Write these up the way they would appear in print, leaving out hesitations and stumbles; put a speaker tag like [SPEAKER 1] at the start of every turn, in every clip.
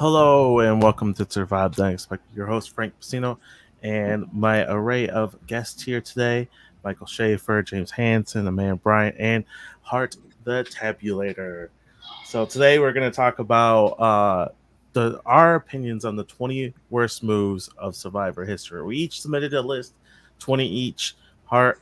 [SPEAKER 1] Hello and welcome to Survive the Unexpected. Your host Frank Pacino and my array of guests here today: Michael Schaefer, James Hansen, Amanda Bryant, and Hart the Tabulator. So today we're going to talk about our opinions on the 20 worst moves of Survivor history. We each submitted a list, 20 each. Hart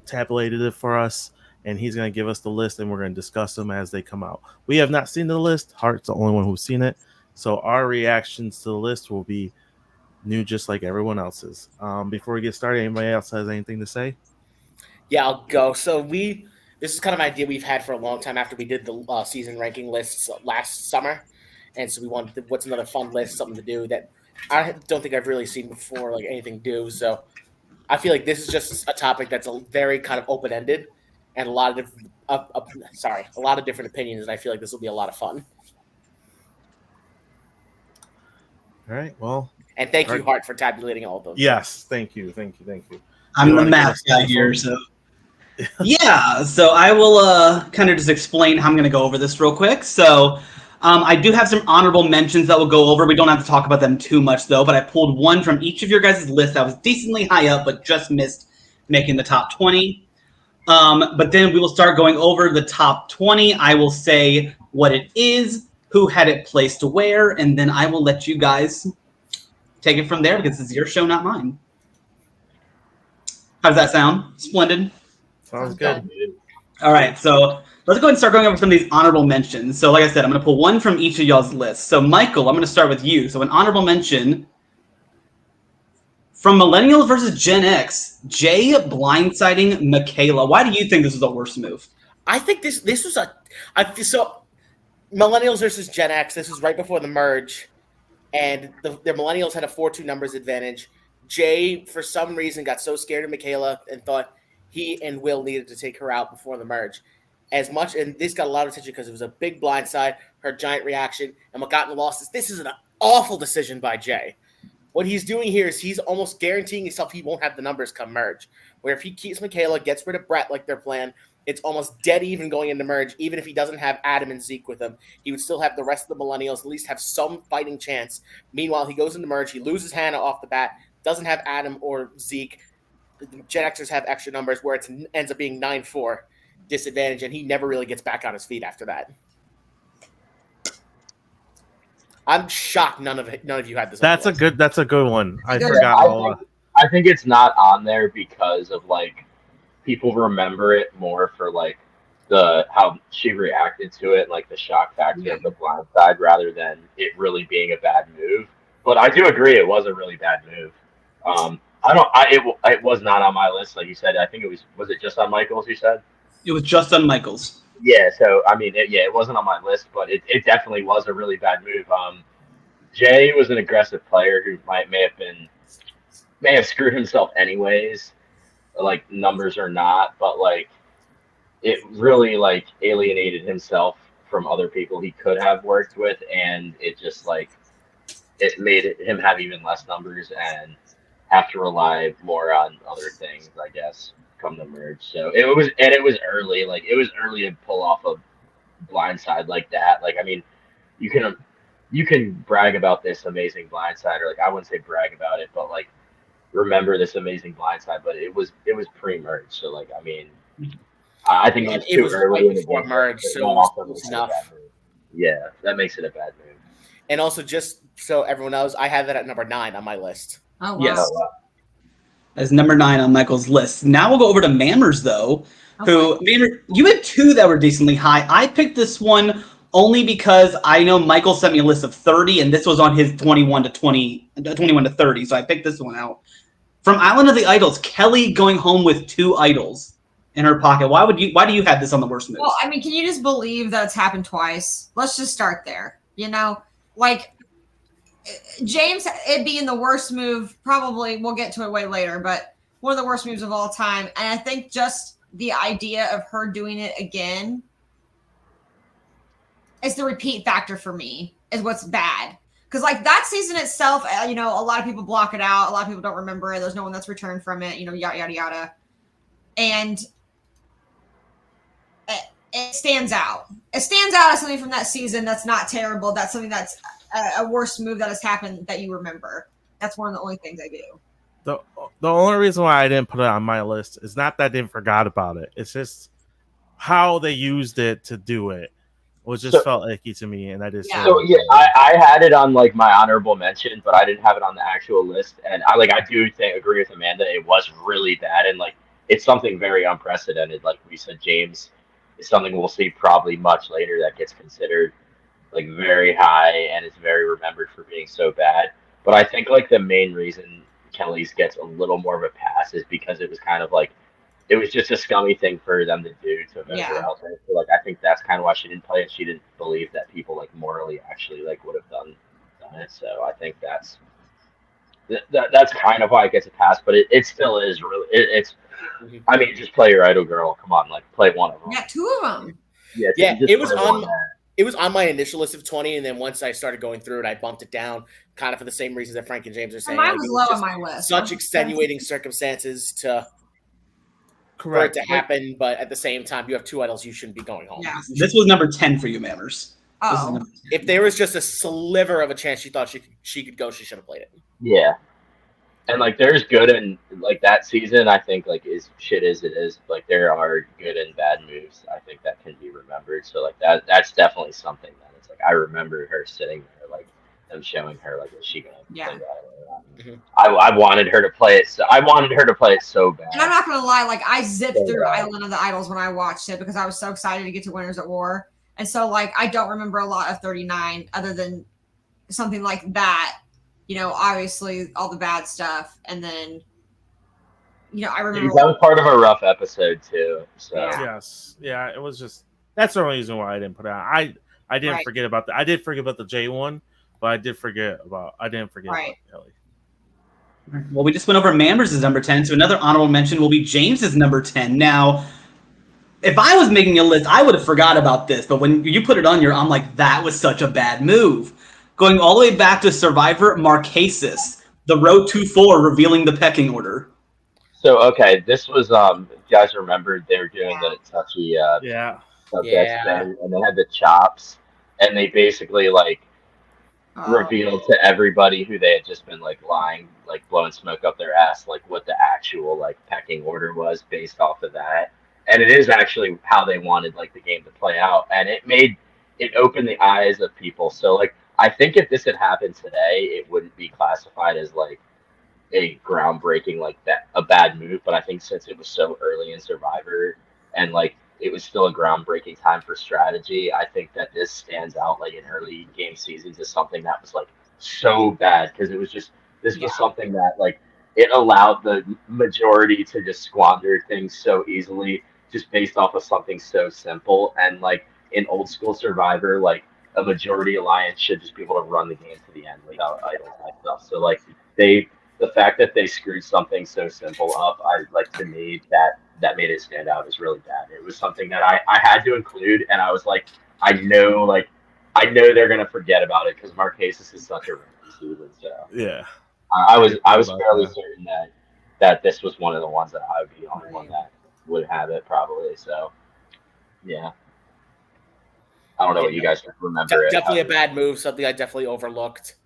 [SPEAKER 1] tabulated it for us, and he's going to give us the list, and we're going to discuss them as they come out. We have not seen the list. Hart's the only one who's seen it. So our reactions to the list will be new, just like everyone else's. Before we get started, anybody else has anything to say?
[SPEAKER 2] Yeah, I'll go. This is kind of an idea we've had for a long time after we did the season ranking lists last summer, and so we wanted what's another fun list, something to do that I don't think I've really seen before, like anything do. So I feel like this is just a topic that's a very kind of open ended, and a lot of different opinions, and I feel like this will be a lot of fun.
[SPEAKER 1] All right. Well,
[SPEAKER 2] And thank you, Hart, for tabulating all of those.
[SPEAKER 1] yes. Thank you. Thank you. Thank you.
[SPEAKER 3] I'm the math guy here, so yeah. So I will kind of just explain how I'm going to go over this real quick. So I do have some honorable mentions that we'll go over. We don't have to talk about them too much, though, but I pulled one from each of your guys' list that was decently high up, but just missed making the top 20. But then we will start going over the top 20. I will say what it is, who had it placed where, and then I will let you guys take it from there because it's your show, not mine. How does that sound? Splendid.
[SPEAKER 1] Sounds good.
[SPEAKER 3] All right, so let's go ahead and start going over some of these honorable mentions. So like I said, I'm going to pull one from each of y'all's lists. So Michael, I'm going to start with you. So an honorable mention from Millennials versus Gen X, Jay blindsiding Michaela. Why do you think this is the worst move?
[SPEAKER 2] I think this was so Millennials versus Gen X. This was right before the merge, and the Millennials had a 4-2 numbers advantage. Jay, for some reason, got so scared of Michaela and thought he and Will needed to take her out before the merge. And this got a lot of attention because it was a big blindside, her giant reaction, and what got in the losses. This is an awful decision by Jay. What he's doing here is he's almost guaranteeing himself he won't have the numbers come merge. Where if he keeps Michaela, gets rid of Brett like their plan, it's almost dead even going into merge. Even if he doesn't have Adam and Zeke with him, he would still have the rest of the Millennials at least have some fighting chance. Meanwhile, he goes into merge, he loses Hannah off the bat, doesn't have Adam or Zeke. The Gen Xers have extra numbers where it ends up being 9-4 disadvantage, and he never really gets back on his feet after that. I'm shocked none of you had this.
[SPEAKER 1] That's a good one. I
[SPEAKER 4] think it's not on there because of like people remember it more for like how she reacted to it, like the shock factor of the blind side, rather than it really being a bad move. But I do agree it was a really bad move. It was not on my list, like you said. I think was it just on Michael's? You said
[SPEAKER 3] it was just on Michael's.
[SPEAKER 4] Yeah, so I mean, it wasn't on my list, but it definitely was a really bad move. Jay was an aggressive player who may have screwed himself anyways, like numbers or not, but like it really like alienated himself from other people he could have worked with, and it just like it made him have even less numbers and have to rely more on other things, I guess, come the merge. So it was early. Like it was early to pull off a blindside like that. Like I mean, you can brag about this amazing blindside, or like I wouldn't say brag about it, but like remember this amazing blindside. But it was pre-merge, so like I mean, I think it was early
[SPEAKER 2] right before merge, so it was enough.
[SPEAKER 4] Yeah, that makes it a bad move.
[SPEAKER 2] And also, just so everyone knows, I have that at number 9 on my list.
[SPEAKER 3] Oh, wow. Yes. As number 9 on Michael's list. Now we'll go over to Mammers, though. Mammer, you had 2 that were decently high. I picked this one only because I know Michael sent me a list of 30, and this was on his 21 to 30, so I picked this one out. From Island of the Idols, Kelly going home with 2 idols in her pocket. Why do you have this on the worst moves?
[SPEAKER 5] Well, I mean, can you just believe that it's happened twice? Let's just start there. You know, like James, it being the worst move, probably we'll get to it way later, but one of the worst moves of all time. And I think just the idea of her doing it again is the repeat factor for me, is what's bad. Because like that season itself, you know, a lot of people block it out. A lot of people don't remember it. There's no one that's returned from it, you know, yada, yada, yada. And it stands out. It stands out as something from that season that's not terrible. That's something that's a worse move that has happened that you remember. That's one of the only things I do.
[SPEAKER 1] The only reason why I didn't put it on my list is not that I didn't forgot about it. It's just how they used it to do it. Was just felt icky to me, and I just
[SPEAKER 5] Yeah.
[SPEAKER 4] So yeah, I had it on like my honorable mention, but I didn't have it on the actual list. And I do agree with Amanda. It was really bad, and like it's something very unprecedented. Like we said, James is something we'll see probably much later that gets considered like very high and is very remembered for being so bad. But I think like the main reason Kelly's gets a little more of a pass is because it was kind of like it was just a scummy thing for them to do to Amanda out there. So like I think that's kind of why she didn't play it. She didn't believe that people like morally actually like would have done it. So I think that's kind of why it gets a pass. But it still is really it's. I mean, just play your idol girl. Come on, like play one of them.
[SPEAKER 5] Yeah, 2 of them.
[SPEAKER 2] Yeah, it was on. It was on my initial list of 20, and then once I started going through it, I bumped it down, kind of for the same reasons that Frank and James are saying.
[SPEAKER 5] Mine was low on my list.
[SPEAKER 2] Such extenuating circumstances for it to happen, but at the same time, you have 2 idols, you shouldn't be going home.
[SPEAKER 5] Yeah.
[SPEAKER 3] This was number 10 for you, Manners.
[SPEAKER 5] Oh.
[SPEAKER 2] If there was just a sliver of a chance she thought she could go, she should have played it.
[SPEAKER 4] Yeah. And like there's good and like that season, I think like is shit as it is. Like there are good and bad moves. I think that can be remembered. So like that's definitely something that it's like I remember her sitting there like them showing her like is she gonna play that? Mm-hmm. I wanted her to play it. So I wanted her to play it so bad.
[SPEAKER 5] And I'm not gonna lie, like I zipped through Island of the Idols when I watched it because I was so excited to get to Winners at War. And so like I don't remember a lot of 39 other than something like that. You know, obviously all the bad stuff, and then, you know, I remember
[SPEAKER 4] that was part of a rough episode too. So
[SPEAKER 1] yeah, it was just that's the only reason why I didn't put it on. I didn't forget about I did forget about the J one, but I didn't forget about Kelly.
[SPEAKER 3] Well, we just went over Manners' number 10, so another honorable mention will be James's number 10. Now, if I was making a list, I would have forgot about this, but when you put it on I'm like, that was such a bad move. Going all the way back to Survivor Marquesas, the Road to 4 revealing the pecking order.
[SPEAKER 4] So, okay, this was, you guys remembered they were doing the touchy subject thing, and they had the chops, and they basically, like, revealed to everybody who they had just been, like, lying, like, blowing smoke up their ass, like, what the actual, like, pecking order was based off of that. And it is actually how they wanted, like, the game to play out, and it opened the eyes of people. So, like, I think if this had happened today, it wouldn't be classified as like a groundbreaking, like that, a bad move. But I think since it was so early in Survivor and like it was still a groundbreaking time for strategy, I think that this stands out like in early game seasons as something that was like so bad because it was just this was something that like it allowed the majority to just squander things so easily just based off of something so simple. And like in old school Survivor, like a majority alliance should just be able to run the game to the end without idols and stuff. So like the fact that they screwed something so simple up, to me that made it stand out is really bad. It was something that I had to include, and I was like, I know they're gonna forget about it because Marquesas is such a random season. So
[SPEAKER 1] yeah,
[SPEAKER 4] I was fairly certain that this was one of the ones that I would be the only one that would have it probably. So yeah. I don't know what you guys remember.
[SPEAKER 2] Definitely a bad move, something I definitely overlooked.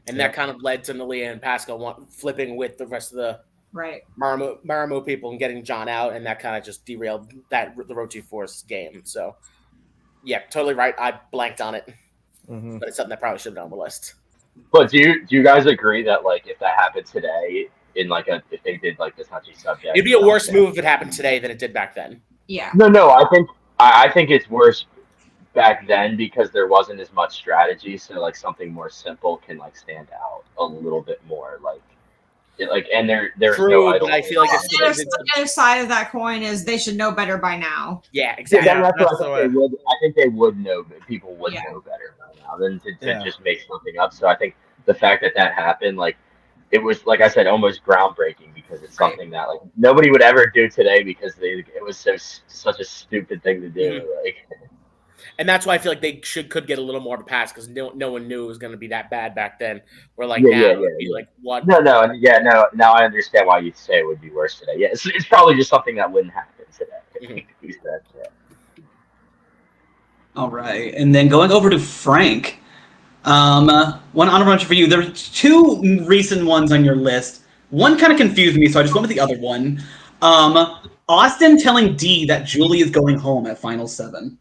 [SPEAKER 2] And that kind of led to Nalia and Pascal flipping with the rest of the Maramo people and getting John out, and that kind of just derailed the Road to Force game. So, yeah, totally right. I blanked on it. But it's something that probably should have been on the list.
[SPEAKER 4] But do you guys agree that, like, if that happened today, if they did, like, this touchy subject...
[SPEAKER 2] It'd be a worse move if it happened today than it did back then.
[SPEAKER 5] Yeah.
[SPEAKER 4] No, I think it's worse back then because there wasn't as much strategy, so like something more simple can like stand out a little bit more, and there's no idol.
[SPEAKER 2] But I feel like
[SPEAKER 5] the other side of that coin is they should know better by now.
[SPEAKER 2] Yeah, exactly.
[SPEAKER 4] I think they would know, but people would know better by now than to just make something up. So I think the fact that happened, like it was, like I said, almost groundbreaking because it's something that like nobody would ever do today because it was such a stupid thing to do. Like.
[SPEAKER 2] And that's why I feel like they could get a little more of a pass because no one knew it was going to be that bad back then. Where like now it would be like what?
[SPEAKER 4] No. Now I understand why you'd say it would be worse today. Yeah, it's probably just something that wouldn't happen today.
[SPEAKER 3] All right, and then going over to Frank. One honorable mention for you. There's two recent ones on your list. One kind of confused me, so I just went with the other one. Austin telling D that Julie is going home at Final 7.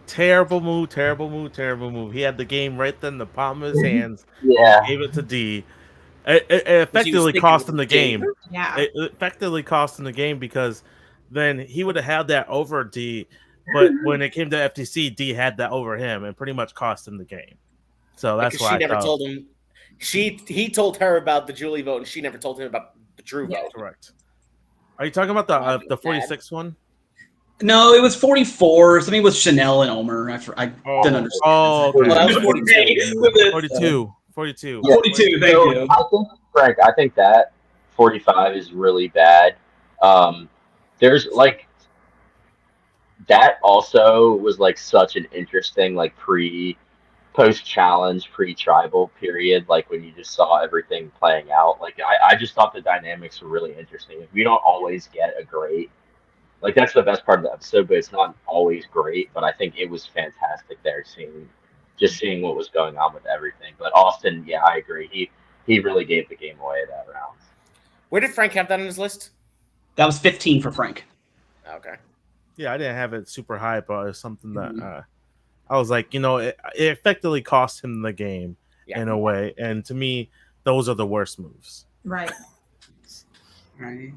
[SPEAKER 1] Terrible move, terrible move, terrible move. He had the game right in the palm of his hands.
[SPEAKER 4] Yeah.
[SPEAKER 1] Gave it to D. It effectively cost him the game.
[SPEAKER 5] Yeah.
[SPEAKER 1] It effectively cost him the game because then he would have had that over D, but when it came to FTC, D had that over him and pretty much cost him the game. So that's why
[SPEAKER 2] she never told him. He told her about the Julie vote, and she never told him about the Drew vote.
[SPEAKER 1] Correct. Are you talking about the 46 one?
[SPEAKER 3] No, it was 44. Something with Chanel and Omer. I didn't understand.
[SPEAKER 1] Oh, okay.
[SPEAKER 2] Well, that was 42.
[SPEAKER 1] 42. 42.
[SPEAKER 4] Yeah.
[SPEAKER 3] 42, thank you.
[SPEAKER 4] I think, Frank, I think that 45 is really bad. There's like that also was like such an interesting like post challenge, pre-tribal period, like when you just saw everything playing out. Like I just thought the dynamics were really interesting. We don't always get a great, like that's the best part of the episode, but it's not always great. But I think it was fantastic there, seeing what was going on with everything. But Austin, yeah, I agree. He really gave the game away that round.
[SPEAKER 2] Where did Frank have that on his list?
[SPEAKER 3] That was 15 for Frank.
[SPEAKER 2] Okay.
[SPEAKER 1] Yeah, I didn't have it super high, but it's something that I was like, it effectively cost him the game in a way. And to me, those are the worst moves.
[SPEAKER 5] Right.
[SPEAKER 3] Right.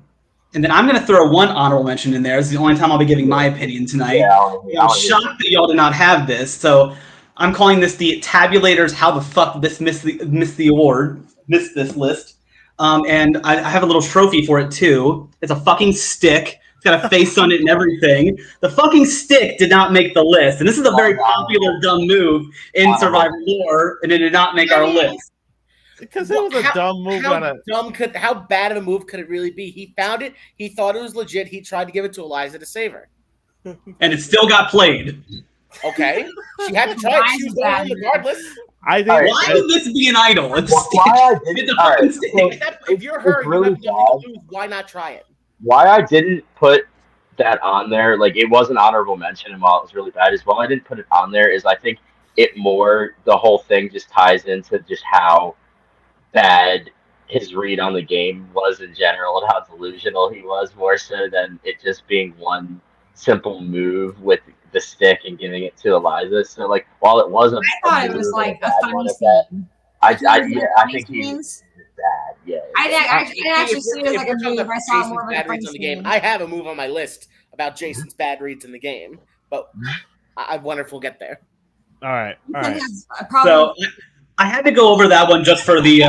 [SPEAKER 3] And then I'm going to throw one honorable mention in there. It's the only time I'll be giving my opinion tonight. I'm shocked that y'all did not have this. So I'm calling this the Tabulators. How the fuck this missed this list. And I have a little trophy for it too. It's a fucking stick. It's got a face on it and everything. The fucking stick did not make the list. And this is a very popular dumb move in Survivor lore, and it did not make our list.
[SPEAKER 1] Because it was a dumb move.
[SPEAKER 2] How bad of a move could it really be? He found it. He thought it was legit. He tried to give it to Eliza to save her.
[SPEAKER 3] And it still got played.
[SPEAKER 2] Okay. She had to try it. She was going home regardless.
[SPEAKER 1] I think.
[SPEAKER 3] Why would this be an idol?
[SPEAKER 4] Why I didn't,
[SPEAKER 2] If you're her, you have nothing to lose. Why not try it?
[SPEAKER 4] Why I didn't put that on there, like it was an honorable mention, and while it was really bad as well, I didn't put it on there is I think the whole thing just ties into just how bad his read on the game was in general and how delusional he was, more so than it just being one simple move with the stick and giving it to Eliza. So like while it wasn't,
[SPEAKER 5] I thought it was like a funny scene.
[SPEAKER 4] I think he's bad. Yeah.
[SPEAKER 5] I didn't actually see it as like a move. I saw more of a funny scene.
[SPEAKER 2] I have a move on my list about Jason's bad reads in the game, but I wonder if we'll get there.
[SPEAKER 1] All right.
[SPEAKER 3] So I had to go over that one just for the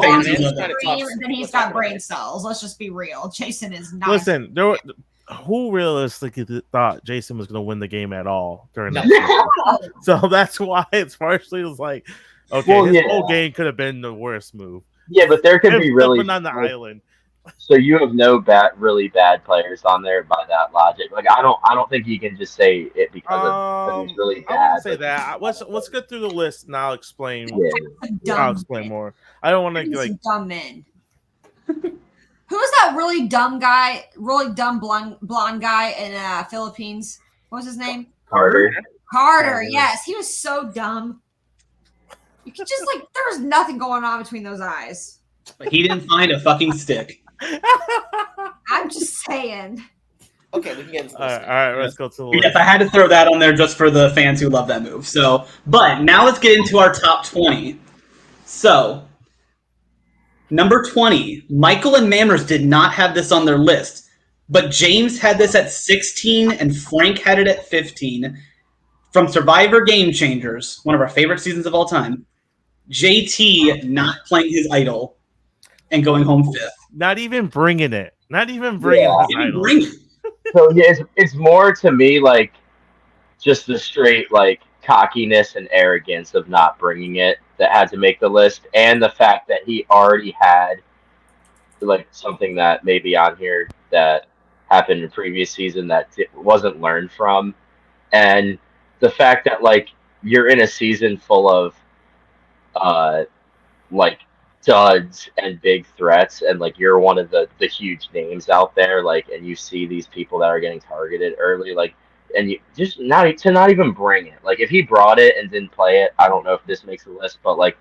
[SPEAKER 3] fans.
[SPEAKER 5] Then he's got brain cells. Let's just be real. Jason is not.
[SPEAKER 1] Listen, who realistically thought Jason was going to win the game at all during that? So that's why it's partially like, okay, his whole game could have been the worst move.
[SPEAKER 4] Yeah, but there could be really
[SPEAKER 1] on the island.
[SPEAKER 4] So you have no really bad players on there by that logic. Like I don't think you can just say it because it's really bad.
[SPEAKER 1] I wouldn't say that. Let's get through the list and I'll explain.
[SPEAKER 5] Yeah.
[SPEAKER 1] I'll explain more. I don't want to like
[SPEAKER 5] dumb men. Who was that really dumb guy? Really dumb blonde guy in Philippines? What was his name?
[SPEAKER 4] Carter.
[SPEAKER 5] Yes, he was so dumb. You could just like there was nothing going on between those eyes.
[SPEAKER 3] But he didn't find a fucking stick.
[SPEAKER 5] I'm just saying.
[SPEAKER 2] Okay, we can get into this.
[SPEAKER 1] All right, let's go to the list.
[SPEAKER 3] Yes, I had to throw that on there just for the fans who love that move. So, but now let's get into our top 20. So, number 20, Michael and Mammers did not have this on their list, but James had this at 16 and Frank had it at 15. From Survivor Game Changers, one of our favorite seasons of all time, JT not playing his idol and going home 5th.
[SPEAKER 1] Not even bringing it. Not even bringing his idol.
[SPEAKER 4] So yeah, it's more to me like just the straight like cockiness and arrogance of not bringing it that had to make the list, and the fact that he already had like something that may be on here that happened in the previous season that wasn't learned from, and the fact that like you're in a season full of like duds and big threats, and like you're one of the huge names out there, like, and you see these people that are getting targeted early, like and you just not even bring it. Like if he brought it and didn't play it, I don't know if this makes the list, but like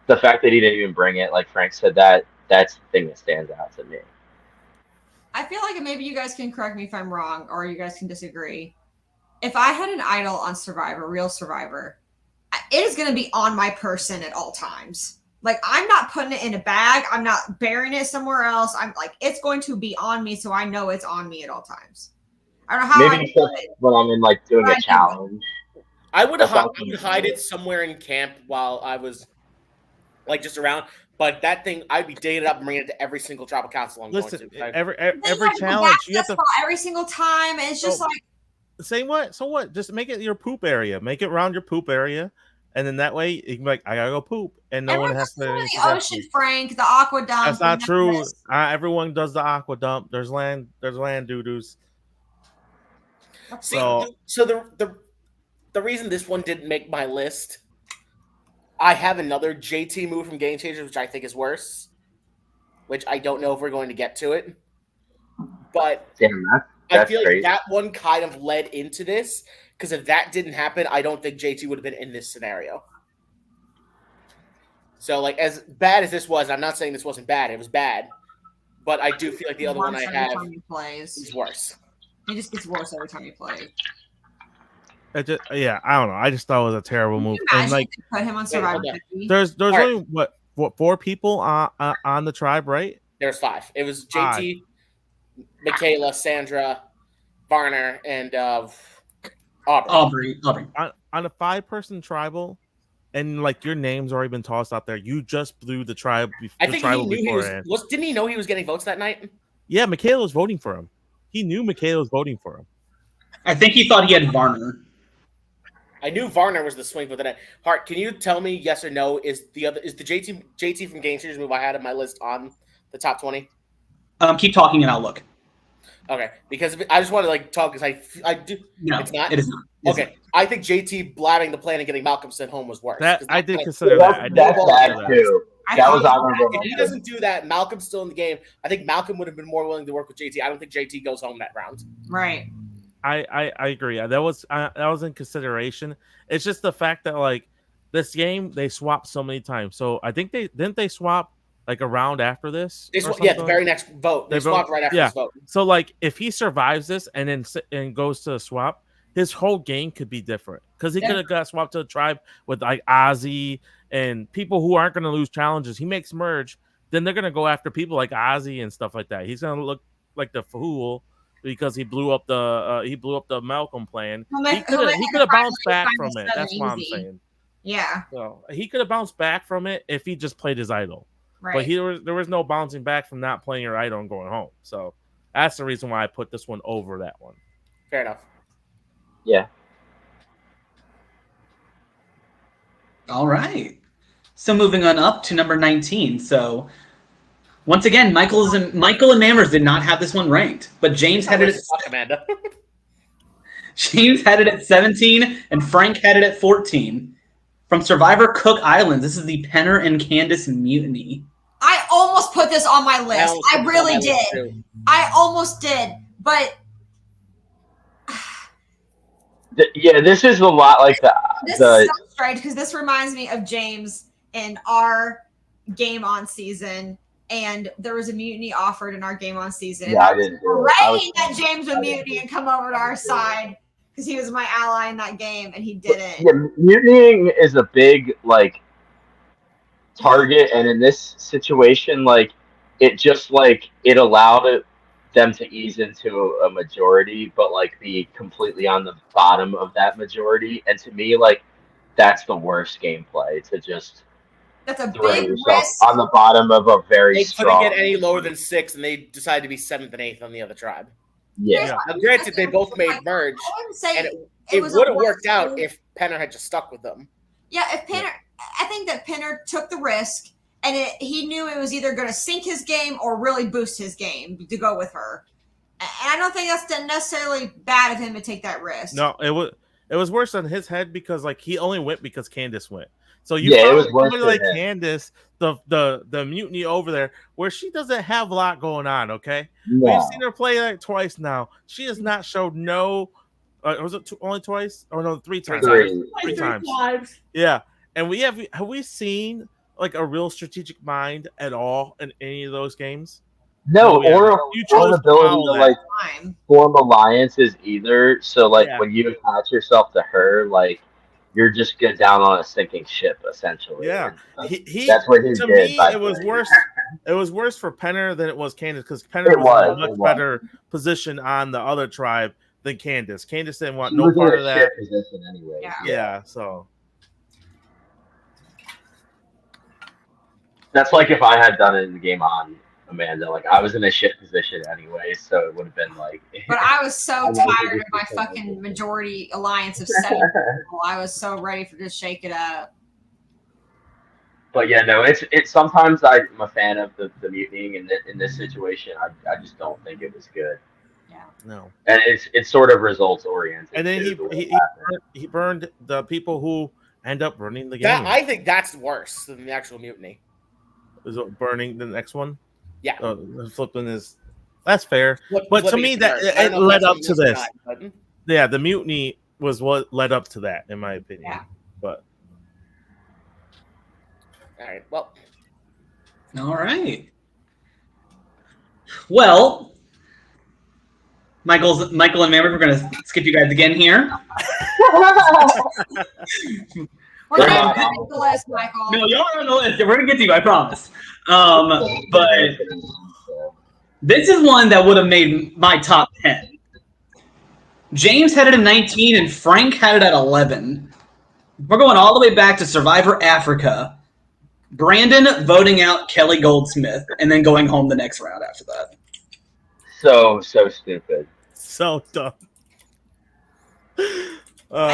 [SPEAKER 4] the fact that he didn't even bring it, like Frank said, that's the thing that stands out to me.
[SPEAKER 5] I feel like maybe you guys can correct me if I'm wrong, or you guys can disagree. If I had an idol on Survivor, real Survivor, it is going to be on my person at all times. Like, I'm not putting it in a bag. I'm not burying it somewhere else. I'm like, it's going to be on me, so I know it's on me at all times. I don't know how
[SPEAKER 4] Maybe when I'm in like doing a challenge.
[SPEAKER 2] I would hide it somewhere in camp while I was like just around. But that thing, I'd be digging it up and bringing it to every single tribal council I'm
[SPEAKER 1] Listen,
[SPEAKER 2] going to.
[SPEAKER 1] every challenge you have to
[SPEAKER 5] every single time. And it's just like,
[SPEAKER 1] say what? So what? Just make it your poop area. Make it around your poop area, and then that way you can be like, I gotta go poop, and no one has to.
[SPEAKER 5] The ocean, Frank, the aqua dump.
[SPEAKER 1] That's not true. Everyone does the aqua dump. There's land doo-doos.
[SPEAKER 2] So the reason this one didn't make my list, I have another JT move from Game Changers, which I think is worse. Which I don't know if we're going to get to it, but I feel like that one kind of led into this, because if that didn't happen, I don't think JT would have been in this scenario. So, like, as bad as this was, I'm not saying this wasn't bad. It was bad, but I do feel like the other one I have is worse.
[SPEAKER 5] It just gets worse every time you play.
[SPEAKER 1] I don't know. I just thought it was a terrible move. And like,
[SPEAKER 5] put him on Survivor.
[SPEAKER 1] There's only what 4 people on the tribe, right?
[SPEAKER 2] There's 5. It was JT, Michaela, Sandra, Varner, and Aubrey.
[SPEAKER 1] On a 5-person tribal, and like your name's already been tossed out there. You just blew the tribe.
[SPEAKER 2] I think he knew didn't he know he was getting votes that night?
[SPEAKER 1] Yeah, Michaela was voting for him. He knew Michaela was voting for him.
[SPEAKER 3] I think he thought he had Varner.
[SPEAKER 2] I knew Varner was the swing for the night. Hart, can you tell me yes or no? Is the JT from Game Changers move I had on my list on the top 20?
[SPEAKER 3] Keep talking and I'll look.
[SPEAKER 2] Okay, because I just want to like talk because I do.
[SPEAKER 3] No,
[SPEAKER 2] it's not.
[SPEAKER 3] It is not.
[SPEAKER 2] Okay, I think JT blabbing the plan and getting Malcolm sent home was worse.
[SPEAKER 1] I did consider that.
[SPEAKER 4] That's bad too. That was honorable.
[SPEAKER 2] If he doesn't do that, Malcolm's still in the game. I think Malcolm would have been more willing to work with JT. I don't think JT goes home that round.
[SPEAKER 5] Right.
[SPEAKER 1] I agree. That was in consideration. It's just the fact that like this game they swapped so many times. So I think they swap like a round after this.
[SPEAKER 2] The very next vote. They swapped right after this vote.
[SPEAKER 1] So like if he survives this and goes to the swap, his whole game could be different because he could have got swapped to the tribe with like Ozzy and people who aren't going to lose challenges. He makes merge, then they're going to go after people like Ozzy and stuff like that. He's going to look like the fool because he blew up the Malcolm plan. He could have bounced back from it. That's what I'm saying.
[SPEAKER 5] Yeah.
[SPEAKER 1] So he could have bounced back from it if he just played his idol.
[SPEAKER 5] Right.
[SPEAKER 1] But there was no bouncing back from not playing your idol and going home. So that's the reason why I put this one over that one.
[SPEAKER 2] Fair enough.
[SPEAKER 4] Yeah.
[SPEAKER 3] All right. So moving on up to number 19. So once again, Michael and Mammers did not have this one ranked, but James had it at
[SPEAKER 2] Amanda.
[SPEAKER 3] James had it at 17, and Frank had it at 14. From Survivor Cook Islands, this is the Penner and Candace mutiny.
[SPEAKER 5] I almost put this on my list. I really did. I almost did, but
[SPEAKER 4] yeah, this is a lot like
[SPEAKER 5] this is so strange because this reminds me of James in our Game On season, and there was a mutiny offered in our Game On season.
[SPEAKER 4] Yeah, I didn't do it.
[SPEAKER 5] Praying that James would mutiny and come over to our side because he was my ally in that game, and he didn't.
[SPEAKER 4] Yeah, mutinying is a big like target, and in this situation, like it just like it allowed them to ease into a majority, but like be completely on the bottom of that majority. And to me, like that's the worst gameplay to just
[SPEAKER 5] that's a
[SPEAKER 4] throw
[SPEAKER 5] big
[SPEAKER 4] yourself
[SPEAKER 5] risk
[SPEAKER 4] on the bottom of a very strong.
[SPEAKER 2] They couldn't get any lower than 6, and they decided to be 7th and 8th on the other tribe.
[SPEAKER 4] Yeah.
[SPEAKER 2] Now, granted, they both made merge, and it would have worked out if Penner had just stuck with them.
[SPEAKER 5] Yeah, if Penner, I think that Penner took the risk, and he knew it was either going to sink his game or really boost his game to go with her. And I don't think that's necessarily bad of him to take that risk.
[SPEAKER 1] No, it was worse on his head because like he only went because Candace went. So
[SPEAKER 4] it was worse
[SPEAKER 1] like Candace, the mutiny over there, where she doesn't have a lot going on. Okay,
[SPEAKER 4] no.
[SPEAKER 1] We've seen her play like twice now. She has not showed no Was it only twice? Oh no, 3 times.
[SPEAKER 4] Three.
[SPEAKER 1] Three times. Yeah, and have we seen like a real strategic mind at all in any of those games?
[SPEAKER 4] No,
[SPEAKER 1] yeah.
[SPEAKER 4] or
[SPEAKER 1] You
[SPEAKER 4] an
[SPEAKER 1] chose to
[SPEAKER 4] ability
[SPEAKER 1] follow
[SPEAKER 4] to
[SPEAKER 1] that.
[SPEAKER 4] like
[SPEAKER 5] Time.
[SPEAKER 4] form alliances either. So like
[SPEAKER 1] Yeah.
[SPEAKER 4] when you attach yourself to her, like you're just good down on a sinking ship essentially.
[SPEAKER 1] Yeah,
[SPEAKER 4] And
[SPEAKER 1] he
[SPEAKER 4] that's what he
[SPEAKER 1] to
[SPEAKER 4] did.
[SPEAKER 1] me
[SPEAKER 4] by
[SPEAKER 1] it was
[SPEAKER 4] playing.
[SPEAKER 1] worse. It was worse for Penner than it was Candace because Penner
[SPEAKER 4] It
[SPEAKER 1] was in a
[SPEAKER 4] was,
[SPEAKER 1] much
[SPEAKER 4] it was.
[SPEAKER 1] better position on the other tribe than Candace. Candace didn't want
[SPEAKER 4] She
[SPEAKER 1] no
[SPEAKER 4] was
[SPEAKER 1] part
[SPEAKER 4] in
[SPEAKER 1] of
[SPEAKER 4] a
[SPEAKER 1] that.
[SPEAKER 4] shit position anyway.
[SPEAKER 5] Yeah.
[SPEAKER 1] Yeah, so
[SPEAKER 4] That's like if I had done it in the game on Amanda. Like I was in a shit position anyway, so it would have been like.
[SPEAKER 5] But I was so
[SPEAKER 4] I was
[SPEAKER 5] tired of my
[SPEAKER 4] just-
[SPEAKER 5] fucking majority alliance of 7 people. I was so ready for just shake it up.
[SPEAKER 4] But yeah, no, it's sometimes I'm a fan of the mutinying in this situation. I just don't think it was good,
[SPEAKER 1] no.
[SPEAKER 4] and it's sort of results oriented.
[SPEAKER 1] And then
[SPEAKER 4] too, the way it
[SPEAKER 1] he
[SPEAKER 4] happened.
[SPEAKER 1] he burned the people who end up running the game.
[SPEAKER 2] That I think that's worse than the actual mutiny.
[SPEAKER 1] Is it burning the next one?
[SPEAKER 2] Yeah.
[SPEAKER 1] Flipping is that's fair. But to
[SPEAKER 2] Flipping
[SPEAKER 1] me,
[SPEAKER 2] is
[SPEAKER 1] that
[SPEAKER 2] worse. I don't
[SPEAKER 1] it
[SPEAKER 2] know if
[SPEAKER 1] led
[SPEAKER 2] that's
[SPEAKER 1] up
[SPEAKER 2] what
[SPEAKER 1] to
[SPEAKER 2] it was or
[SPEAKER 1] this.
[SPEAKER 2] not, but-
[SPEAKER 1] Yeah, the mutiny was what led up to that, in my opinion.
[SPEAKER 5] Yeah.
[SPEAKER 1] But
[SPEAKER 2] All right. Well,
[SPEAKER 3] All right. Well, Michael and Maverick, we're going to skip you guys again here.
[SPEAKER 5] We're going
[SPEAKER 4] Yeah.
[SPEAKER 5] to make the list, Michael.
[SPEAKER 3] No, y'all are on the list. We're going to get to you, I promise. But this is one that would have made my top 10. James had it at 19 and Frank had it at 11. We're going all the way back to Survivor Africa. Brandon voting out Kelly Goldsmith and then going home the next round after that.
[SPEAKER 4] So stupid.
[SPEAKER 1] so dumb.
[SPEAKER 5] I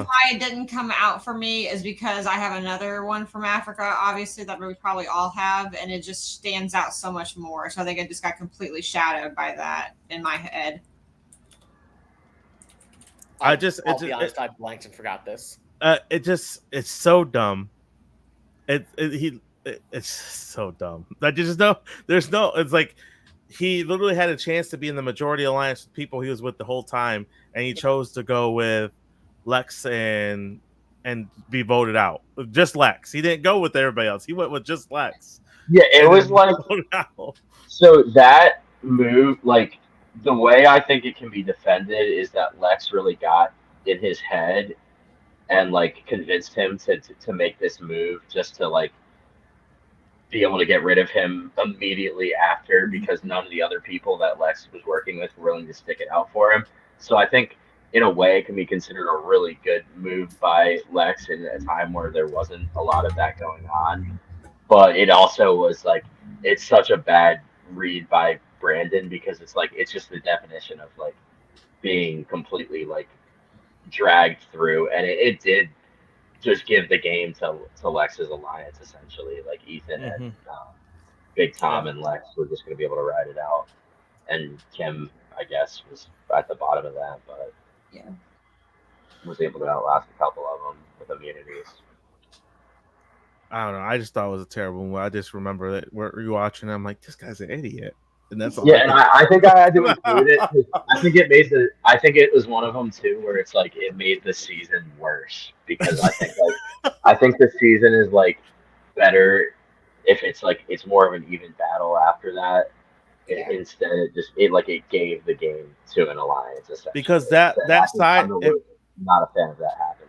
[SPEAKER 5] think why it didn't come out for me is because I have another one from Africa, obviously, that we probably all have, and it just stands out so much more. So I think I just got completely shadowed by that in my head.
[SPEAKER 1] I'll
[SPEAKER 2] be honest, I blanked and forgot this.
[SPEAKER 1] It's so dumb. It's so dumb. Like it's like he literally had a chance to be in the majority alliance with people he was with the whole time, and he chose to go with Lex and be voted out. Just Lex. He didn't go with everybody else. He went with just Lex.
[SPEAKER 4] Yeah, it
[SPEAKER 1] And
[SPEAKER 4] was
[SPEAKER 1] then
[SPEAKER 4] like
[SPEAKER 1] voted out.
[SPEAKER 4] so that move. Like the way I think it can be defended is that Lex really got in his head and like convinced him to make this move just to like be able to get rid of him immediately after, because none of the other people that Lex was working with were willing to stick it out for him. So I think in a way it can be considered a really good move by Lex in a time where there wasn't a lot of that going on. But it also was like, it's such a bad read by Brandon, because it's like, it's just the definition of like being completely like dragged through, and it did just give the game to Lex's alliance essentially. Like Ethan and Big Tom and Lex were just going to be able to ride it out, and Kim, I guess, was at the bottom of that, but
[SPEAKER 5] Yeah.
[SPEAKER 4] was able to outlast a couple of them with immunities.
[SPEAKER 1] I don't know. I just thought it was a terrible move. I just remember that we're rewatching. I'm like, this guy's an idiot, and that's all.
[SPEAKER 4] Yeah, and I think I had to include it. 'Cause I think it was one of them too, where it's like it made the season worse, because I think the season is like better if it's like it's more of an even battle after that.
[SPEAKER 5] Yeah.
[SPEAKER 4] Instead, it gave the game to an alliance essentially.
[SPEAKER 1] Because that
[SPEAKER 4] And I think
[SPEAKER 1] side,
[SPEAKER 4] I'm not a fan of that happening.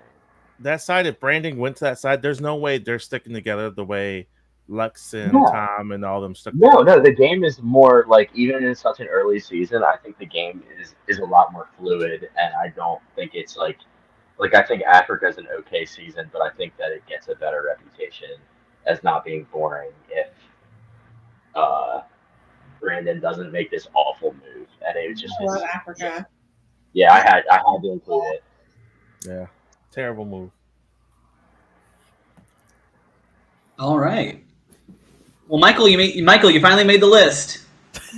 [SPEAKER 1] that side, if Brandon went to that side, there's no way they're sticking together the way Lex and
[SPEAKER 4] No.
[SPEAKER 1] Tom and all them stuck
[SPEAKER 4] No,
[SPEAKER 1] together.
[SPEAKER 4] the game is more like, even in such an early season, I think the game is a lot more fluid, and I don't think it's like I think Africa's an okay season, but I think that it gets a better reputation as not being boring if Brandon doesn't make this awful move, and it was just
[SPEAKER 5] I love Africa.
[SPEAKER 4] yeah, I had to include it.
[SPEAKER 1] Yeah, terrible move.
[SPEAKER 3] All right. Well, Michael, you finally made the list.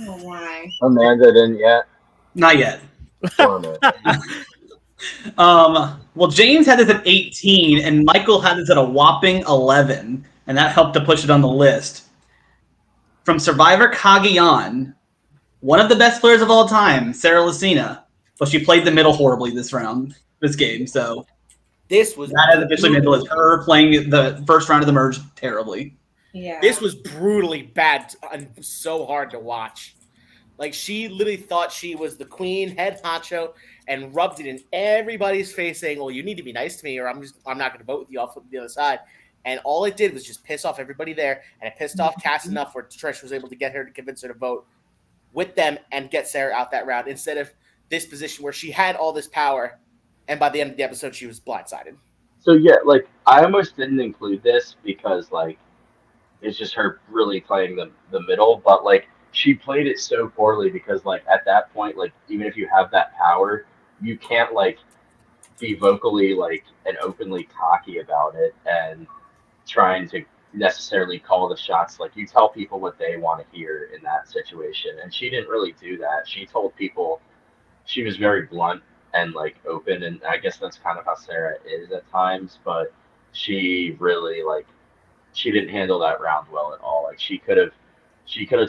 [SPEAKER 5] Oh, why?
[SPEAKER 4] Amanda didn't yet.
[SPEAKER 3] Not yet.
[SPEAKER 4] Darn it.
[SPEAKER 3] Well, James had this at 18, and Michael had this at a whopping 11, and that helped to push it on the list. From Survivor Cagayan, one of the best players of all time, Sarah Lucina, but she played the middle horribly this game. So
[SPEAKER 2] This was
[SPEAKER 3] that has officially made the list. Her playing the first round of the merge terribly.
[SPEAKER 5] Yeah.
[SPEAKER 2] This was brutally bad and so hard to watch. Like, she literally thought she was the queen, head honcho, and rubbed it in everybody's face, saying, "Well, you need to be nice to me, or I'm not going to vote with you. I'll flip to the other side." And all it did was just piss off everybody there, and it pissed off Cass enough where Trish was able to get her to convince her to vote with them and get Sarah out that round, instead of this position where she had all this power, and by the end of the episode, she was blindsided.
[SPEAKER 4] So yeah, like I almost didn't include this because like it's just her really playing the middle, but like she played it so poorly because like at that point, like even if you have that power, you can't like be vocally like and openly cocky about it and trying to necessarily call the shots. Like you tell people what they want to hear in that situation, and she didn't really do that. She told people, she was very blunt and like open, and I guess that's kind of how Sarah is at times, but she really like she didn't handle that round well at all. Like she could have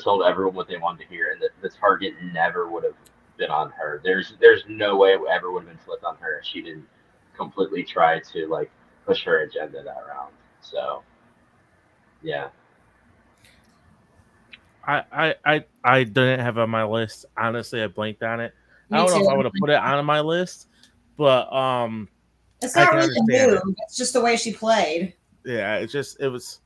[SPEAKER 4] told everyone what they wanted to hear, and the target never would have been on her. There's no way it ever would have been flipped on her if she didn't completely try to like push her agenda that round. So yeah.
[SPEAKER 1] I didn't have it on my list. Honestly, I blanked on it.
[SPEAKER 5] Me
[SPEAKER 1] I don't know
[SPEAKER 5] too.
[SPEAKER 1] if I would have put it on my list, but
[SPEAKER 5] It's
[SPEAKER 1] I
[SPEAKER 5] not
[SPEAKER 1] can
[SPEAKER 5] really the
[SPEAKER 1] understand
[SPEAKER 5] move. It's just the way she played.
[SPEAKER 1] yeah, it was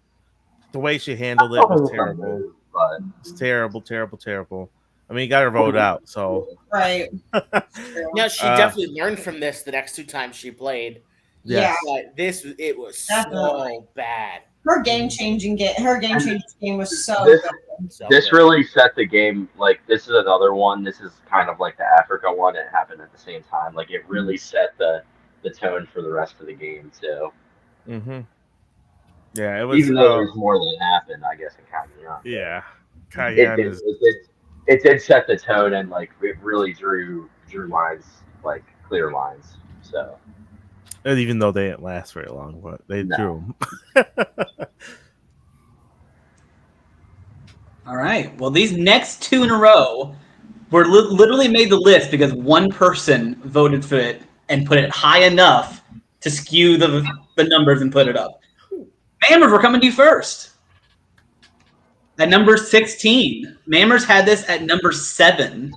[SPEAKER 1] the way she handled it was terrible.
[SPEAKER 4] But
[SPEAKER 1] It's terrible, terrible, terrible. I mean, you got her voted out, so
[SPEAKER 5] Right.
[SPEAKER 2] Now, she definitely learned from this the next two times she played.
[SPEAKER 5] Yeah.
[SPEAKER 2] But it was
[SPEAKER 5] Definitely.
[SPEAKER 2] so bad.
[SPEAKER 5] Her game changing game was so
[SPEAKER 4] This-
[SPEAKER 5] good.
[SPEAKER 2] So
[SPEAKER 4] this
[SPEAKER 2] good.
[SPEAKER 4] really set the game. Like this is another one. This is kind of like the Africa one. It happened at the same time. Like it really set the tone for the rest of the game too.
[SPEAKER 1] yeah, it was.
[SPEAKER 4] Even though there's more than happened, I guess in Cagayan.
[SPEAKER 1] Yeah,
[SPEAKER 4] It
[SPEAKER 1] Cayenne
[SPEAKER 4] did,
[SPEAKER 1] is
[SPEAKER 4] it did set the tone, and like it really drew lines, like clear lines. So
[SPEAKER 1] even though they didn't last very long, but they
[SPEAKER 4] No.
[SPEAKER 1] drew 'em.
[SPEAKER 3] All right. Well, these next two in a row were literally made the list because one person voted for it and put it high enough to skew the numbers and put it up. Mammers, we're coming to you first. At number 16, Mammers had this at number 7,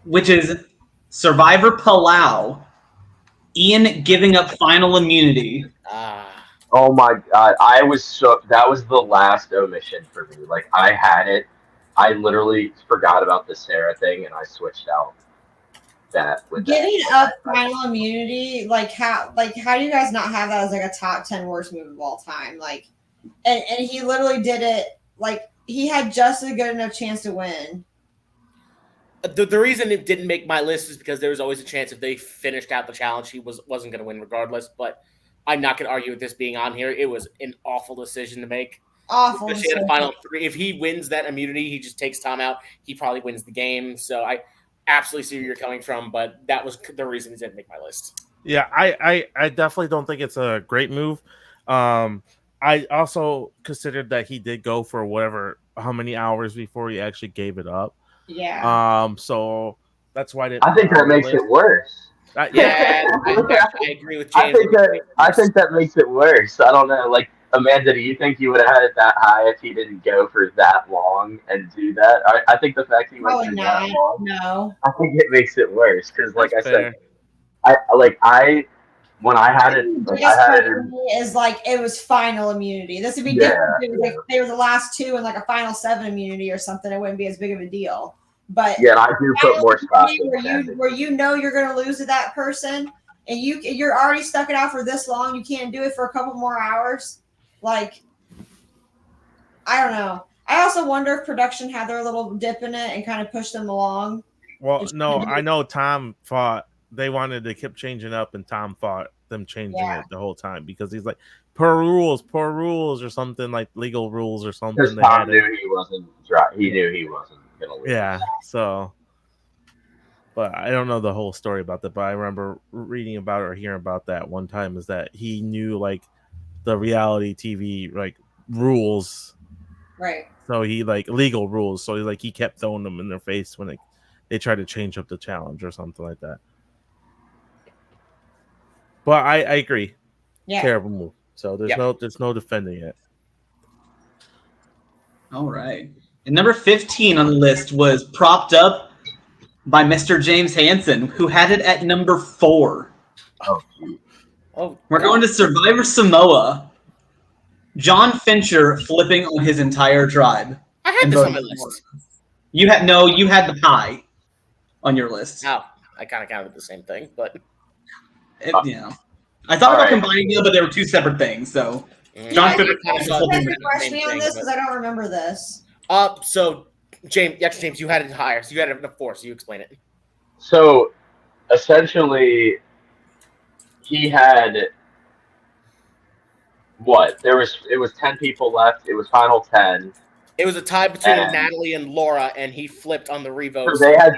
[SPEAKER 3] which is Survivor Palau. Ian giving up final immunity.
[SPEAKER 4] oh my god, that was the last omission for me. Like I had it, I literally forgot about the Sarah thing, and I switched out that with
[SPEAKER 5] Giving
[SPEAKER 4] that.
[SPEAKER 5] up final immunity, how do you guys not have that as like a top 10 worst move of all time? Like, and he literally did it like he had just a good enough chance to win.
[SPEAKER 2] The reason it didn't make my list is because there was always a chance if they finished out the challenge, he wasn't going to win regardless. But I'm not going to argue with this being on here. It was an awful decision to make.
[SPEAKER 5] Awful.
[SPEAKER 2] Especially in a final 3. If he wins that immunity, he just takes Tom out. He probably wins the game. So I absolutely see where you're coming from, but that was the reason it didn't make my list.
[SPEAKER 1] Yeah, I definitely don't think it's a great move. I also considered that he did go for how many hours before he actually gave it up.
[SPEAKER 5] Yeah.
[SPEAKER 1] So that's why
[SPEAKER 4] I think that makes it worse.
[SPEAKER 2] Yeah, I agree with James.
[SPEAKER 4] I think that makes it worse. I don't know. Like Amanda, do you think you would have had it that high if he didn't go for that long and do that? I think the fact he went
[SPEAKER 5] Probably
[SPEAKER 4] for
[SPEAKER 5] not.
[SPEAKER 4] that long,
[SPEAKER 5] No.
[SPEAKER 4] I think it makes it worse because, like
[SPEAKER 1] That's
[SPEAKER 4] I
[SPEAKER 1] fair.
[SPEAKER 4] said, when I had it,
[SPEAKER 5] The
[SPEAKER 4] like, I
[SPEAKER 5] biggest
[SPEAKER 4] had it.
[SPEAKER 5] part for me is like it was final immunity. This would be
[SPEAKER 4] Yeah.
[SPEAKER 5] different if it was like they were the last 2 and like a final 7 immunity or something. It wouldn't be as big of a deal. But
[SPEAKER 4] Yeah, and I do put more stock in
[SPEAKER 5] where you know you're going to lose to that person, and you're already stuck it out for this long. You can't do it for a couple more hours. Like, I don't know. I also wonder if production had their little dip in it and kind of pushed them along.
[SPEAKER 1] Well, no, I know Tom fought. They wanted to keep changing up, and Tom fought them changing it the whole time because he's like, poor rules, or something like legal rules or something.
[SPEAKER 4] Because Tom knew he wasn't dry. He knew he wasn't gonna lose.
[SPEAKER 1] Yeah, so, but I don't know the whole story about that. But I remember reading about it or hearing about that one time is that he knew like the reality TV like rules,
[SPEAKER 5] Right.
[SPEAKER 1] so he like legal rules. So he kept throwing them in their face when they tried to change up the challenge or something like that. But I agree.
[SPEAKER 5] Yeah.
[SPEAKER 1] Terrible move. So there's no defending it.
[SPEAKER 3] All right. And number 15 on the list was propped up by Mr. James Hansen, who had it at number 4.
[SPEAKER 2] Oh,
[SPEAKER 3] We're going to Survivor Samoa. John Fincher flipping on his entire tribe.
[SPEAKER 2] I had this on my list.
[SPEAKER 3] You had the pie on your list.
[SPEAKER 2] Oh, I kind of counted the same thing, but
[SPEAKER 3] Yeah. I thought about combining them, but they were two separate things. So John Fincher
[SPEAKER 5] refresh me on this because I don't remember this.
[SPEAKER 2] So James, you had it higher, so you had it at 4. So you explain it.
[SPEAKER 4] So essentially, he had what? It was 10 people left. It was final 10.
[SPEAKER 2] It was a tie between Natalie and Laura, and he flipped on the revote.
[SPEAKER 4] So they had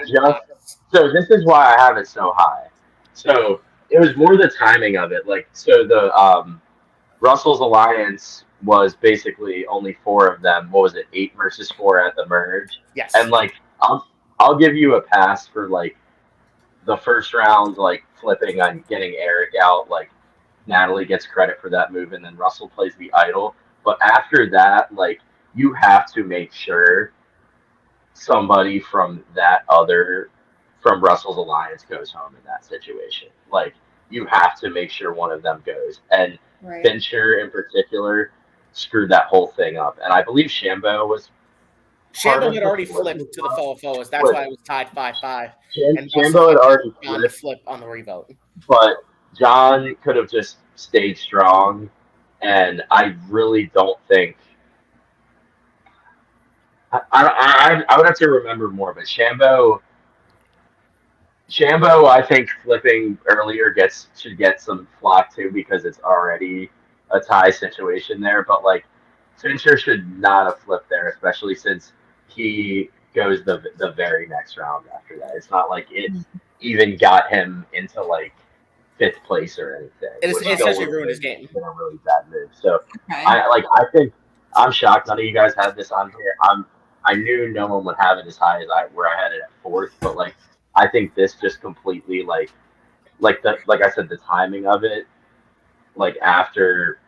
[SPEAKER 4] so this is why I have it so high. So it was more the timing of it. Like, so the Russell's alliance was basically only 4 of them. What was it? 8 versus 4 at the merge.
[SPEAKER 2] Yes.
[SPEAKER 4] And like, I'll give you a pass for like the first round, like flipping on getting Eric out. Like, Natalie gets credit for that move, and then Russell plays the idol. But after that, like, you have to make sure somebody from Russell's alliance goes home in that situation. Like, you have to make sure one of them goes. And Fincher in particular screwed that whole thing up. And I believe Shambo
[SPEAKER 2] had already flipped to the Foas. That's why it was tied 5-5. And
[SPEAKER 4] Shambo had already
[SPEAKER 2] flipped on the revote.
[SPEAKER 4] But John could have just stayed strong, and I really don't think. I would have to remember more, but Shambo, I think flipping earlier should get some flock too, because it's already a tie situation there. But like, Fincher should not have flipped there, especially since he goes the very next round after that. It's not like it even got him into like 5th place or anything.
[SPEAKER 2] It essentially ruined his game.
[SPEAKER 4] Been a really bad move. So I think I'm shocked none of you guys had this on here. I knew no one would have it as high as where I had it at 4th, but like, I think this just completely like I said, the timing of it, like after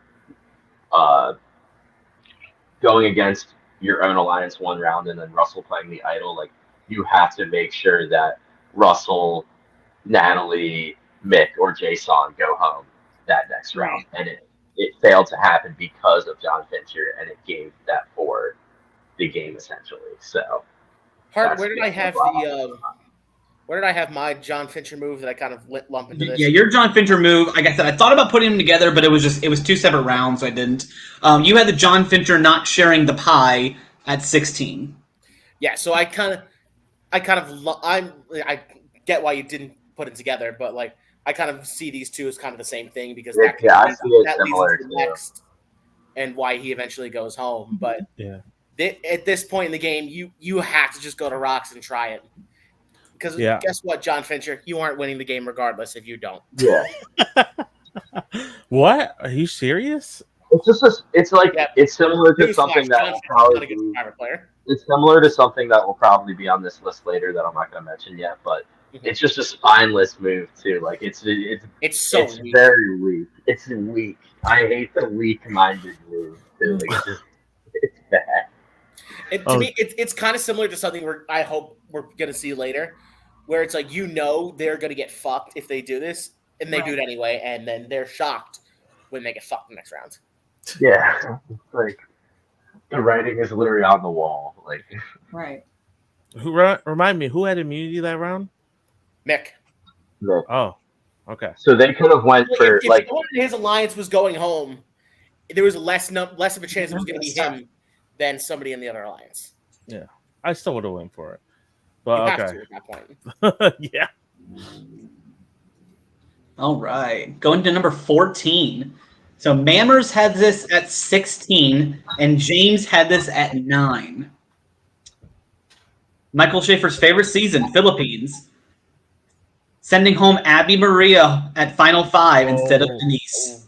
[SPEAKER 4] going against your own alliance one round and then Russell playing the idol, like, you have to make sure that Russell, Natalie, Mick, or Jason go home that next round. And it failed to happen because of John Fincher, and it gave that for the game essentially. So
[SPEAKER 2] Hart, where did I have my John Fincher move that I kind of lump into this?
[SPEAKER 3] Yeah, your John Fincher move, like I said, I thought about putting them together, but it was 2 separate rounds, so I didn't. You had the John Fincher not sharing the pie at 16.
[SPEAKER 2] Yeah, so I get why you didn't put it together, but like, I kind of see these two as kind of the same thing, because that leads into the next and why he eventually goes home. But at this point in the game, you have to just go to rocks and try it. Because guess what, John Fincher? You aren't winning the game regardless if you don't.
[SPEAKER 4] Yeah.
[SPEAKER 1] What? Are you serious?
[SPEAKER 4] It's similar to something that will probably be, it's similar to something that will probably be on this list later that I'm not going to mention yet, but it's just a spineless move too. Like, it's weak. Very weak. It's weak. I hate the weak-minded move too. Like, it's bad.
[SPEAKER 2] To me, it's kind of similar to something I hope we're going to see later, where it's like, they're going to get fucked if they do this, and they do it anyway, and then they're shocked when they get fucked the next round.
[SPEAKER 4] Yeah, it's like the writing is literally on the wall. Like,
[SPEAKER 1] Remind me, who had immunity that round?
[SPEAKER 2] Mick.
[SPEAKER 1] Oh, okay.
[SPEAKER 4] So they could have went for
[SPEAKER 2] if his alliance was going home, there was less of a chance it was going to be him than somebody in the other alliance.
[SPEAKER 1] Yeah, I still would have went for it. But
[SPEAKER 2] have to at that point.
[SPEAKER 1] Yeah.
[SPEAKER 3] All right, going to number 14. So Mammers had this at 16, and James had this at 9. Michael Schaefer's favorite season, Philippines. Sending home Abby Maria at Final 5 instead of Denise.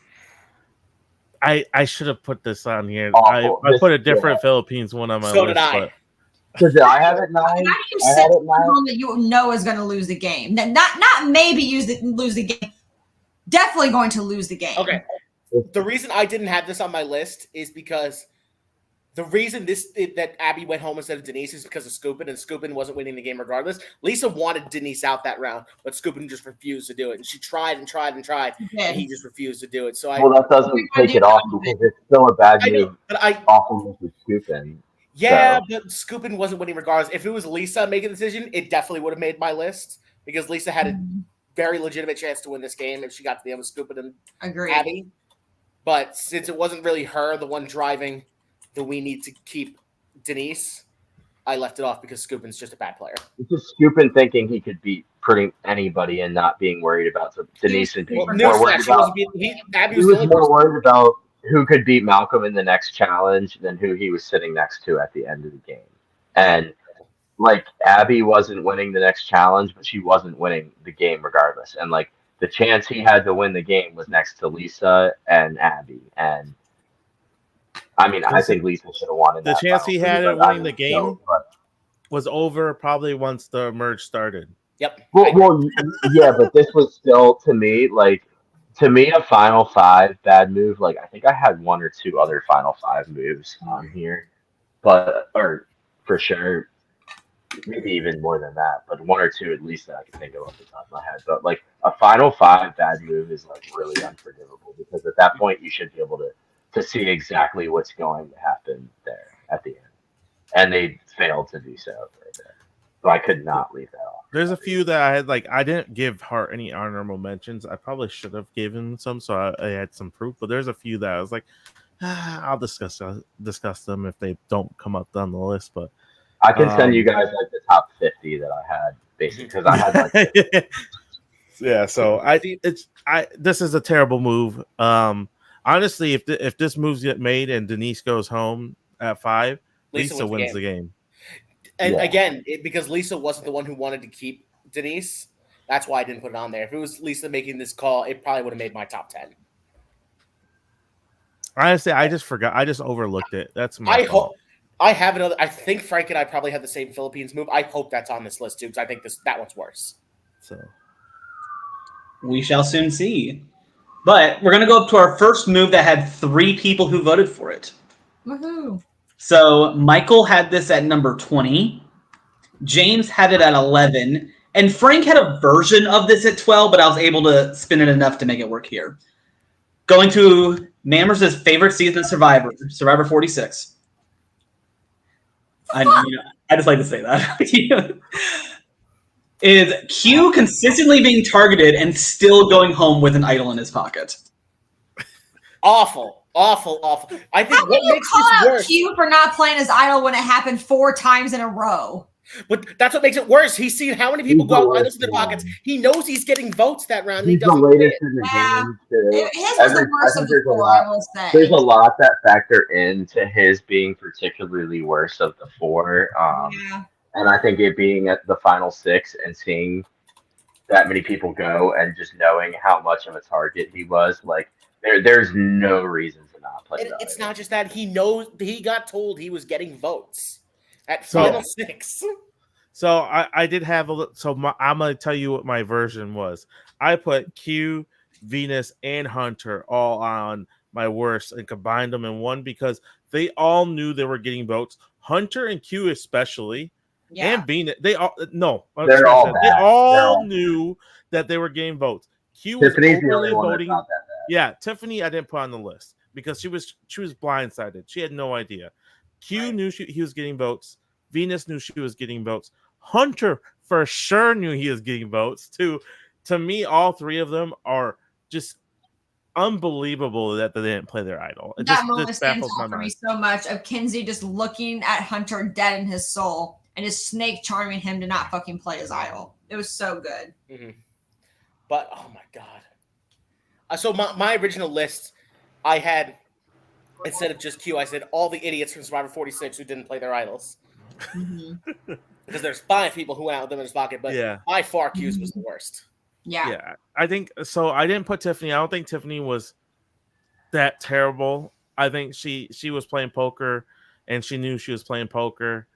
[SPEAKER 1] I should have put this on here. I put a different Philippines one on my list.
[SPEAKER 2] So did I.
[SPEAKER 4] Because I have it 9.
[SPEAKER 5] How do you
[SPEAKER 4] I
[SPEAKER 5] set
[SPEAKER 4] had it 9.
[SPEAKER 5] someone that you know is going to lose the game? Not maybe lose the game. Definitely going to lose the game.
[SPEAKER 2] Okay. The reason I didn't have this on my list is because the reason that Abby went home instead of Denise is because of Scoopin, and Scoopin wasn't winning the game regardless. Lisa wanted Denise out that round, but Scoopin just refused to do it. And she tried and tried and tried, and he just refused to do it. So
[SPEAKER 4] Well, that doesn't take it off because it's still a bad
[SPEAKER 2] I know,
[SPEAKER 4] move.
[SPEAKER 2] but I
[SPEAKER 4] Off of Mr. Scoopin.
[SPEAKER 2] Yeah,
[SPEAKER 4] So-
[SPEAKER 2] but Scoopin wasn't winning regardless. If it was Lisa making the decision, it definitely would have made my list because Lisa had a very legitimate chance to win this game if she got to the end with Scoopin and
[SPEAKER 5] Agreed.
[SPEAKER 2] Abby. But since it wasn't really her, the one driving the we need to keep Denise, I left it off because Scoopin's just a bad player.
[SPEAKER 4] It's just Scoopin thinking he could beat pretty anybody and not being worried about Denise and being
[SPEAKER 2] Well,
[SPEAKER 4] more worried
[SPEAKER 2] newsflash, he
[SPEAKER 4] about.
[SPEAKER 2] wasn't beating- Abby
[SPEAKER 4] He
[SPEAKER 2] was the
[SPEAKER 4] was
[SPEAKER 2] only
[SPEAKER 4] more
[SPEAKER 2] person.
[SPEAKER 4] worried about who could beat Malcolm in the next challenge than who he was sitting next to at the end of the game. And like Abby wasn't winning the next challenge, but she wasn't winning the game regardless. And like the chance he had to win the game was next to Lisa and Abby. And I mean, I think Lisa should have won in
[SPEAKER 1] The
[SPEAKER 4] that
[SPEAKER 1] chance
[SPEAKER 4] final
[SPEAKER 1] he
[SPEAKER 4] three,
[SPEAKER 1] had
[SPEAKER 4] but
[SPEAKER 1] at
[SPEAKER 4] I
[SPEAKER 1] winning the
[SPEAKER 4] don't know,
[SPEAKER 1] game
[SPEAKER 4] but-
[SPEAKER 1] was over probably once the merge started.
[SPEAKER 2] Yep.
[SPEAKER 4] Well, yeah, but this was still to me a Final Five bad move. Like I think I had one or two other Final Five moves on here, but or for sure, maybe even more than that. But one or two at least that I can think of off the top of my head. But like a Final Five bad move is like really unforgivable because at that point you should be able to see exactly what's going to happen there at the end, and they failed to do so right there. So I could not leave that off.
[SPEAKER 1] There's a few that I had I didn't give Hart any honorable mentions. I probably should have given some, so I had some proof. But there's a few that I was like, I'll discuss them if they don't come up on the list. But
[SPEAKER 4] I can send you guys like the top 50 that I had basically because I had like
[SPEAKER 1] yeah. So this is a terrible move. Honestly, if this moves get made and Denise goes home at 5, Lisa wins the game.
[SPEAKER 2] And
[SPEAKER 4] Yeah.
[SPEAKER 2] again, because Lisa wasn't the one who wanted to keep Denise, that's why I didn't put it on there. If it was Lisa making this call, it probably would have made my top 10.
[SPEAKER 1] Honestly, I just forgot. I just overlooked it. That's my
[SPEAKER 2] I
[SPEAKER 1] fault.
[SPEAKER 2] hope I have another. I think Frank and I probably have the same Philippines move. I hope that's on this list too, because I think that one's worse.
[SPEAKER 1] So
[SPEAKER 3] We shall soon see. But we're going to go up to our first move that had 3 people who voted for it.
[SPEAKER 5] Woohoo.
[SPEAKER 3] So Michael had this at number 20. James had it at 11. And Frank had a version of this at 12, but I was able to spin it enough to make it work here. Going to Mammers' favorite season of Survivor, Survivor 46. I just like to say that. Is Q consistently being targeted and still going home with an idol in his pocket?
[SPEAKER 2] Awful. I think
[SPEAKER 5] How
[SPEAKER 2] what
[SPEAKER 5] can you
[SPEAKER 2] makes
[SPEAKER 5] call
[SPEAKER 2] this
[SPEAKER 5] out
[SPEAKER 2] worse.
[SPEAKER 5] Q for not playing his idol when it happened 4 times in a row?
[SPEAKER 2] But that's what makes it worse. He's seen how many people
[SPEAKER 4] He's
[SPEAKER 2] go
[SPEAKER 4] the
[SPEAKER 2] out
[SPEAKER 4] worst
[SPEAKER 2] idols in their
[SPEAKER 4] one.
[SPEAKER 2] pockets. He knows he's getting votes that round. And he
[SPEAKER 4] he's the
[SPEAKER 2] doesn't play
[SPEAKER 4] latest
[SPEAKER 2] it.
[SPEAKER 4] in the
[SPEAKER 5] Yeah.
[SPEAKER 4] game too.
[SPEAKER 5] His was the worst
[SPEAKER 4] I
[SPEAKER 5] of
[SPEAKER 4] think
[SPEAKER 5] the
[SPEAKER 4] there's a
[SPEAKER 5] 4,
[SPEAKER 4] lot-
[SPEAKER 5] I will say.
[SPEAKER 4] There's a lot that factor into his being particularly worse of the 4.
[SPEAKER 5] Yeah.
[SPEAKER 4] And I think it being at the final 6 and seeing that many people go and just knowing how much of a target he was, like there's no reason to not play
[SPEAKER 2] And
[SPEAKER 4] that.
[SPEAKER 2] it's not just that. He knows he got told he was getting votes at
[SPEAKER 1] So-
[SPEAKER 2] final 6.
[SPEAKER 1] So I did have I'm gonna tell you what my version was. I put Q, Venus, and Hunter all on my worst and combined them in one because they all knew they were getting votes. Hunter and Q especially,
[SPEAKER 5] Yeah.
[SPEAKER 1] and Venus. They all no,
[SPEAKER 4] They're all
[SPEAKER 1] they
[SPEAKER 4] bad. They're
[SPEAKER 1] all
[SPEAKER 4] all
[SPEAKER 1] knew that they were getting votes. Q was
[SPEAKER 4] Tiffany's the
[SPEAKER 1] overly
[SPEAKER 4] only one that's
[SPEAKER 1] voting.
[SPEAKER 4] not that bad.
[SPEAKER 1] Yeah, Tiffany, I didn't put on the list because she was blindsided. She had no idea. Q knew he was getting votes. Venus knew she was getting votes. Hunter for sure knew he was getting votes. To me, all 3 of them are just unbelievable that they didn't play their idol. It
[SPEAKER 5] That
[SPEAKER 1] just
[SPEAKER 5] moment stands
[SPEAKER 1] baffles my
[SPEAKER 5] out for me
[SPEAKER 1] mind.
[SPEAKER 5] so much of Kinsey just looking at Hunter dead in his soul and his snake charming him to not fucking play his idol. It was so good.
[SPEAKER 2] But oh my god. So my original list, I had instead of just Q, I said all the idiots from Survivor 46 who didn't play their idols. Because there's 5 people who went out with them in his pocket, but
[SPEAKER 1] Yeah.
[SPEAKER 2] by far Q's was the worst.
[SPEAKER 5] Yeah.
[SPEAKER 1] Yeah, I think so. I didn't put Tiffany. I don't think Tiffany was that terrible. I think she was playing poker, and she knew she was playing poker.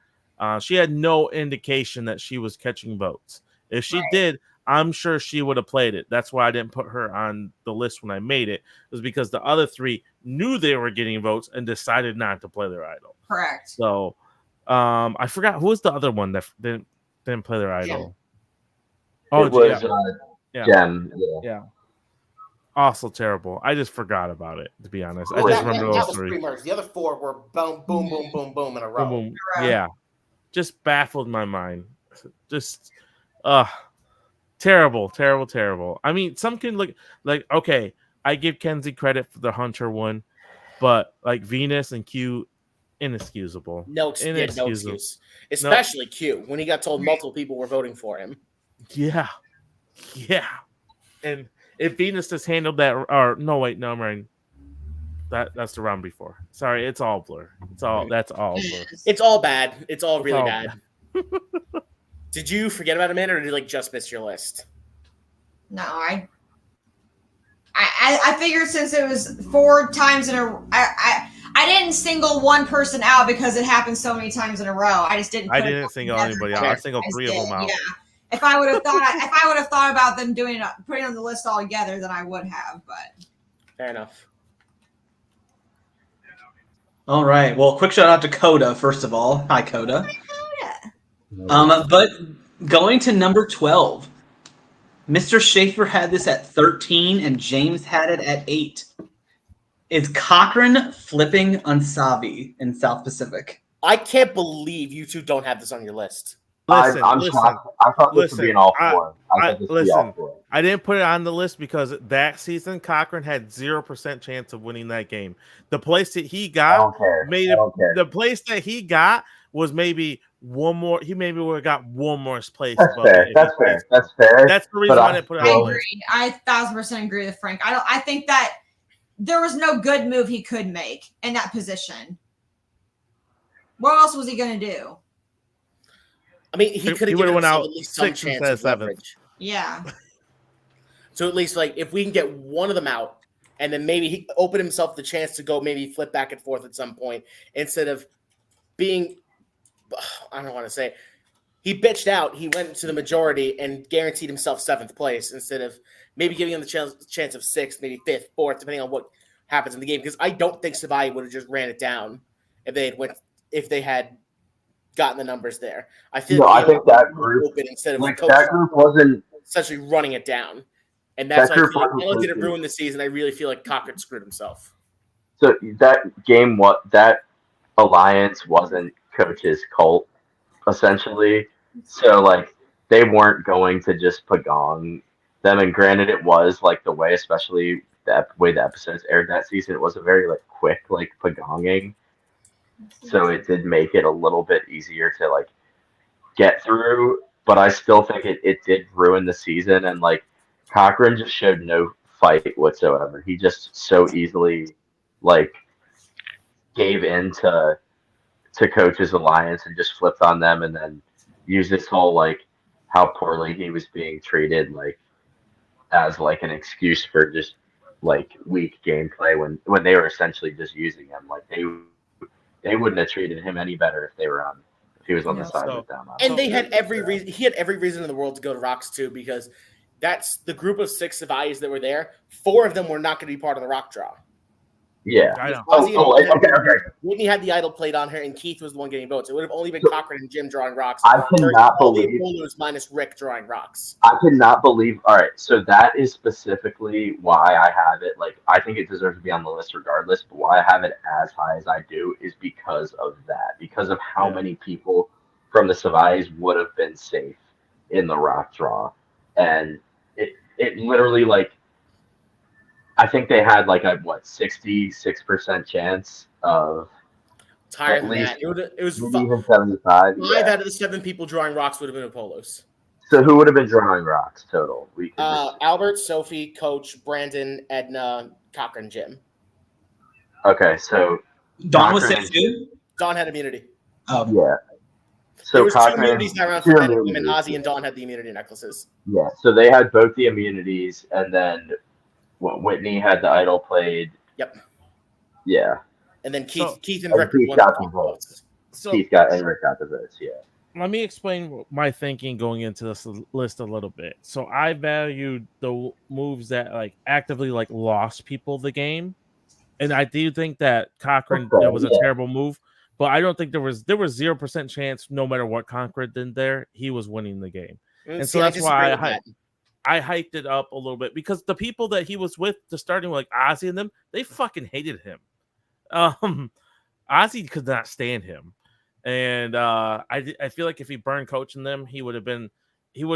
[SPEAKER 1] She had no indication that she was catching votes. If she
[SPEAKER 5] Right.
[SPEAKER 1] did, I'm sure she would have played it. That's why I didn't put her on the list when I made it. It was because the other three knew they were getting votes and decided not to play their idol.
[SPEAKER 5] Correct.
[SPEAKER 1] So I forgot who was the other one that didn't play their idol. Oh,
[SPEAKER 4] it was
[SPEAKER 1] yeah.
[SPEAKER 4] Gem.
[SPEAKER 1] Yeah. Also terrible. I just forgot about it, to be honest. I
[SPEAKER 4] Well,
[SPEAKER 1] just
[SPEAKER 2] that
[SPEAKER 1] remember
[SPEAKER 2] was
[SPEAKER 1] those three.
[SPEAKER 2] pre-merge. The other four were boom, boom, boom, boom, boom in a row.
[SPEAKER 1] Boom, boom.
[SPEAKER 5] Right.
[SPEAKER 1] Yeah. Just baffled my mind. Just terrible. I mean, some can look like, okay, I give Kenzie credit for the Hunter one, but like Venus and Q, inexcusable.
[SPEAKER 2] No excuse. Especially Q, when he got told multiple people were voting for him.
[SPEAKER 1] Yeah. And if Venus just handled that, or no, wait, no, I'm right. That's the round before. Sorry, it's all blur. That's all blur.
[SPEAKER 2] It's all bad. It's all really
[SPEAKER 1] all
[SPEAKER 2] bad. Did you forget about Amanda, or did you like just miss your list?
[SPEAKER 5] No, I figured since it was 4 times in a, I didn't single one person out because it happened so many times in a row. I just didn't.
[SPEAKER 1] I didn't single anybody out. I singled 3 of them out.
[SPEAKER 5] Yeah. If I would have thought about them putting it on the list all together, then I would have. But
[SPEAKER 2] Fair enough.
[SPEAKER 3] All right. Well, quick shout out to Coda, first of all. Hi, Coda.
[SPEAKER 5] yeah.
[SPEAKER 3] But going to number 12, Mr. Schaefer had this at 13, and James had it at 8. Is Cochran flipping on Savi in South Pacific?
[SPEAKER 2] I can't believe you two don't have this on your list.
[SPEAKER 4] I'm
[SPEAKER 1] Listen,
[SPEAKER 4] shocked. I thought this would be an all four. I thought this would be all four.
[SPEAKER 1] I didn't put it on the list because that season Cochran had 0% chance of winning that game. The place that he
[SPEAKER 4] I
[SPEAKER 1] got
[SPEAKER 4] don't care. I don't care.
[SPEAKER 1] the place that he got was maybe one more. He maybe would have got one more place.
[SPEAKER 4] That's
[SPEAKER 1] above
[SPEAKER 4] fair.
[SPEAKER 1] it if
[SPEAKER 4] That's
[SPEAKER 1] he
[SPEAKER 4] fair.
[SPEAKER 1] placed.
[SPEAKER 4] That's fair.
[SPEAKER 1] That's the reason
[SPEAKER 4] But
[SPEAKER 1] why I didn't put it
[SPEAKER 5] I
[SPEAKER 1] on the list.
[SPEAKER 5] agree. I 1000% agree with Frank. I think that there was no good move he could make in that position. What else was he going to do?
[SPEAKER 2] I mean, he could
[SPEAKER 1] He
[SPEAKER 2] have
[SPEAKER 1] would've
[SPEAKER 2] given
[SPEAKER 1] went
[SPEAKER 2] himself
[SPEAKER 1] out
[SPEAKER 2] at least some
[SPEAKER 1] 6th
[SPEAKER 2] chance
[SPEAKER 1] instead of
[SPEAKER 2] of
[SPEAKER 1] 7th.
[SPEAKER 2] leverage.
[SPEAKER 5] Yeah.
[SPEAKER 2] So at least, like, if we can get one of them out, and then maybe he open himself the chance to go maybe flip back and forth at some point instead of being, I don't want to say, he bitched out. He went to the majority and guaranteed himself 7th place instead of maybe giving him the chance of 6th, maybe 5th, 4th, depending on what happens in the game. Because I don't think Savai would have just ran it down if they had gotten the numbers there. I feel
[SPEAKER 4] I think that group,
[SPEAKER 2] open instead of
[SPEAKER 4] like
[SPEAKER 2] coach
[SPEAKER 4] that group wasn't.
[SPEAKER 2] essentially running it down. And that's
[SPEAKER 4] That
[SPEAKER 2] why I
[SPEAKER 4] group
[SPEAKER 2] feel like
[SPEAKER 4] wasn't
[SPEAKER 2] not only did it
[SPEAKER 4] close.
[SPEAKER 2] ruin the season, I really feel like Cochran screwed himself.
[SPEAKER 4] So that game, that alliance wasn't Coach's cult, essentially. So like they weren't going to just pagong them. And granted, it was like the way, especially the way the episodes aired that season, it was a very like quick like pagonging. So it did make it a little bit easier to like get through, but I still think it did ruin the season. And like Cochran just showed no fight whatsoever. He just so easily like gave in to Coach's alliance and just flipped on them, and then used this whole like how poorly he was being treated like as like an excuse for just like weak gameplay when they were essentially just using him. Like they wouldn't have treated him any better if he was on the side with them.
[SPEAKER 2] And they had every reason. He had every reason in the world to go to Rocks too, because that's the group of 6 Savais that were there. 4 of them were not going to be part of the Rock draw.
[SPEAKER 4] Yeah.
[SPEAKER 1] I know.
[SPEAKER 4] Okay.
[SPEAKER 2] Whitney had the idol played on her, and Keith was the one getting votes. It would have only been Cochran and Jim drawing Rocks.
[SPEAKER 4] I cannot believe
[SPEAKER 2] Polos minus Rick drawing Rocks.
[SPEAKER 4] I cannot believe. All right, so that is specifically why I have it. Like, I think it deserves to be on the list regardless, but why I have it as high as I do is because of that. Because of how many people from the Savais would have been safe in the Rock draw, and it literally like. I think they had like a 66% chance of
[SPEAKER 2] It's higher
[SPEAKER 4] at
[SPEAKER 2] than
[SPEAKER 4] least
[SPEAKER 2] that. It was
[SPEAKER 4] maybe
[SPEAKER 2] 5
[SPEAKER 4] even 75. Yeah.
[SPEAKER 2] out of the 7 people drawing Rocks would have been Polos.
[SPEAKER 4] So who would have been drawing Rocks total? We could
[SPEAKER 2] Albert, Sophie, Coach, Brandon, Edna, Cochran, Jim.
[SPEAKER 4] okay, so
[SPEAKER 3] Dawn was
[SPEAKER 4] Cochran
[SPEAKER 3] safe too?
[SPEAKER 2] Dawn had immunity.
[SPEAKER 4] yeah. So
[SPEAKER 2] There was 2
[SPEAKER 4] Cochran,
[SPEAKER 2] immunities that around
[SPEAKER 4] two
[SPEAKER 2] for men and women.
[SPEAKER 4] immunities.
[SPEAKER 2] Ozzy and Dawn had the immunity necklaces.
[SPEAKER 4] Yeah, so they had both the immunities, and then Whitney had the idol played.
[SPEAKER 2] Yep.
[SPEAKER 4] Yeah.
[SPEAKER 2] And then Keith and
[SPEAKER 4] And
[SPEAKER 2] Rick
[SPEAKER 4] Keith
[SPEAKER 2] won
[SPEAKER 4] got
[SPEAKER 2] the
[SPEAKER 4] some votes.
[SPEAKER 1] So
[SPEAKER 4] Keith got and Rick got the votes. Yeah.
[SPEAKER 1] let me explain my thinking going into this list a little bit. So I valued the moves that like actively like lost people the game, and I do think that Cochran
[SPEAKER 4] Okay,
[SPEAKER 1] that was a
[SPEAKER 4] yeah.
[SPEAKER 1] terrible move, but I don't think there was 0% chance no matter what Cochran did there, he was winning the game. And so that's why I hyped it up a little bit because the people that he was with, the starting like Ozzy and them, they fucking hated him. Ozzy could not stand him. And I feel like if he burned coaching them, he would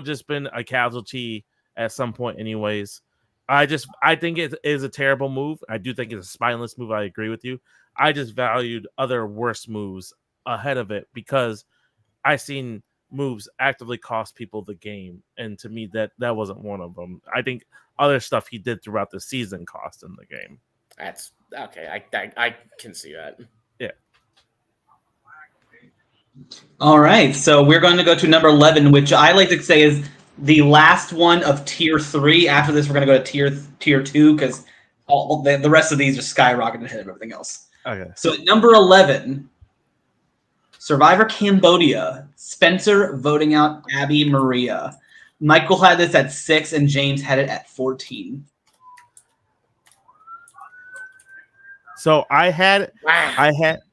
[SPEAKER 1] just been a casualty at some point, anyways. I think it is a terrible move. I do think it's a spineless move. I agree with you. I just valued other worse moves ahead of it because I seen moves actively cost people the game, and to me that wasn't one of them. I think other stuff he did throughout the season cost him the game.
[SPEAKER 2] That's okay. I can see that.
[SPEAKER 1] Yeah.
[SPEAKER 3] All right, so we're going to go to number 11, which I like to say is the last one of tier 3. After this, we're going to go to tier 2 because all the rest of these are skyrocketing ahead of everything else.
[SPEAKER 1] Okay.
[SPEAKER 3] So at number 11, Survivor Cambodia, Spencer voting out Abby Maria. Michael had this at 6 and James had it at 14.
[SPEAKER 1] So I had it.
[SPEAKER 2] Wow.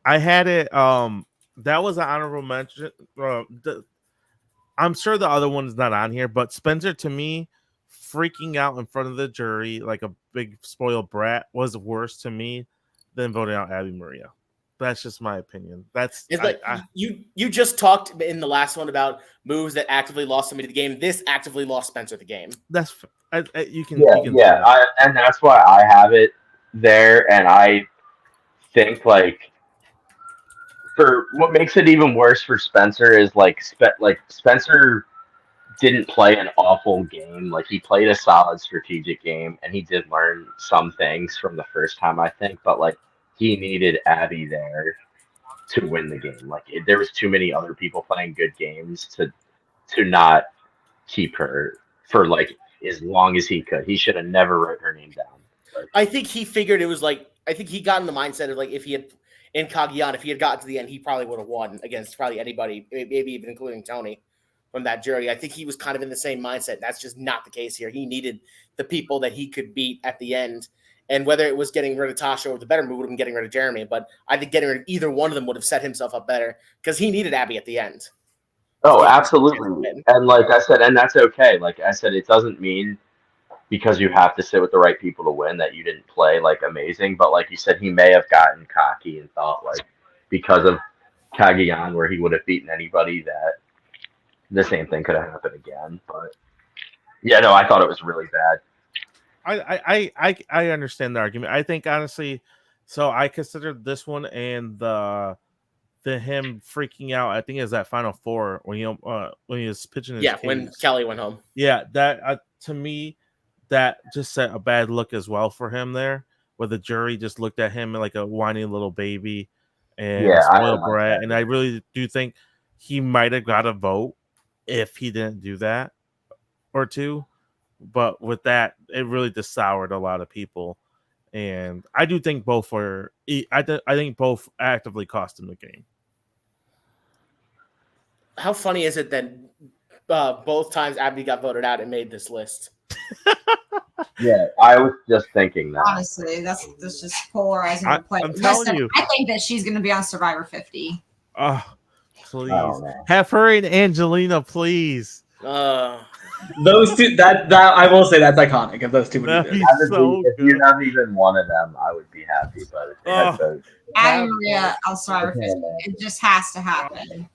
[SPEAKER 1] I had it. That was an honorable mention. I'm sure the other one's not on here, but Spencer, to me, freaking out in front of the jury like a big spoiled brat was worse to me than voting out Abby Maria. That's just my opinion.
[SPEAKER 2] You just talked in the last one about moves that actively lost somebody the game. This actively lost Spencer the game.
[SPEAKER 1] That's you can.
[SPEAKER 4] And that's why I have it there, and I think like for what makes it even worse for Spencer is like Spencer didn't play an awful game. Like he played a solid strategic game, and he did learn some things from the first time, I think. But like he needed Abby there to win the game. Like there was too many other people playing good games to not keep her for like as long as he could. He should have never wrote her name down. Like,
[SPEAKER 2] I think he figured it was like I think he got in the mindset of like if he had in Cagayan, if he had gotten to the end, he probably would have won against probably anybody, maybe even including Tony from that jury. I think he was kind of in the same mindset. That's just not the case here. He needed the people that he could beat at the end. And whether it was getting rid of Tasha or the better move would have been getting rid of Jeremy. But I think getting rid of either one of them would have set himself up better because he needed Abby at the end.
[SPEAKER 4] oh, absolutely. And like I said, and that's okay. Like I said, it doesn't mean because you have to sit with the right people to win that you didn't play like amazing. But like you said, he may have gotten cocky and thought like because of Cagayan where he would have beaten anybody that the same thing could have happened again. But yeah, no, I thought it was really bad.
[SPEAKER 1] I understand the argument. I think honestly, so I considered this one and the him freaking out. I think it was that Final Four when he was pitching his case.
[SPEAKER 2] When Kelly went home.
[SPEAKER 1] Yeah, that to me, that just set a bad look as well for him there, where the jury just looked at him like a whiny little baby and a spoiled brat. And I really do think he might have got a vote if he didn't do that or two. But with that, it really just soured a lot of people. And I do think both were. I think both actively cost him the game.
[SPEAKER 2] How funny is it that both times Abby got voted out and made this list?
[SPEAKER 4] Yeah, I was just thinking that.
[SPEAKER 5] Honestly, that's just polarizing.
[SPEAKER 1] I'm telling you.
[SPEAKER 5] I think that she's going to be on Survivor 50.
[SPEAKER 1] Oh, please
[SPEAKER 4] Oh,
[SPEAKER 1] have her and Angelina, please.
[SPEAKER 3] Those two, that I will say that's iconic. If those two would
[SPEAKER 1] That'd
[SPEAKER 3] be
[SPEAKER 1] be
[SPEAKER 3] there.
[SPEAKER 1] so
[SPEAKER 4] If you
[SPEAKER 1] good.
[SPEAKER 4] have even one of them, I would be happy. But if you had those,
[SPEAKER 5] Abby Maria on Survivor 50. It just has to happen.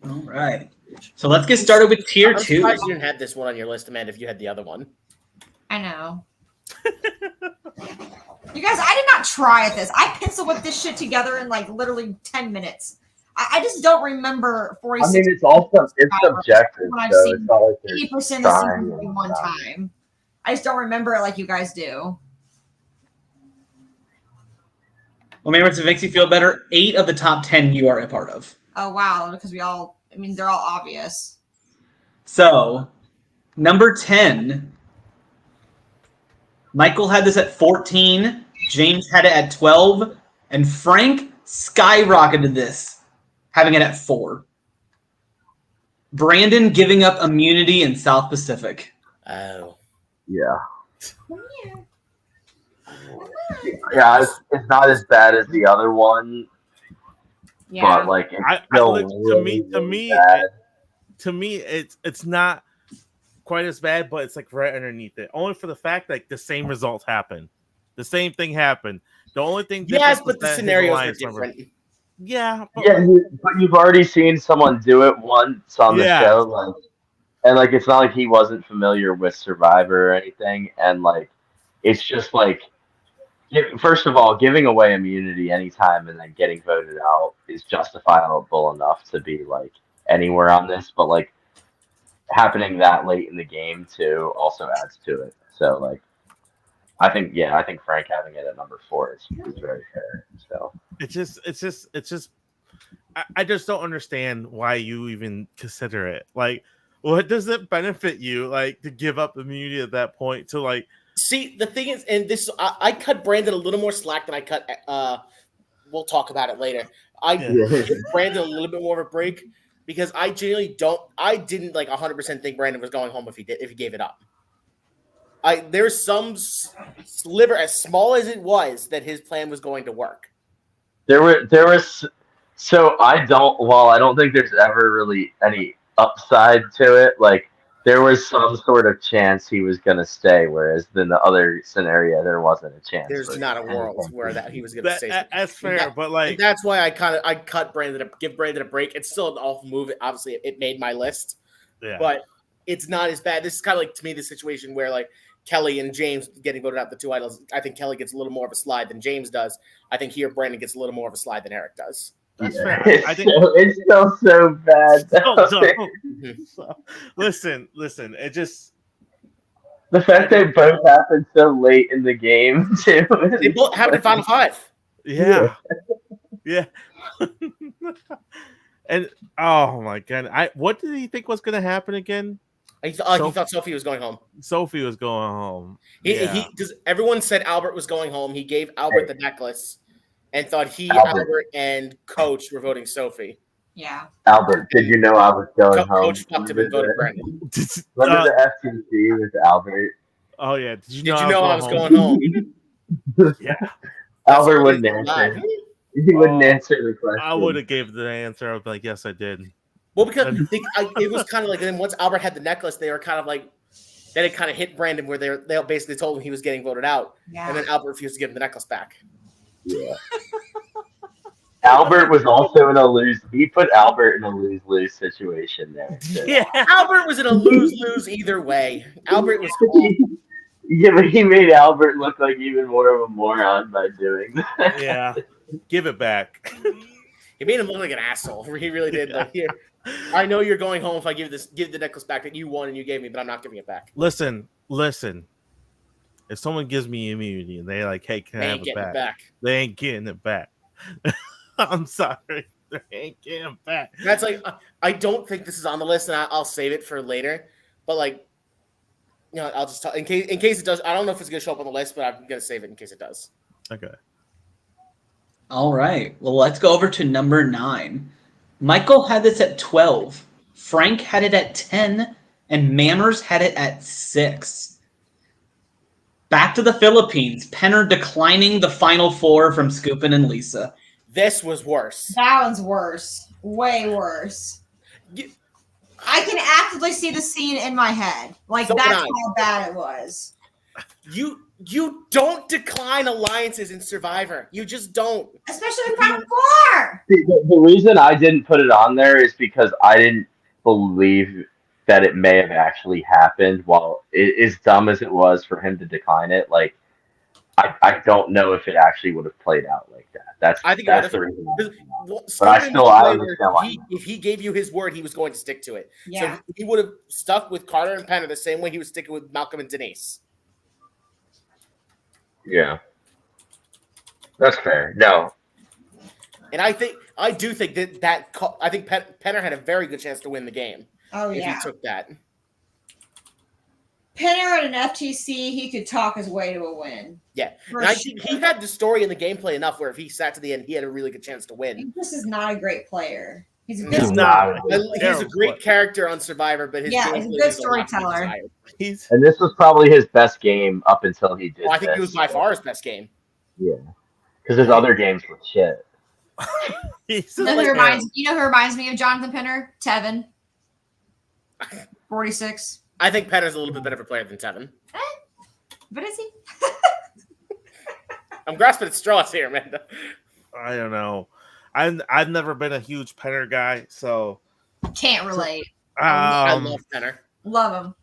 [SPEAKER 3] All right. So let's get started with tier
[SPEAKER 2] I'm
[SPEAKER 3] 2.
[SPEAKER 2] surprised you didn't have this one on your list, Amanda, if you had the other one.
[SPEAKER 5] I know. You guys, I did not try at this. I pencil whipped this shit together in like literally 10 minutes. I just don't remember 46.
[SPEAKER 4] I mean, it's subjective.
[SPEAKER 5] When I've
[SPEAKER 4] So
[SPEAKER 5] seen
[SPEAKER 4] it's not like they're
[SPEAKER 5] 80% of season
[SPEAKER 4] trying
[SPEAKER 5] 1 time. I just don't remember it like you guys do.
[SPEAKER 3] Well, maybe it makes you feel better. 8 of the top 10 you are a part of.
[SPEAKER 5] Oh, wow. Because they're all obvious.
[SPEAKER 3] So, number 10. Michael had this at 14. James had it at 12. And Frank skyrocketed this, having it at 4. Brandon giving up immunity in South Pacific.
[SPEAKER 2] Oh.
[SPEAKER 4] Yeah. Yeah, it's not as bad as the other one,
[SPEAKER 5] Yeah.
[SPEAKER 4] but like it's
[SPEAKER 1] I
[SPEAKER 4] still
[SPEAKER 1] like,
[SPEAKER 4] really, really bad.
[SPEAKER 1] to me, it's not quite as bad, but it's like right underneath it. Only for the fact like the same results happen, the same thing happened. The only thing,
[SPEAKER 2] Yes,
[SPEAKER 1] different was
[SPEAKER 2] but the
[SPEAKER 1] that his
[SPEAKER 2] scenarios were
[SPEAKER 1] alliance member-
[SPEAKER 2] different.
[SPEAKER 1] Yeah, but
[SPEAKER 4] Yeah, but you've already seen someone do it once on the
[SPEAKER 1] Yeah.
[SPEAKER 4] show, like, and like it's not like he wasn't familiar with Survivor or anything, and like it's just like, first of all, giving away immunity anytime and then getting voted out is justifiable enough to be like anywhere on this, but like happening that late in the game too also adds to it. So like, I think Frank having it at number 4 is very fair. So
[SPEAKER 1] it's just I just don't understand why you even consider it. Like, what does it benefit you like to give up immunity at that point to like?
[SPEAKER 2] See, the thing is, and this I cut Brandon a little more slack than I cut. We'll talk about it later. I give Brandon a little bit more of a break because I genuinely don't. I didn't like 100% think Brandon was going home if he gave it up. There's some sliver, as small as it was, that his plan was going to work.
[SPEAKER 4] there was. So I don't think there's ever really any upside to it. Like there was some sort of chance he was gonna stay, whereas in the other scenario there wasn't a chance.
[SPEAKER 2] There's not a world where that he was going to stay.
[SPEAKER 1] That's fair, but like
[SPEAKER 2] and that's why I cut Brandon, give Brandon a break. It's still an awful move. Obviously, it made my list,
[SPEAKER 1] yeah.
[SPEAKER 2] but it's not as bad. This is kind of like, to me, the situation where like Kelly and James getting voted out, the 2 idols. I think Kelly gets a little more of a slide than James does. I think here Brandon gets a little more of a slide than Eric does.
[SPEAKER 1] That's fair.
[SPEAKER 4] I think it's still so bad.
[SPEAKER 1] So, listen. It just
[SPEAKER 4] the fact they both happened so late in the game too.
[SPEAKER 2] They both happened in Final 5.
[SPEAKER 1] yeah. And oh my god, what did he think was going to happen again?
[SPEAKER 2] He thought Sophie was going home.
[SPEAKER 1] Sophie was going home.
[SPEAKER 2] Because everyone said Albert was going home. He gave Albert the necklace and thought Albert and Coach were voting Sophie.
[SPEAKER 5] Yeah.
[SPEAKER 4] Albert, did you know I was going home?
[SPEAKER 2] Coach fucked him and voted Brandon.
[SPEAKER 4] Remember the FTC with Albert?
[SPEAKER 1] Oh yeah. Did you
[SPEAKER 2] know
[SPEAKER 1] I
[SPEAKER 2] was going home?
[SPEAKER 1] Yeah.
[SPEAKER 4] Albert wouldn't answer. He wouldn't answer the question.
[SPEAKER 1] I would have gave the answer. I was like, yes, I did.
[SPEAKER 2] Well, because it was kind of like, then once Albert had the necklace, they were kind of like, then it kind of hit Brandon where they basically told him he was getting voted out.
[SPEAKER 5] Yeah.
[SPEAKER 2] And then Albert refused to give him the necklace back.
[SPEAKER 4] Yeah. Albert was also in a lose. He put Albert in a lose-lose situation there. So.
[SPEAKER 1] Yeah.
[SPEAKER 2] Albert was in a lose-lose either way. Albert was cool.
[SPEAKER 4] Yeah, but he made Albert look like even more of a moron by doing that.
[SPEAKER 1] Yeah. Give it back.
[SPEAKER 2] He made him look like an asshole. He really did.
[SPEAKER 1] Yeah.
[SPEAKER 2] Like, here, I know you're going home if I give the necklace back that you won and you gave me, but I'm not giving it back.
[SPEAKER 1] Listen. If someone gives me immunity and they like, hey, can I have it back? They ain't getting it back. I'm sorry. They ain't getting it back.
[SPEAKER 2] That's like, I don't think this is on the list, and I'll save it for later. But like, I'll just talk in case it does. I don't know if it's gonna show up on the list, but I'm gonna save it in case it does.
[SPEAKER 1] Okay.
[SPEAKER 3] All right. Well, let's go over to number 9. Michael had this at 12. Frank had it at 10. And Manners had it at 6. Back to the Philippines. Penner declining the final 4 from Scoopin and Lisa.
[SPEAKER 2] This was worse.
[SPEAKER 5] That one's worse. Way worse. I can actively see the scene in my head. Like,
[SPEAKER 2] So
[SPEAKER 5] that's
[SPEAKER 2] can I.
[SPEAKER 5] how bad it was.
[SPEAKER 2] You don't decline alliances in Survivor. You just don't.
[SPEAKER 5] Especially in Final 4.
[SPEAKER 4] The reason I didn't put it on there is because I didn't believe that it may have actually happened. While as dumb as it was for him to decline it, like I don't know if it actually would have played out like that.
[SPEAKER 2] I think
[SPEAKER 4] that's
[SPEAKER 2] it
[SPEAKER 4] the
[SPEAKER 2] would
[SPEAKER 4] reason.
[SPEAKER 2] But
[SPEAKER 4] I understand why.
[SPEAKER 2] If he gave you his word, he was going to stick to it.
[SPEAKER 5] Yeah.
[SPEAKER 2] So he would have stuck with Carter and Penner the same way he was sticking with Malcolm and Denise.
[SPEAKER 4] Yeah, that's fair. No,
[SPEAKER 2] And I do think that I think Penner had a very good chance to win the game
[SPEAKER 5] Oh,
[SPEAKER 2] if
[SPEAKER 5] yeah.
[SPEAKER 2] he took that.
[SPEAKER 5] Penner at an FTC, he could talk his way to a win.
[SPEAKER 2] Yeah.
[SPEAKER 5] For
[SPEAKER 2] And I
[SPEAKER 5] sure.
[SPEAKER 2] think he had the story and the gameplay enough where if he sat to the end, he had a really good chance to win.
[SPEAKER 5] He just is not a great player. He's a
[SPEAKER 2] He's
[SPEAKER 5] good
[SPEAKER 1] not.
[SPEAKER 2] He's a great character on Survivor, but his
[SPEAKER 5] Yeah, he's a
[SPEAKER 2] gameplay
[SPEAKER 5] good
[SPEAKER 2] is a lot to be
[SPEAKER 5] storyteller.
[SPEAKER 2] desired.
[SPEAKER 1] He's
[SPEAKER 4] And this was probably his best game up until he did.
[SPEAKER 2] Well, I think it
[SPEAKER 4] this.
[SPEAKER 2] was by far his best game.
[SPEAKER 4] Yeah, because his other games were shit.
[SPEAKER 1] he's
[SPEAKER 5] You know, who reminds me of Jonathan Penner? Tevin. 46.
[SPEAKER 2] I think Penner's a little bit better of a player than Tevin.
[SPEAKER 5] But is he?
[SPEAKER 2] I'm grasping at straws here, man.
[SPEAKER 1] I don't know. I've never been a huge Penner guy, so
[SPEAKER 5] Can't relate.
[SPEAKER 2] I love Penner.
[SPEAKER 5] Love him.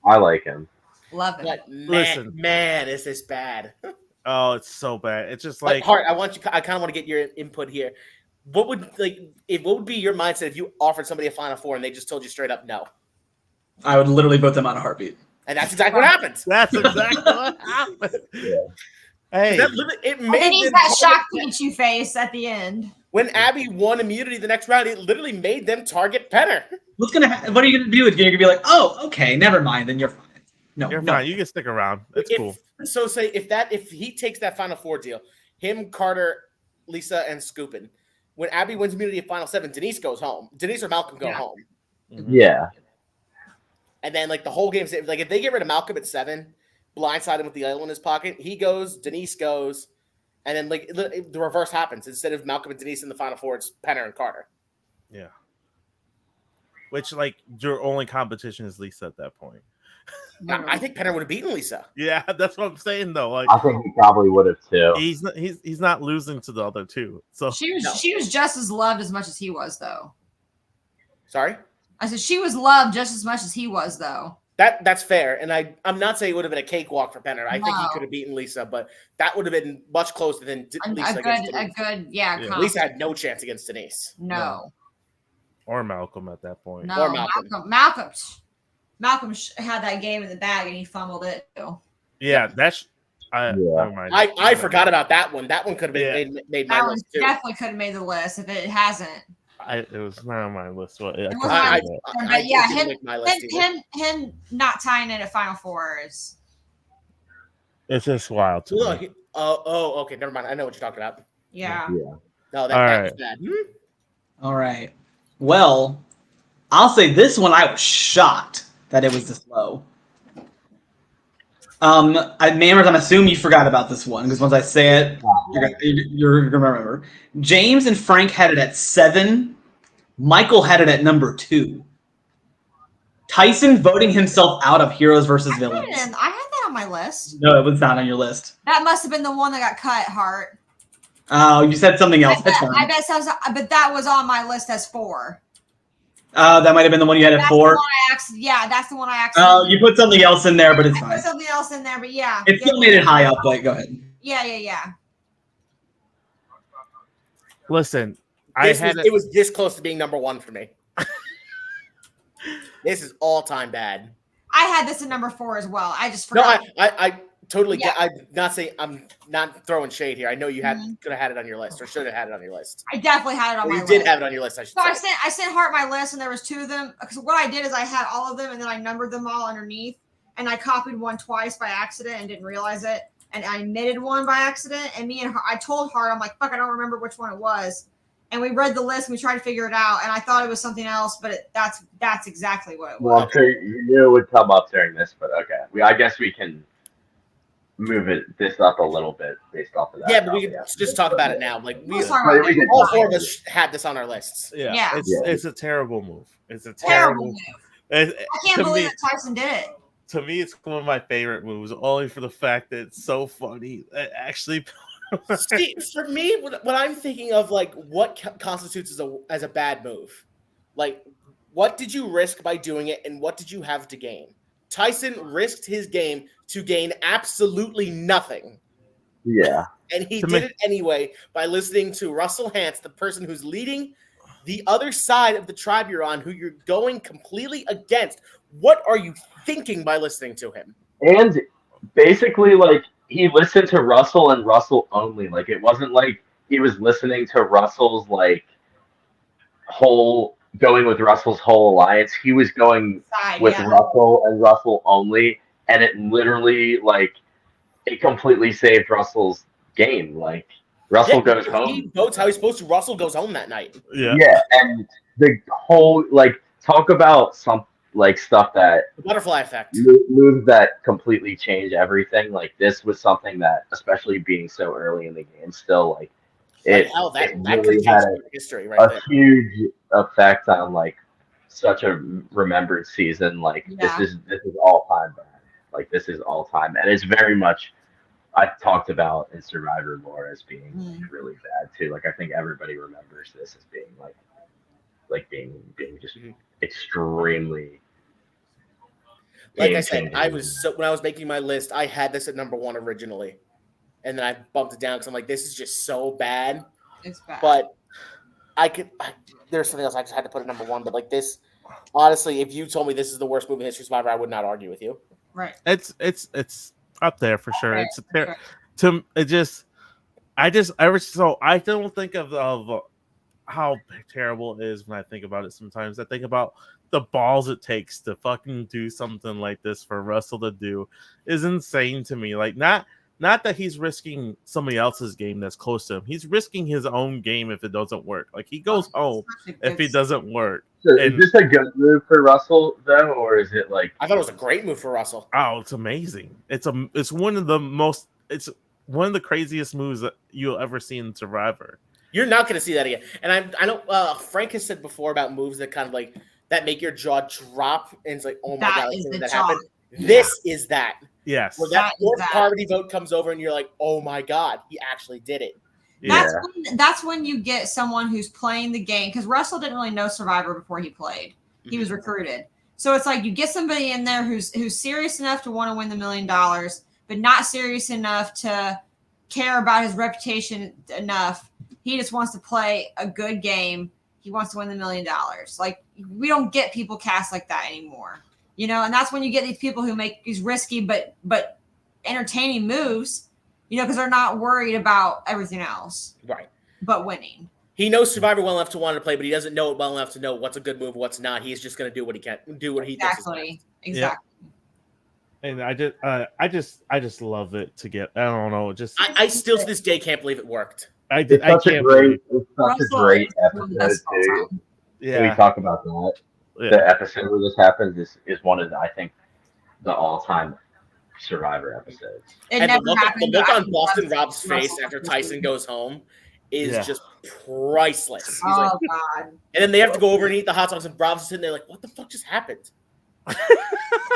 [SPEAKER 4] I like him.
[SPEAKER 5] Love him.
[SPEAKER 2] But man,
[SPEAKER 1] Listen.
[SPEAKER 2] man, is this bad.
[SPEAKER 1] oh, it's so bad. It's just
[SPEAKER 2] Like,
[SPEAKER 1] like
[SPEAKER 2] Hart, I kind of want to get your input here. What would be your mindset if you offered somebody a Final Four and they just told you straight up no?
[SPEAKER 3] I would literally vote them on a heartbeat.
[SPEAKER 2] And that's exactly what happens.
[SPEAKER 1] that's exactly what happened.
[SPEAKER 4] Yeah.
[SPEAKER 1] Hey,
[SPEAKER 2] It
[SPEAKER 5] And
[SPEAKER 2] made
[SPEAKER 5] then he's
[SPEAKER 2] them
[SPEAKER 5] that
[SPEAKER 2] target-
[SPEAKER 5] shock Pikachu face at the end.
[SPEAKER 2] When Abby won immunity the next round, it literally made them target Penner.
[SPEAKER 3] What are you gonna do? You're gonna be like, oh, okay, never mind. Then you're fine. No,
[SPEAKER 1] you're
[SPEAKER 3] no.
[SPEAKER 1] fine. You can stick around. It's cool.
[SPEAKER 2] So say if he takes that Final Four deal, him, Carter, Lisa, and Scoopin. When Abby wins immunity at Final 7, Denise goes home. Denise or Malcolm go
[SPEAKER 5] Yeah.
[SPEAKER 2] home.
[SPEAKER 4] Yeah.
[SPEAKER 2] And then like the whole game's like if they get rid of Malcolm at 7, blindside him with the idol in his pocket, he goes, Denise goes, and then like the reverse happens. Instead of Malcolm and Denise in the Final Four, it's Penner and Carter.
[SPEAKER 1] Yeah. Which like your only competition is Lisa at that point.
[SPEAKER 2] I think Penner would have beaten Lisa.
[SPEAKER 1] Yeah, that's what I'm saying though. Like
[SPEAKER 4] I think he probably would have too.
[SPEAKER 1] he's not losing to the other two. So
[SPEAKER 5] She was
[SPEAKER 2] No.
[SPEAKER 5] she was just as loved as much as he was, though.
[SPEAKER 2] Sorry?
[SPEAKER 5] I said she was loved just as much as he was, though.
[SPEAKER 2] That's fair. And I'm not saying it would have been a cakewalk for Penner. I think he
[SPEAKER 5] No.
[SPEAKER 2] could have beaten Lisa, but that would have been much closer than Lisa against Denise.
[SPEAKER 1] Yeah.
[SPEAKER 5] comp.
[SPEAKER 2] Lisa had no chance against Denise.
[SPEAKER 5] No.
[SPEAKER 1] or Malcolm at that point.
[SPEAKER 5] No.
[SPEAKER 2] Or Malcolm.
[SPEAKER 5] Malcolm had that game in the bag and he fumbled it too.
[SPEAKER 1] Yeah, that's never mind.
[SPEAKER 2] I forgot about that one. That one could have been made my
[SPEAKER 5] That one
[SPEAKER 2] list too.
[SPEAKER 5] definitely could have made the list if it hasn't.
[SPEAKER 1] It was not on my list. Well,
[SPEAKER 5] It
[SPEAKER 1] I
[SPEAKER 5] was
[SPEAKER 2] I-
[SPEAKER 1] couldn't
[SPEAKER 5] not-
[SPEAKER 1] do that.
[SPEAKER 5] But yeah,
[SPEAKER 2] didn't make my list either.
[SPEAKER 5] him not tying in at Final Four is
[SPEAKER 1] It's just wild to
[SPEAKER 2] Look,
[SPEAKER 1] me.
[SPEAKER 2] okay, never mind. I know what you're talking about.
[SPEAKER 5] yeah.
[SPEAKER 4] Yeah.
[SPEAKER 2] No, that
[SPEAKER 1] All
[SPEAKER 2] was
[SPEAKER 1] right.
[SPEAKER 2] bad.
[SPEAKER 3] All right. Well, I'll say this one. I was shocked that it was this low. Mammers, I'm assuming you forgot about this one because once I say it, you're gonna remember. James and Frank had it at 7. Michael had it at number 2. Tyson voting himself out of Heroes versus
[SPEAKER 5] I
[SPEAKER 3] Villains.
[SPEAKER 5] had that on my list.
[SPEAKER 3] No, it was not on your list.
[SPEAKER 5] That must have been the one that got cut, Hart.
[SPEAKER 3] Oh, you said something else. That's
[SPEAKER 5] I
[SPEAKER 3] fine.
[SPEAKER 5] bet sounds, but that was on my list as 4.
[SPEAKER 3] That might have been the one you had at
[SPEAKER 5] That's
[SPEAKER 3] 4.
[SPEAKER 5] the one that's the one I actually.
[SPEAKER 3] Oh, you put something else in there, but it's
[SPEAKER 5] I
[SPEAKER 3] fine.
[SPEAKER 5] put something else in there, but yeah.
[SPEAKER 3] It still made it high up, but go ahead.
[SPEAKER 5] Yeah.
[SPEAKER 1] Listen,
[SPEAKER 2] It was this close to being number 1 for me. This is all time bad.
[SPEAKER 5] I had this in number 4 as well. I just
[SPEAKER 2] No,
[SPEAKER 5] forgot.
[SPEAKER 2] I totally
[SPEAKER 5] Yeah.
[SPEAKER 2] get. I'm not saying I'm not throwing shade here. I know you
[SPEAKER 5] Mm-hmm.
[SPEAKER 2] could have had it on your list or should have had it on your list.
[SPEAKER 5] I definitely had it on
[SPEAKER 2] Or
[SPEAKER 5] my
[SPEAKER 2] you
[SPEAKER 5] list.
[SPEAKER 2] did have it on your list. I should
[SPEAKER 5] So I
[SPEAKER 2] say.
[SPEAKER 5] sent Hart my list, and there was 2 of them. Because what I did is I had all of them, and then I numbered them all underneath, and I copied one twice by accident and didn't realize it, and I omitted one by accident. And I told Hart, I'm like, fuck, I don't remember which one it was. And we read the list and we tried to figure it out, and I thought it was something else, but that's exactly what it was.
[SPEAKER 4] Well, I'm sure you knew it would come up during this, but okay. I guess we can move this up a little bit based off of that.
[SPEAKER 2] Yeah, but we can
[SPEAKER 4] probably.
[SPEAKER 2] just talk about it now. Like
[SPEAKER 5] We'll talk about
[SPEAKER 4] we
[SPEAKER 5] it.
[SPEAKER 4] can
[SPEAKER 2] all
[SPEAKER 4] talk
[SPEAKER 2] 4 of
[SPEAKER 4] about
[SPEAKER 2] us had this on our lists.
[SPEAKER 5] Yeah.
[SPEAKER 1] It's a terrible move. It's a
[SPEAKER 5] Terrible
[SPEAKER 1] terrible.
[SPEAKER 5] move. I can't
[SPEAKER 1] to
[SPEAKER 5] believe
[SPEAKER 1] me-
[SPEAKER 5] that Tyson did it.
[SPEAKER 1] To me, it's one of my favorite moves, only for the fact that it's so funny. It actually,
[SPEAKER 2] See, for me, what I'm thinking of, like, what constitutes as a bad move? Like, what did you risk by doing it, and what did you have to gain? Tyson risked his game to gain absolutely nothing,
[SPEAKER 4] Yeah.
[SPEAKER 2] and he
[SPEAKER 1] To
[SPEAKER 2] did
[SPEAKER 1] me-
[SPEAKER 2] it anyway by listening to Russell Hantz, the person who's leading the other side of the tribe you're on, who you're going completely against. What are you thinking by listening to him?
[SPEAKER 4] And basically, like, he listened to Russell and Russell only. Like, it wasn't like he was listening to Russell's, like, going with Russell's whole alliance. He was going
[SPEAKER 5] Side,
[SPEAKER 4] with
[SPEAKER 5] yeah.
[SPEAKER 4] Russell and Russell only. and it literally it completely saved Russell's game. Like Russell goes home.
[SPEAKER 2] He votes how he's supposed to. Russell goes home that night.
[SPEAKER 4] Yeah, and the whole talk about some stuff that
[SPEAKER 2] The butterfly effect.
[SPEAKER 4] moves that completely change everything. Like this was something that, especially being so early in the game, still it
[SPEAKER 2] that
[SPEAKER 4] really
[SPEAKER 2] could
[SPEAKER 4] had
[SPEAKER 2] change history right
[SPEAKER 4] a
[SPEAKER 2] there.
[SPEAKER 4] huge effect on such a remembered season.
[SPEAKER 5] Yeah.
[SPEAKER 4] This is all time bad. This is all time, and it's very much I've talked about in Survivor lore as being really bad too. I think everybody remembers this as being being just extremely.
[SPEAKER 2] Like I said, when I was making my list, I had this at number 1 originally, and then I bumped it down because I'm like, this is just so bad.
[SPEAKER 5] It's bad.
[SPEAKER 2] But there's something else I just had to put at number 1. But this, honestly, if you told me this is the worst movie in history of Survivor, I would not argue with you.
[SPEAKER 5] Right.
[SPEAKER 1] It's up there for sure.
[SPEAKER 5] Okay,
[SPEAKER 1] I don't think of how terrible it is when I think about it. Sometimes I think about the balls it takes to fucking do something like this for Russell to do is insane to me. Not that he's risking somebody else's game that's close to him. He's risking his own game if it doesn't work. He goes home if it doesn't work.
[SPEAKER 4] So is this a good move for Russell though, or is it
[SPEAKER 2] I thought it was a great move for Russell.
[SPEAKER 1] Oh, it's amazing. It's one of the craziest moves that you'll ever see in Survivor.
[SPEAKER 2] You're not going to see that again. And I know Frank has said before about moves that kind of that make your jaw drop, and it's like, oh my god, that happened. This is that.
[SPEAKER 1] Yes.
[SPEAKER 2] Where that fourth Parvati vote comes over, and you're like, oh my god, he actually did it.
[SPEAKER 5] That's when you get someone who's playing the game, because Russell didn't really know Survivor before he played. He was recruited. So it's you get somebody in there who's serious enough to want to win the $1 million, but not serious enough to care about his reputation enough. He just wants to play a good game. He wants to win the $1 million. We don't get people cast like that anymore. And that's when you get these people who make these risky but entertaining moves, because they're not worried about everything else.
[SPEAKER 2] Right.
[SPEAKER 5] But winning.
[SPEAKER 2] He knows Survivor well enough to want to play, but he doesn't know it well enough to know what's a good move, what's not. He's just going to do what he can, do what he thinks is best.
[SPEAKER 5] Exactly.
[SPEAKER 1] And I just love it to get. I don't know.
[SPEAKER 2] I still to this day can't believe it worked.
[SPEAKER 4] It's such a great episode too.
[SPEAKER 1] Yeah.
[SPEAKER 4] Can we talk about that?
[SPEAKER 1] Yeah.
[SPEAKER 4] The episode where this happens is one of I think the all-time Survivor episodes.
[SPEAKER 2] The look on Boston Rob's face after Tyson goes home is just priceless. He's
[SPEAKER 5] God.
[SPEAKER 2] And then they have to go over and eat the hot dogs, and Rob's sitting there like, what the fuck just happened?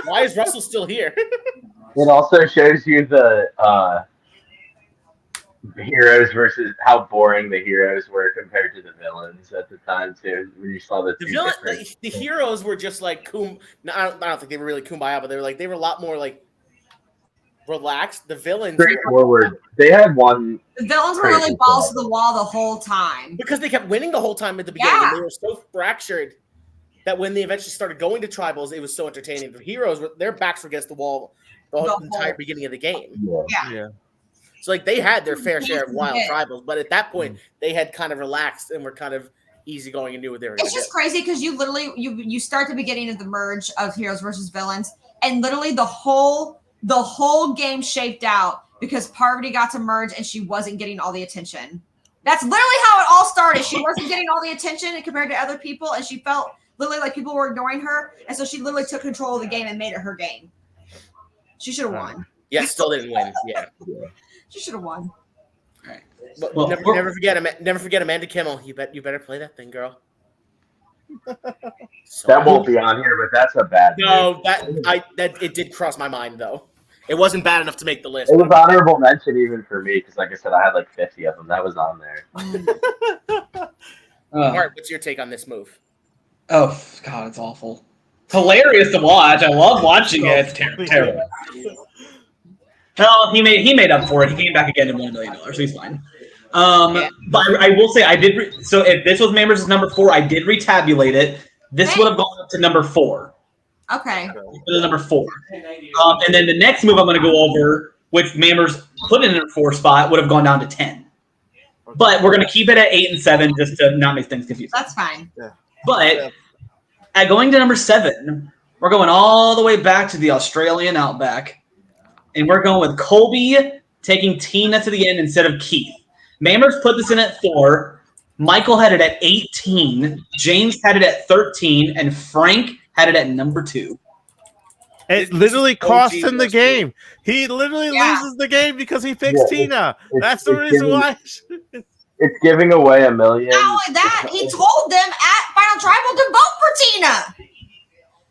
[SPEAKER 2] Why is Russell still here?
[SPEAKER 4] It also shows you the heroes versus how boring the heroes were compared to the villains at the time too. When you saw the
[SPEAKER 2] heroes were just I don't think they were really kumbaya, but they were a lot more relaxed. The villains
[SPEAKER 4] straightforward. They had one.
[SPEAKER 5] The villains were really balls to the wall the whole time
[SPEAKER 2] because they kept winning the whole time at the beginning. Yeah. They were so fractured that when they eventually started going to tribals, it was so entertaining. The heroes their backs were against the wall the entire beginning of the game.
[SPEAKER 5] Yeah.
[SPEAKER 2] So they had their fair share of wild tribals, but at that point they had kind of relaxed and were kind of easygoing and knew what they were going to do.
[SPEAKER 5] It's just crazy because you literally you start the beginning of the merge of heroes versus villains, and literally the whole game shaped out because Parvati got to merge and she wasn't getting all the attention. That's literally how it all started. She wasn't getting all the attention compared to other people, and she felt literally like people were ignoring her, and so she literally took control of the game and made it her game. She should have won.
[SPEAKER 2] Yeah, still didn't win. Yeah.
[SPEAKER 5] She should have won.
[SPEAKER 2] Right. But never forget Amanda Kimmel. You better play that thing, girl.
[SPEAKER 4] That won't be on here, but that's a bad.
[SPEAKER 2] No, it did cross my mind though. It wasn't bad enough to make the list.
[SPEAKER 4] It was honorable mention even for me because, like I said, I had 50 of them. That was on there.
[SPEAKER 2] Mark, what's your take on this move?
[SPEAKER 3] Oh God, it's awful. It's hilarious to watch. I love watching it. It's terrible. Well, he made up for it. He came back again and won $1 million, so he's fine. But I will say I did. So if this was Mammers' number 4, I did retabulate it. This would have gone up to number 4.
[SPEAKER 5] Okay.
[SPEAKER 3] Number 4. And then the next move I'm going to go over, which Mammers put in the 4 spot, would have gone down to 10. But we're going to keep it at 8 and 7 just to not make things confusing.
[SPEAKER 5] That's fine.
[SPEAKER 3] But at going to number 7, We're going all the way back to the Australian outback. And we're going with Colby taking Tina to the end instead of Keith. Mammers put this in at 4. Michael had it at 18. James had it at 13. And Frank had it at number 2.
[SPEAKER 1] It literally cost him the
[SPEAKER 2] OG
[SPEAKER 1] game. He literally loses the game because he picks Tina. That's the reason why.
[SPEAKER 4] It's giving away $1 million.
[SPEAKER 5] Not only that, he told them at Final Tribal to vote for Tina.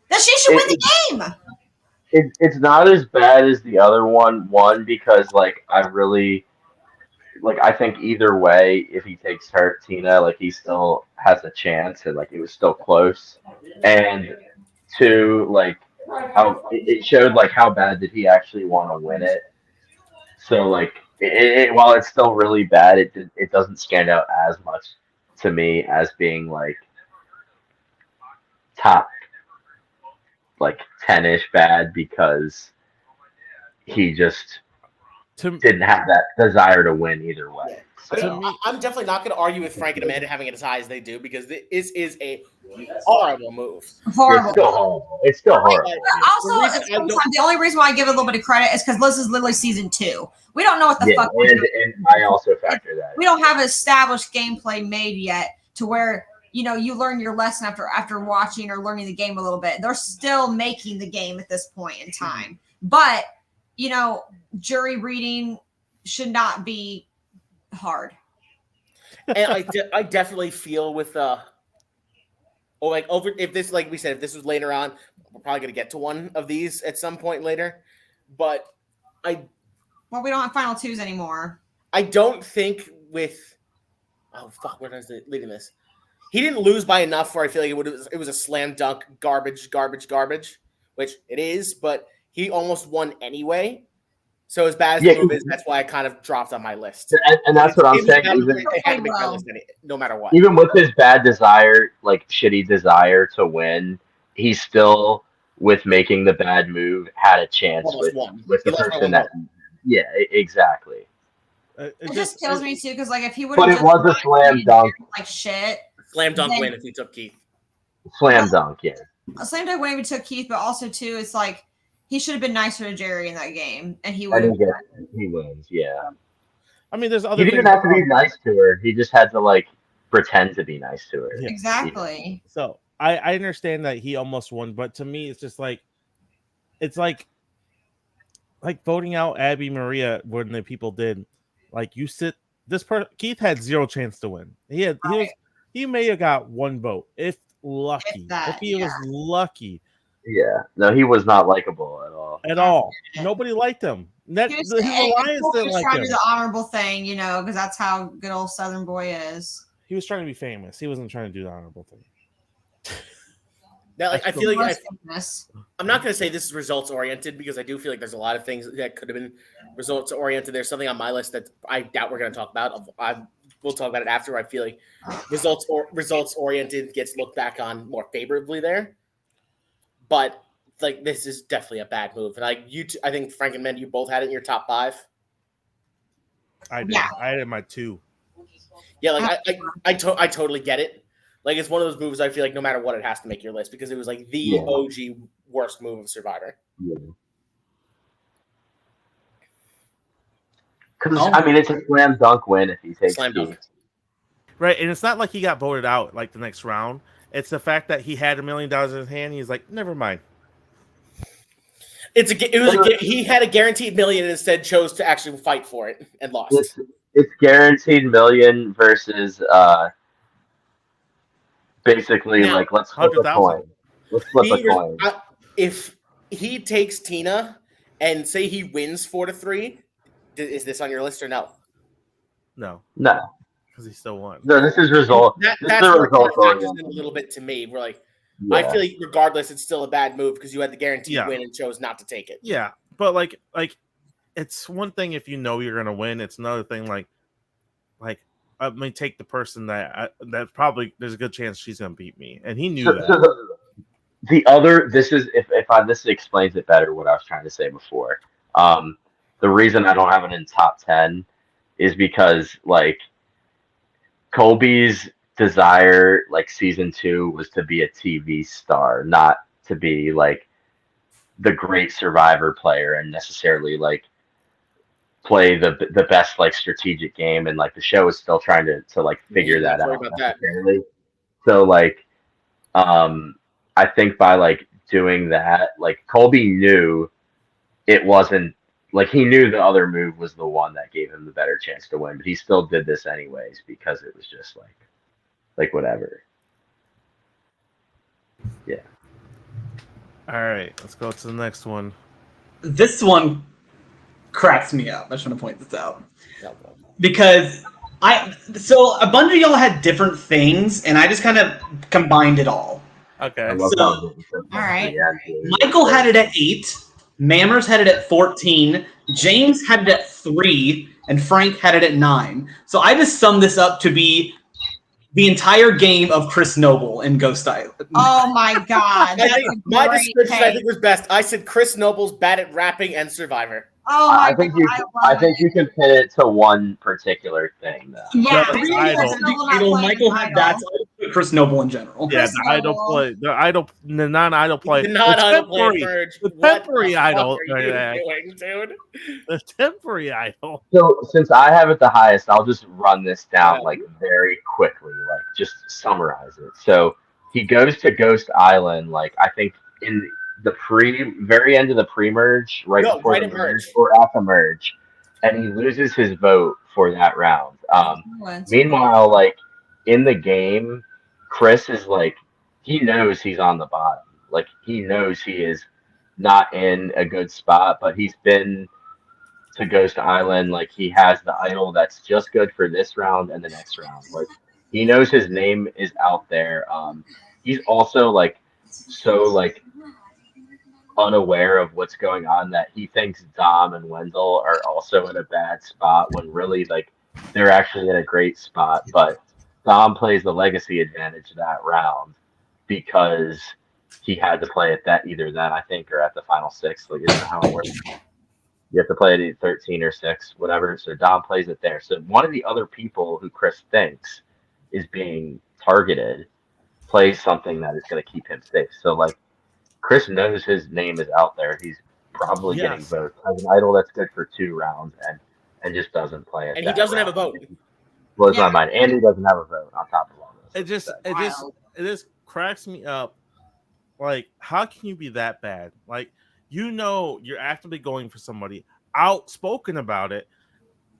[SPEAKER 5] That she should win the game.
[SPEAKER 4] It's not as bad as the other one. One, because like I think either way, if he takes her Tina, like he still has a chance, and like it was still close. And 2, like how it showed like how bad did he actually want to win it. So like while it's still really bad, it doesn't stand out as much to me as being like top like 10-ish bad, because he just didn't have that desire to win either way. So.
[SPEAKER 2] I'm definitely not going to argue with Frank and Amanda having it as high as they do, because this is a horrible move.
[SPEAKER 5] Horrible.
[SPEAKER 4] It's still horrible.
[SPEAKER 5] Also, the only reason why I give it a little bit of credit is because this is literally season 2. We don't know what the fuck we're doing.
[SPEAKER 4] And I also factor that.
[SPEAKER 5] We don't have established gameplay made yet to where you learn your lesson after watching or learning the game a little bit. They're still making the game at this point in time. But, jury reading should not be hard.
[SPEAKER 2] And I definitely feel with if this, like we said, if this was later on, we're probably going to get to one of these at some point later. But
[SPEAKER 5] we don't have final 2s anymore.
[SPEAKER 2] I don't think with where is it leading this? He didn't lose by enough where I feel like it was a slam dunk garbage, which it is, but he almost won anyway. So as bad as the move is, that's why I kind of dropped on my list.
[SPEAKER 4] And that's what I'm saying.
[SPEAKER 2] It had to make my list no matter what.
[SPEAKER 4] Even with his bad desire, like shitty desire to win, he still, with making the bad move, had a chance with the person that. Yeah, exactly.
[SPEAKER 5] It just kills me too, because like if he would.
[SPEAKER 4] But it was a slam dunk.
[SPEAKER 5] Like shit.
[SPEAKER 2] Slam dunk win if he took Keith.
[SPEAKER 4] Slam dunk, yeah.
[SPEAKER 5] A slam dunk win if he took Keith, but also too, it's like he should have been nicer to Jerry in that game, and he would.
[SPEAKER 4] He wins, yeah.
[SPEAKER 1] I mean, there's other.
[SPEAKER 4] He didn't have to be nice to her. He just had to like pretend to be nice to her.
[SPEAKER 1] Yeah.
[SPEAKER 5] Exactly.
[SPEAKER 1] So I understand that he almost won, but to me, it's just like it's like voting out Abby Maria when the people did. Like Keith had 0 chance to win. He may have got 1 vote if lucky. If he was lucky.
[SPEAKER 4] Yeah. No, he was not likable at all.
[SPEAKER 1] Nobody liked him. His alliance didn't like him.
[SPEAKER 5] Trying to do the honorable thing, because that's how good old Southern boy is.
[SPEAKER 1] He was trying to be famous. He wasn't trying to do the honorable thing.
[SPEAKER 2] Now, I feel like I'm not going to say this is results oriented, because I do feel like there's a lot of things that could have been results oriented. There's something on my list that I doubt we're going to talk about. We'll talk about it after. I feel like results oriented gets looked back on more favorably there. But like this is definitely a bad move. And I think Frank and Mendy, you both had it in your top 5.
[SPEAKER 1] I did. Yeah. I had it in my 2.
[SPEAKER 2] Yeah, like I totally get it. Like it's one of those moves I feel like no matter what it has to make your list, because it was like the OG worst move of Survivor.
[SPEAKER 4] Because I mean, it's a slam dunk win if he takes
[SPEAKER 2] slam dunk.
[SPEAKER 1] Right, and it's not like he got voted out like the next round. It's the fact that he had $1 million in his hand. He's like, never mind.
[SPEAKER 2] He had a guaranteed $1 million and instead chose to actually fight for it and lost.
[SPEAKER 4] It's guaranteed $1 million versus basically now, like let's flip a coin. Let's flip a coin.
[SPEAKER 2] If he takes Tina and say he wins 4-3, is this on your list or no?
[SPEAKER 1] No. Because he still won.
[SPEAKER 4] No, this is result.
[SPEAKER 2] That's where it factors in a little bit to me. We're like, I feel like regardless, it's still a bad move because you had the guaranteed win and chose not to take it.
[SPEAKER 1] Yeah, but like it's one thing if you know you're gonna win. It's another thing like I mean, take the person that probably there's a good chance she's gonna beat me, and he knew that.
[SPEAKER 4] So the other, this explains it better what I was trying to say before. The reason I don't have it in top 10 is because like Colby's desire, like season 2, was to be a TV star, not to be like the great survivor player and necessarily like play the best like strategic game, and like the show is still trying to like figure that out necessarily. So like I think by like doing that, like Colby knew it wasn't like he knew the other move was the one that gave him the better chance to win, but he still did this anyways because it was just like whatever. Yeah.
[SPEAKER 1] All right, let's go to the next one.
[SPEAKER 3] This one cracks me up. I just want to point this out because so a bunch of y'all had different things, and I just kind of combined it all.
[SPEAKER 1] Okay.
[SPEAKER 3] So,
[SPEAKER 5] all right.
[SPEAKER 3] Michael had it at 8. Mammers had it at 14. James had it at 3, and Frank had it at 9. So I just summed this up to be the entire game of Chris Noble in Ghost Island.
[SPEAKER 5] Oh my God!
[SPEAKER 2] My description I think was best. I said Chris Noble's bad at rapping and Survivor.
[SPEAKER 5] Oh my
[SPEAKER 4] I think
[SPEAKER 5] God,
[SPEAKER 4] I think you can pin it to one particular thing though.
[SPEAKER 5] Yeah,
[SPEAKER 3] Michael had that. Chris Noble in general.
[SPEAKER 1] Yeah, the idol play, the non-idol play,
[SPEAKER 2] the non-idol play merge.
[SPEAKER 1] The temporary idol,
[SPEAKER 2] dude.
[SPEAKER 1] The temporary idol.
[SPEAKER 4] So since I have it the highest, I'll just run this down like very quickly, like just summarize it. So he goes to Ghost Island, like I think in the very end of the pre-merge, right before the merge or at the merge, and he loses his vote for that round. Meanwhile, like in the game, Chris is like he knows he's on the bottom. Like he knows he is not in a good spot, but he's been to Ghost Island. Like he has the idol that's just good for this round and the next round. Like he knows his name is out there. He's also like so like unaware of what's going on that he thinks Dom and Wendell are also in a bad spot when really like they're actually in a great spot. But Dom plays the legacy advantage that round because he had to play at that I think or at the final 6. Like isn't how it works. You have to play it at 13 or 6, whatever. So Dom plays it there. So one of the other people who Chris thinks is being targeted plays something that is going to keep him safe. So like Chris knows his name is out there. He's probably getting votes as an idol that's good for 2 rounds and just doesn't play it.
[SPEAKER 2] And he doesn't have a vote.
[SPEAKER 4] Blows my mind. And he doesn't have a vote on top of all this.
[SPEAKER 1] It just cracks me up. Like, how can you be that bad? Like, you know, you're actively going for somebody, outspoken about it.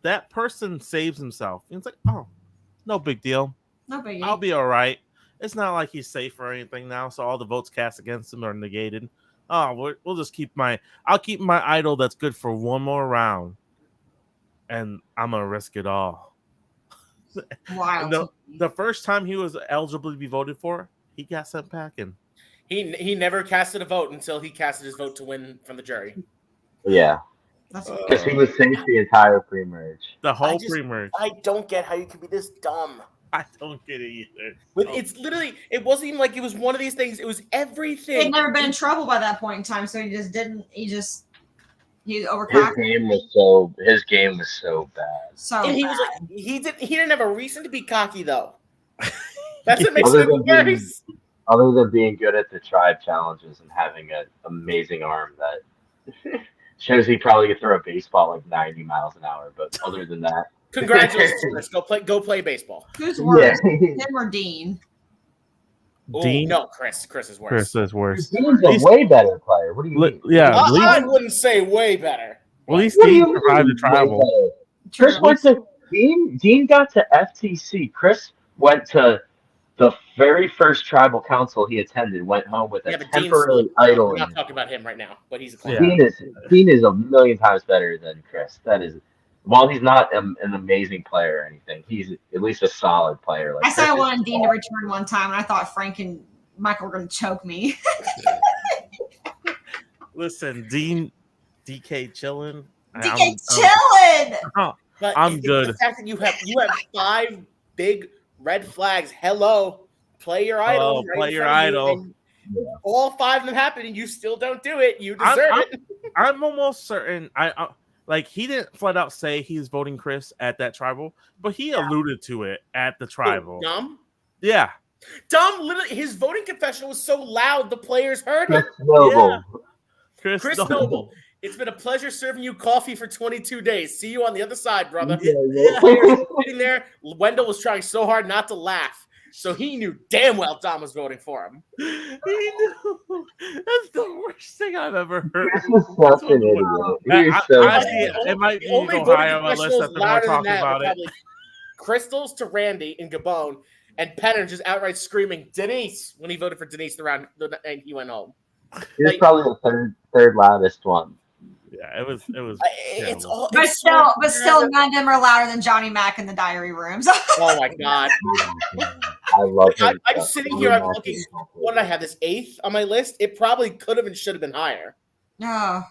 [SPEAKER 1] That person saves himself. And it's like, oh, no big deal.
[SPEAKER 5] No big deal.
[SPEAKER 1] I'll be all right. It's not like he's safe or anything now, so all the votes cast against him are negated. Oh, we'll just I'll keep my idol that's good for one more round, and I'm gonna risk it all.
[SPEAKER 5] Wow.
[SPEAKER 1] The first time he was eligible to be voted for, he got sent packing.
[SPEAKER 2] He never casted a vote until he casted his vote to win from the jury.
[SPEAKER 4] Yeah. Because he was safe the entire pre-merge.
[SPEAKER 1] The whole pre-merge.
[SPEAKER 2] I don't get how you can be this dumb.
[SPEAKER 1] I don't get it either.
[SPEAKER 2] It's literally, it wasn't even like it was one of these things. It was everything.
[SPEAKER 5] He'd never been in trouble by that point in time, so he overcome.
[SPEAKER 4] His game was so bad.
[SPEAKER 5] So
[SPEAKER 2] and he was like, he didn't have a reason to be cocky though. That's what makes it worse.
[SPEAKER 4] Other than being good at the tribe challenges and having an amazing arm that shows he probably could throw a baseball like 90 miles an hour, but other than that.
[SPEAKER 2] Congratulations, Chris. Go play baseball.
[SPEAKER 5] Who's worse, him or Dean?
[SPEAKER 1] Dean?
[SPEAKER 2] No, Chris. Chris is worse.
[SPEAKER 1] Chris is worse.
[SPEAKER 4] Dean's a way better player. What do you mean?
[SPEAKER 1] Yeah,
[SPEAKER 2] I wouldn't say way better.
[SPEAKER 1] At least Dean survived the travel.
[SPEAKER 4] Chris went to Dean got to FTC. Chris went to the very first tribal council he attended, went home with a temporary idol.
[SPEAKER 2] We're not talking about him right now, but he's a player.
[SPEAKER 4] Dean is a million times better than Chris. That is, while he's not an amazing player or anything, he's at least a solid player. Like
[SPEAKER 5] I said I wanted Dean to return one time, and I thought Frank and Michael were going to choke me.
[SPEAKER 1] Listen, DK chilling.
[SPEAKER 2] But
[SPEAKER 1] I'm good.
[SPEAKER 2] The fact that you have 5 big red flags. Hello, play your idol.
[SPEAKER 1] Play your idol.
[SPEAKER 2] All 5 of them happen, and you still don't do it. You deserve it.
[SPEAKER 1] I'm almost certain. Like he didn't flat out say he's voting Chris at that tribal, but he alluded to it at the tribal.
[SPEAKER 2] Dumb.
[SPEAKER 1] Yeah,
[SPEAKER 2] Dom literally, his voting confessional was so loud the players heard
[SPEAKER 4] Chris
[SPEAKER 2] it.
[SPEAKER 4] Noble.
[SPEAKER 2] Chris Noble, it's been a pleasure serving you coffee for 22 days. See you on the other side, brother.
[SPEAKER 1] Yeah.
[SPEAKER 2] Players sitting there. Wendell was trying so hard not to laugh, so he knew damn well Dom was voting for him.
[SPEAKER 1] He knew. That's the worst thing I've ever heard.
[SPEAKER 4] Chris is such an idiot. He's so
[SPEAKER 1] Honestly,
[SPEAKER 4] bad.
[SPEAKER 1] it might
[SPEAKER 2] The only
[SPEAKER 1] go
[SPEAKER 2] voting
[SPEAKER 1] higher on my list
[SPEAKER 2] confessionals
[SPEAKER 1] after more
[SPEAKER 2] louder than
[SPEAKER 1] talking
[SPEAKER 2] that
[SPEAKER 1] about
[SPEAKER 2] were
[SPEAKER 1] it.
[SPEAKER 2] probably Crystals to Randy and Gabon, and Penner just outright screaming Denise when he voted for Denise and he went home.
[SPEAKER 4] He was probably the third loudest one.
[SPEAKER 1] Yeah, it was.
[SPEAKER 2] It's
[SPEAKER 1] terrible.
[SPEAKER 2] all.
[SPEAKER 5] But
[SPEAKER 2] it's
[SPEAKER 5] still,
[SPEAKER 2] so
[SPEAKER 5] none of them are louder than Johnny Mack in the diary rooms.
[SPEAKER 2] Oh my god!
[SPEAKER 4] I love him.
[SPEAKER 2] I'm sitting here. I'm looking. What did I have? This 8th on my list. It probably could have and should have been higher,
[SPEAKER 5] No.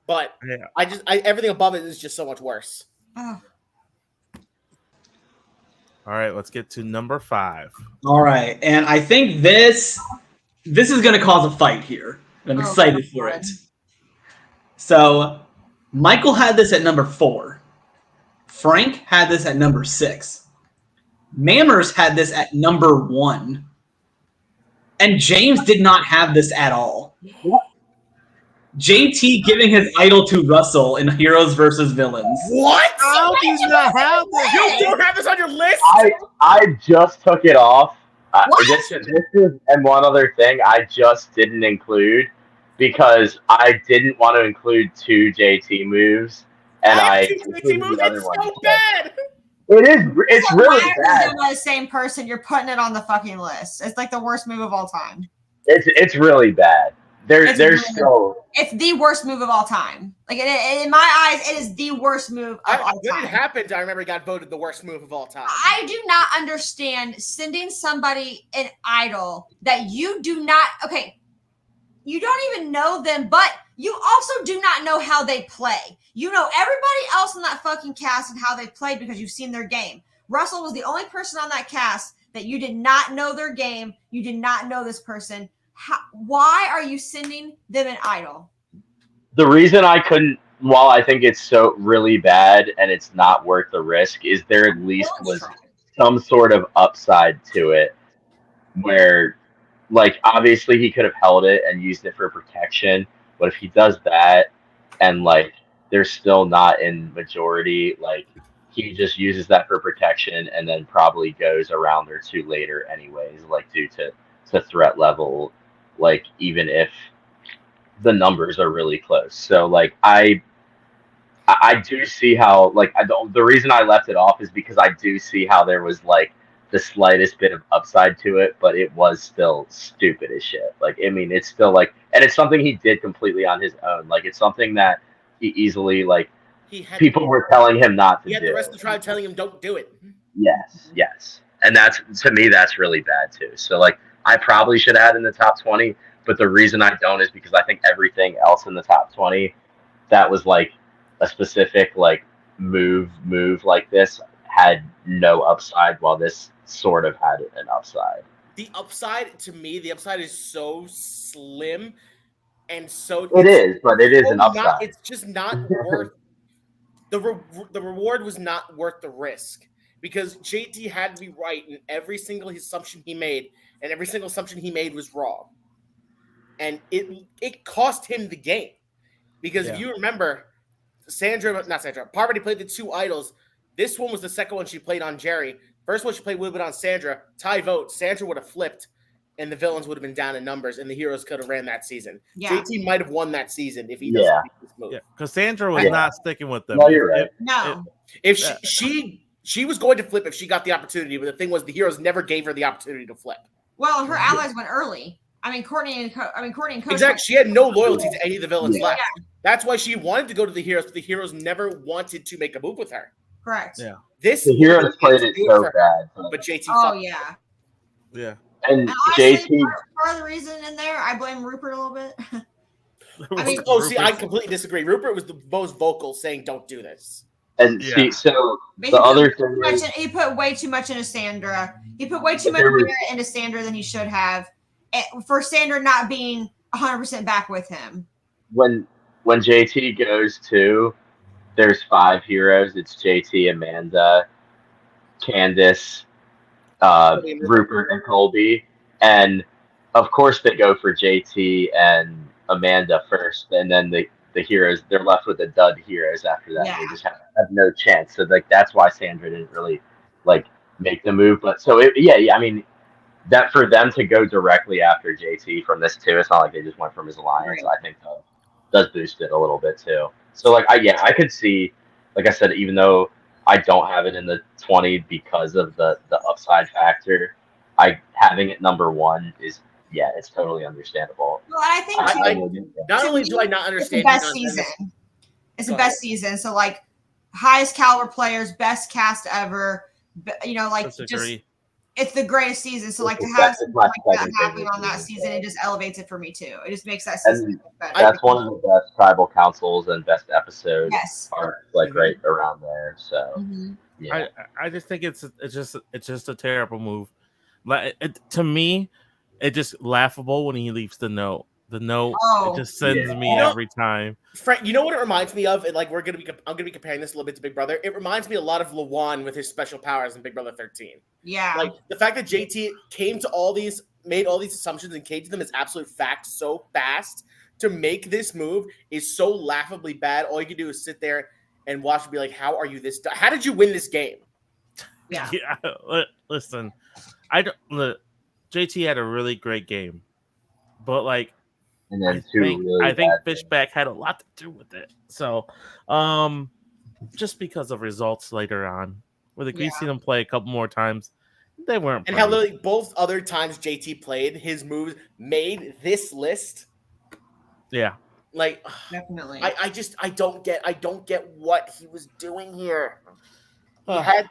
[SPEAKER 2] but
[SPEAKER 1] Yeah.
[SPEAKER 2] everything above it is just so much worse.
[SPEAKER 5] Oh.
[SPEAKER 1] All right, let's get to number 5.
[SPEAKER 3] All right, and I think this is going to cause a fight here. I'm excited for it. So, Michael had this at number 4. Frank had this at number 6. Mammers had this at number 1. And James did not have this at all. JT giving his idol to Russell in Heroes versus Villains.
[SPEAKER 2] What?
[SPEAKER 1] How do you not have this?
[SPEAKER 2] You don't have this on your list?
[SPEAKER 4] I just took it off.
[SPEAKER 5] What?
[SPEAKER 4] This is, and one other thing I just didn't include because I didn't want to include 2 JT moves, and I included the other
[SPEAKER 2] It's
[SPEAKER 4] one.
[SPEAKER 2] so bad.
[SPEAKER 4] It's really bad.
[SPEAKER 5] You're the same person. You're putting it on the fucking list. It's like the worst move of all time.
[SPEAKER 4] It's really bad.
[SPEAKER 5] It's
[SPEAKER 4] There's
[SPEAKER 5] really-
[SPEAKER 4] so
[SPEAKER 5] It's the worst move of all time. Like in my eyes, it is the worst move of all
[SPEAKER 2] When it
[SPEAKER 5] time.
[SPEAKER 2] happened, I remember it got voted the worst move of all time.
[SPEAKER 5] I do not understand sending somebody an idol that you do not. Okay, you don't even know them, but you also do not know how they play. You know everybody else in that fucking cast and how they played because you've seen their game. Russell was the only person on that cast that you did not know their game. You did not know this person. Why are you sending them an idol?
[SPEAKER 4] the reason I couldn't. While I think it's so really bad and it's not worth the risk, is there at least was some sort of upside to it, where, like, obviously he could have held it and used it for protection, but if he does that and like they're still not in majority, like he just uses that for protection and then probably goes a round or 2 later anyways, like due to threat level, like even if the numbers are really close. So like I do see how, like, the reason I left it off is because I do see how there was like the slightest bit of upside to it, but it was still stupid as shit. Like, I mean, it's still like, and it's something he did completely on his own. Like, it's something that he easily, like, people were telling him not to do.
[SPEAKER 2] He had the rest of the tribe telling him don't do it.
[SPEAKER 4] Yes. And that's, to me, that's really bad too. So like, I probably should add in the top 20, but the reason I don't is because I think everything else in the top 20 that was like a specific like move like this had no upside, while this sort of had an upside.
[SPEAKER 2] The upside, to me, the upside is so slim and so...
[SPEAKER 4] It is, but it is an upside.
[SPEAKER 2] It's just not worth... The reward was not worth the risk, because JT had to be right in every single assumption he made, and every single assumption he made was wrong. And it cost him the game. Because if you remember, Parvati played the 2 idols. This one was the second one she played on Jerry. First one she played a little bit on Sandra. Tie vote. Sandra would have flipped, and the villains would have been down in numbers, and the heroes could have ran that season.
[SPEAKER 5] Yeah.
[SPEAKER 2] JT might have won that season if he doesn't make this move.
[SPEAKER 1] Yeah, because Sandra was not sticking with them.
[SPEAKER 4] No, you're right.
[SPEAKER 5] No.
[SPEAKER 2] If she was going to flip if she got the opportunity, but the thing was the heroes never gave her the opportunity to flip.
[SPEAKER 5] Well, her allies went early. I mean, Courtney and Coach.
[SPEAKER 2] Exactly. She had no loyalty to any of the villains left.
[SPEAKER 5] Yeah.
[SPEAKER 2] That's why she wanted to go to the heroes, but the heroes never wanted to make a move with her.
[SPEAKER 5] Correct.
[SPEAKER 1] Yeah.
[SPEAKER 4] The heroes played it so bad.
[SPEAKER 2] But JT.
[SPEAKER 5] Oh yeah.
[SPEAKER 1] Yeah.
[SPEAKER 4] And
[SPEAKER 5] And honestly,
[SPEAKER 4] JT,
[SPEAKER 5] part of the reason in there, I blame Rupert a little bit. I mean,
[SPEAKER 2] I completely disagree. Rupert was the most vocal, saying, "Don't do this."
[SPEAKER 4] and
[SPEAKER 1] Yeah.
[SPEAKER 4] see, so
[SPEAKER 5] But
[SPEAKER 4] the other thing is,
[SPEAKER 5] he put way too much into Sandra. He put way too much
[SPEAKER 4] There was-
[SPEAKER 5] merit into Sandra than he should have, for Sandra not being 100% back with him.
[SPEAKER 4] when JT goes to, there's 5 heroes. It's JT, Amanda, Candace, Rupert and Colby, and of course they go for JT and Amanda first, and then the heroes, they're left with the dud heroes after that.
[SPEAKER 5] Yeah.
[SPEAKER 4] They just have no chance. So like that's why Sandra didn't really like make the move. But so yeah, I mean that for them to go directly after JT from this too, it's not like they just went from his alliance.
[SPEAKER 5] Right.
[SPEAKER 4] I think that does boost it a little bit too. So like I could see, like I said, even though I don't have it in the 20 because of the upside factor, having it number 1 is it's totally understandable.
[SPEAKER 5] Well, I think too,
[SPEAKER 2] Not
[SPEAKER 5] to
[SPEAKER 2] only
[SPEAKER 5] me,
[SPEAKER 2] do I not
[SPEAKER 5] it's
[SPEAKER 2] understand
[SPEAKER 5] the best
[SPEAKER 2] you not-
[SPEAKER 5] season. It's
[SPEAKER 2] Go
[SPEAKER 5] the best season. So like highest caliber players, best cast ever. You know, like just
[SPEAKER 1] Disagree.
[SPEAKER 5] it's the greatest season. So like to have
[SPEAKER 4] That's
[SPEAKER 5] something
[SPEAKER 4] my
[SPEAKER 5] like that
[SPEAKER 4] second
[SPEAKER 5] happen
[SPEAKER 4] favorite
[SPEAKER 5] on that
[SPEAKER 4] season.
[SPEAKER 5] season, it just elevates it for me too. It just makes that season better.
[SPEAKER 4] That's one of the best tribal councils and best episodes
[SPEAKER 5] Yes.
[SPEAKER 4] are like right around there. So
[SPEAKER 5] Mhm.
[SPEAKER 4] yeah,
[SPEAKER 1] I just think it's just a terrible move. Like to me, it's just laughable when he leaves the note. The note
[SPEAKER 5] Oh.
[SPEAKER 1] it just sends me
[SPEAKER 2] You know-
[SPEAKER 1] every time.
[SPEAKER 2] Frank, you know what it reminds me of? And like I'm gonna be comparing this a little bit to Big Brother. It reminds me a lot of Lawan with his special powers in Big Brother 13.
[SPEAKER 5] Yeah.
[SPEAKER 2] Like the fact that JT came to made all these assumptions and came to them as absolute facts so fast to make this move is so laughably bad. All you can do is sit there and watch and be like, "How are you this? How did you win this game?"
[SPEAKER 5] yeah.
[SPEAKER 1] Listen, JT had a really great game, but like
[SPEAKER 4] and then
[SPEAKER 1] I think Fishback had a lot to do with it. So, just because of results later on, where we've seen him play a couple more times, they weren't.
[SPEAKER 2] And how literally both other times JT played, his moves made this list.
[SPEAKER 1] Yeah.
[SPEAKER 2] Like
[SPEAKER 5] Definitely.
[SPEAKER 2] I don't get what he was doing here.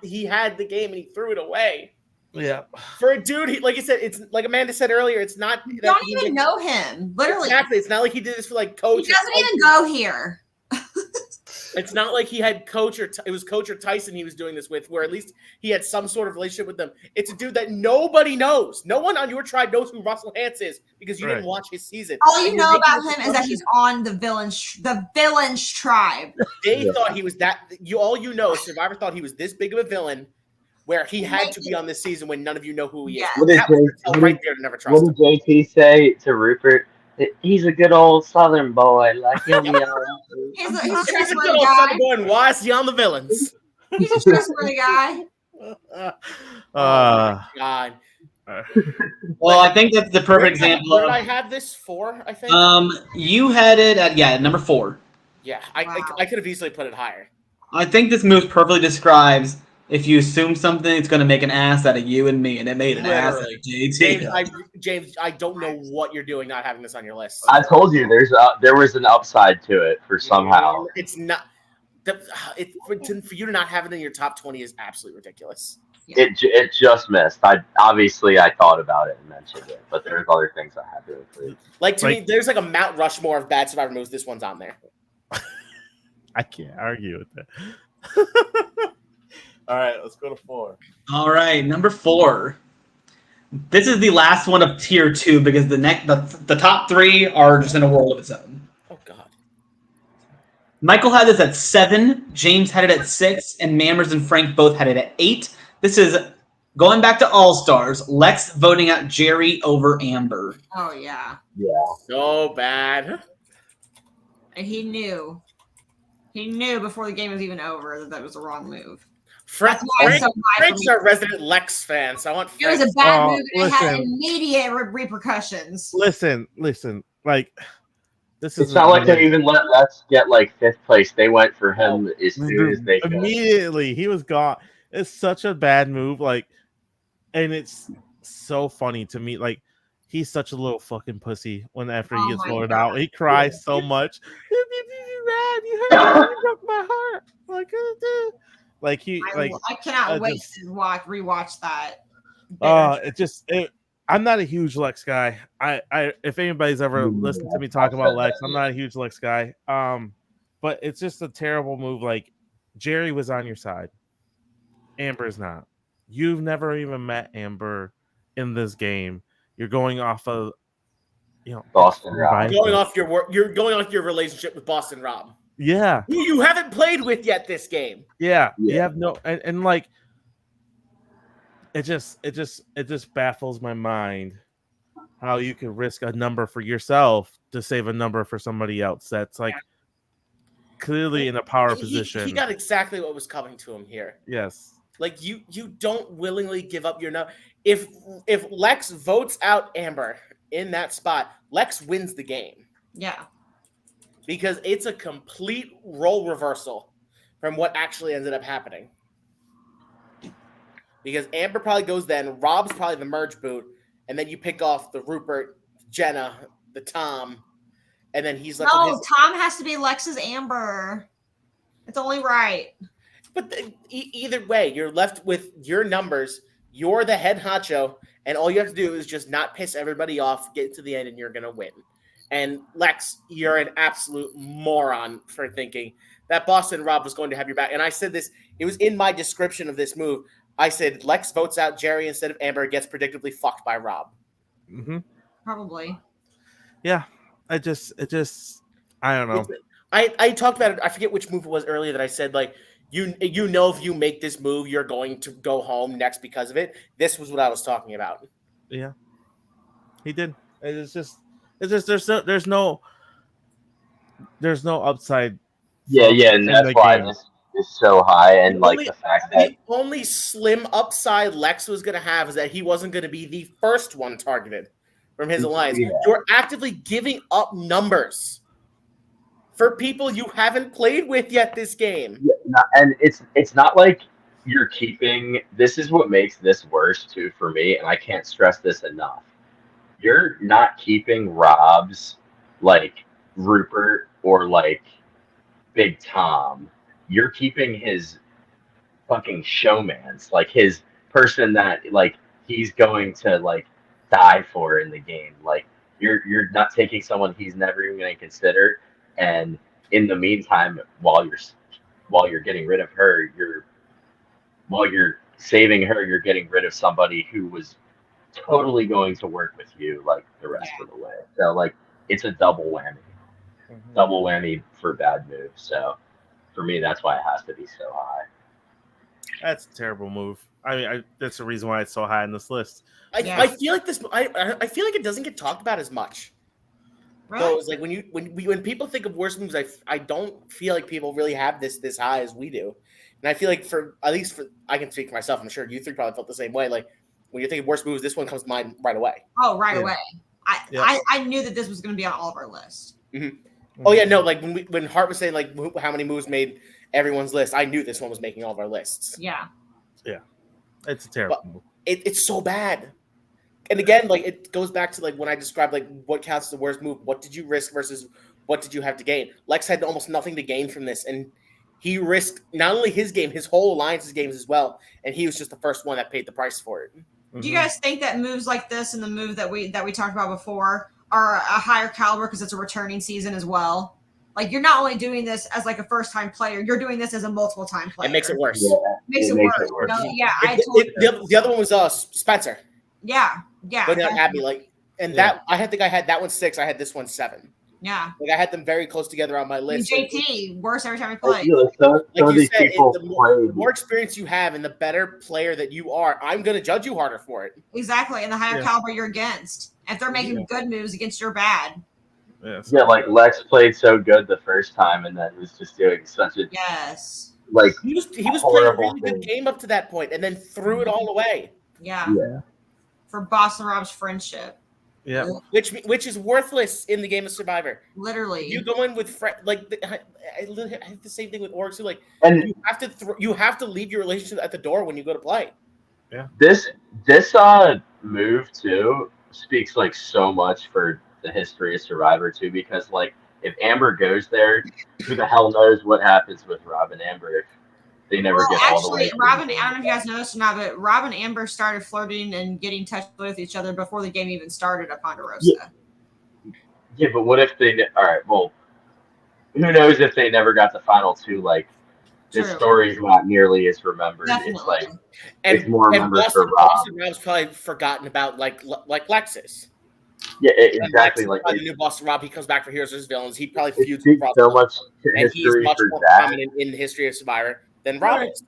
[SPEAKER 2] He had the game and he threw it away.
[SPEAKER 1] Yeah.
[SPEAKER 2] For a dude, like I said, it's like Amanda said earlier. It's not.
[SPEAKER 5] You don't even know him. Literally.
[SPEAKER 2] Exactly. It's not like he did this for like coach.
[SPEAKER 5] He doesn't even go here.
[SPEAKER 2] It's not like he had coach or it was Coach or Tyson he was doing this with, where at least he had some sort of relationship with them. It's a dude that nobody knows. No one on your tribe knows who Russell Hantz is because you didn't watch his season.
[SPEAKER 5] All you know about him is that he's on the villain's tribe.
[SPEAKER 2] They thought he was that. All you know, Survivor thought he was this big of a villain, where he had to be on this season when none of you know who he is.
[SPEAKER 5] Yeah.
[SPEAKER 2] That was the tell right there to never trust him.
[SPEAKER 4] What did JT say to Rupert? He's a good old Southern boy. Like he'll be on.
[SPEAKER 5] He's a
[SPEAKER 2] He's a
[SPEAKER 5] trustworthy
[SPEAKER 2] good old
[SPEAKER 5] guy.
[SPEAKER 2] son boy, and why is he on the villains?
[SPEAKER 5] He's a trustworthy guy.
[SPEAKER 2] God.
[SPEAKER 3] Well, I think that's the perfect example.
[SPEAKER 2] What did I have this for? I think.
[SPEAKER 3] You had it at number 4.
[SPEAKER 2] Yeah,
[SPEAKER 5] Wow.
[SPEAKER 2] I could have easily put it higher.
[SPEAKER 3] I think this move perfectly describes if you assume something, it's going to make an ass out of you and me, and it made an ass out of JT.
[SPEAKER 2] James, I don't know what you're doing not having this on your list.
[SPEAKER 4] I told you there was an upside to it for somehow.
[SPEAKER 2] It's not. For you to not have it in your top 20 is absolutely ridiculous.
[SPEAKER 4] It just missed. I thought about it and mentioned it, but there's other things I had to include.
[SPEAKER 2] Like to me, there's like a Mount Rushmore of bad Survivor moves. This one's on there.
[SPEAKER 1] I can't argue with that. All right, let's go to 4.
[SPEAKER 3] All right, number 4. This is the last one of tier 2 because the top 3 are just in a world of its own.
[SPEAKER 2] Oh God.
[SPEAKER 3] Michael had this at 7, James had it at 6, and Mammers and Frank both had it at 8. This is going back to All Stars. Lex voting out Jerry over Amber.
[SPEAKER 5] Oh yeah.
[SPEAKER 4] Yeah.
[SPEAKER 2] So bad.
[SPEAKER 5] And he knew. He knew before the game was even over that was the wrong move.
[SPEAKER 2] Frank's our resident Lex fan, so I want.
[SPEAKER 5] It was a bad move, and it had
[SPEAKER 1] listen.
[SPEAKER 5] immediate repercussions.
[SPEAKER 1] Listen. Like this is.
[SPEAKER 4] It's not like they even let Lex get like 5th place. They went for him as soon as they could.
[SPEAKER 1] Immediately, he was gone. It's such a bad move, like, and it's so funny to me. Like, he's such a little fucking pussy after he gets voted out. He cries so much. You hurt me, you broke my heart. Like he, like
[SPEAKER 5] I cannot wait
[SPEAKER 1] just,
[SPEAKER 5] to rewatch that.
[SPEAKER 1] I'm not a huge Lex guy. I if anybody's ever listened to me talk about Lex, I'm not a huge Lex guy. But it's just a terrible move. Like, Jerry was on your side. Amber's not. You've never even met Amber in this game. You're going off of,
[SPEAKER 4] Boston Rob.
[SPEAKER 2] You're going off your relationship with Boston Rob.
[SPEAKER 1] Yeah.
[SPEAKER 2] Who you haven't played with yet this game.
[SPEAKER 1] Yeah. You have no and like it just baffles my mind how you can risk a number for yourself to save a number for somebody else. That's like clearly in a power position.
[SPEAKER 2] He got exactly what was coming to him here.
[SPEAKER 1] Yes.
[SPEAKER 2] Like you don't willingly give up your number. If Lex votes out Amber in that spot, Lex wins the game.
[SPEAKER 5] Yeah.
[SPEAKER 2] Because it's a complete role reversal from what actually ended up happening. Because Amber probably goes then, Rob's probably the merge boot, and then you pick off the Rupert, Jenna, the Tom, and then he's left with
[SPEAKER 5] No,
[SPEAKER 2] his...
[SPEAKER 5] Tom has to be Lex's Amber. It's only right.
[SPEAKER 2] But either way, you're left with your numbers. You're the head honcho, and all you have to do is just not piss everybody off, get to the end, and you're going to win. And Lex, you're an absolute moron for thinking that Boston Rob was going to have your back. And I said this, it was in my description of this move. I said, Lex votes out Jerry instead of Amber, gets predictably fucked by Rob.
[SPEAKER 1] Mm-hmm.
[SPEAKER 5] Probably.
[SPEAKER 1] Yeah. I don't know.
[SPEAKER 2] I talked about it. I forget which move it was earlier that I said, like, you know, if you make this move, you're going to go home next because of it. This was what I was talking about.
[SPEAKER 1] Yeah. He did. It's just there's no upside.
[SPEAKER 4] Yeah, and that's why this is so high, and like the fact that
[SPEAKER 2] the only slim upside Lex was going to have is that he wasn't going to be the first one targeted from his alliance.
[SPEAKER 4] Yeah.
[SPEAKER 2] You're actively giving up numbers for people you haven't played with yet this game.
[SPEAKER 4] Yeah, and it's not like you're keeping. This is what makes this worse too for me, and I can't stress this enough. You're not keeping Rob's like Rupert or like Big Tom. You're keeping his fucking showmans, like his person that like he's going to like die for in the game. Like you're not taking someone he's never even going to consider. And in the meantime, while you're getting rid of her, while you're saving her, you're getting rid of somebody who was totally going to work with you like the rest of the way. So like it's a double whammy.
[SPEAKER 1] Mm-hmm.
[SPEAKER 4] Double whammy for bad moves. So for me, that's why it has to be so high.
[SPEAKER 1] That's a terrible move. I mean, that's the reason why it's so high on this list.
[SPEAKER 2] I feel like this. I feel like it doesn't get talked about as much.
[SPEAKER 5] Right.
[SPEAKER 2] So it's like when people think of worst moves, I don't feel like people really have this high as we do. And I feel like I can speak for myself. I'm sure you three probably felt the same way. Like when you think of worst moves, this one comes to mind right away.
[SPEAKER 5] Oh, right
[SPEAKER 1] Yeah.
[SPEAKER 5] away.
[SPEAKER 1] Yeah.
[SPEAKER 5] I knew that this was going to be on all of our lists.
[SPEAKER 2] Mm-hmm. Oh yeah, no. Like when Hart was saying like how many moves made everyone's list, I knew this one was making all of our lists.
[SPEAKER 5] Yeah.
[SPEAKER 1] It's a terrible move.
[SPEAKER 2] It's so bad. And again, like it goes back to like when I described like what counts as the worst move. What did you risk versus what did you have to gain? Lex had almost nothing to gain from this, and he risked not only his game, his whole alliance's games as well. And he was just the first one that paid the price for it.
[SPEAKER 1] Mm-hmm.
[SPEAKER 5] Do you guys think that moves like this and the move that we talked about before are a higher caliber because it's a returning season as well? Like you're not only doing this as like a first time player, you're doing this as a multiple time player.
[SPEAKER 2] It makes it worse.
[SPEAKER 5] Makes it worse. No, yeah,
[SPEAKER 2] The other one was Spencer.
[SPEAKER 5] Yeah.
[SPEAKER 2] But not Abby, like, and that I think I had that one 6. I had this one 7.
[SPEAKER 5] Yeah.
[SPEAKER 2] Like I had them very close together on my list.
[SPEAKER 5] JT worse every time we play.
[SPEAKER 4] Some of these
[SPEAKER 2] said,
[SPEAKER 4] people
[SPEAKER 2] the more experience you have and the better player that you are, I'm going to judge you harder for it.
[SPEAKER 5] Exactly, and the higher caliber you're against. If they're making good moves against your bad.
[SPEAKER 1] Yes.
[SPEAKER 4] Yeah, like Lex played so good the first time, and then was just doing such a like
[SPEAKER 2] he was playing a
[SPEAKER 4] horrible
[SPEAKER 2] really good game up to that point, and then threw it all away.
[SPEAKER 5] Yeah. For Boston Rob's friendship.
[SPEAKER 1] Yeah.
[SPEAKER 2] Which is worthless in the game of Survivor.
[SPEAKER 5] Literally.
[SPEAKER 2] You go in with I have the same thing with orgs too. Like,
[SPEAKER 4] and
[SPEAKER 2] you have to leave your relationship at the door when you go to play.
[SPEAKER 1] Yeah.
[SPEAKER 4] This move too speaks like so much for the history of Survivor too, because like if Amber goes there, who the hell knows what happens with Rob and Amber if they never get all the way.
[SPEAKER 5] Actually, Robin, I don't know if you guys know this or not, but Rob and Amber started flirting and getting touched with each other before the game even started at Ponderosa.
[SPEAKER 4] Yeah, but what if they? All right, well, who knows if they never got the final 2? Like, this story is not nearly as remembered.
[SPEAKER 5] Definitely.
[SPEAKER 4] It's like
[SPEAKER 2] And,
[SPEAKER 4] it's more remembered for Rob.
[SPEAKER 2] Boston Rob's probably forgotten about like Lexus.
[SPEAKER 4] Yeah, exactly. Like
[SPEAKER 2] the new Boston Rob, he comes back for Heroes vs. Villains. He probably
[SPEAKER 4] it
[SPEAKER 2] feuds
[SPEAKER 4] speaks
[SPEAKER 2] with
[SPEAKER 4] so much to
[SPEAKER 2] and he's
[SPEAKER 4] history
[SPEAKER 2] much
[SPEAKER 4] for
[SPEAKER 2] more
[SPEAKER 4] that.
[SPEAKER 2] prominent in the history of Survivor than Rob is.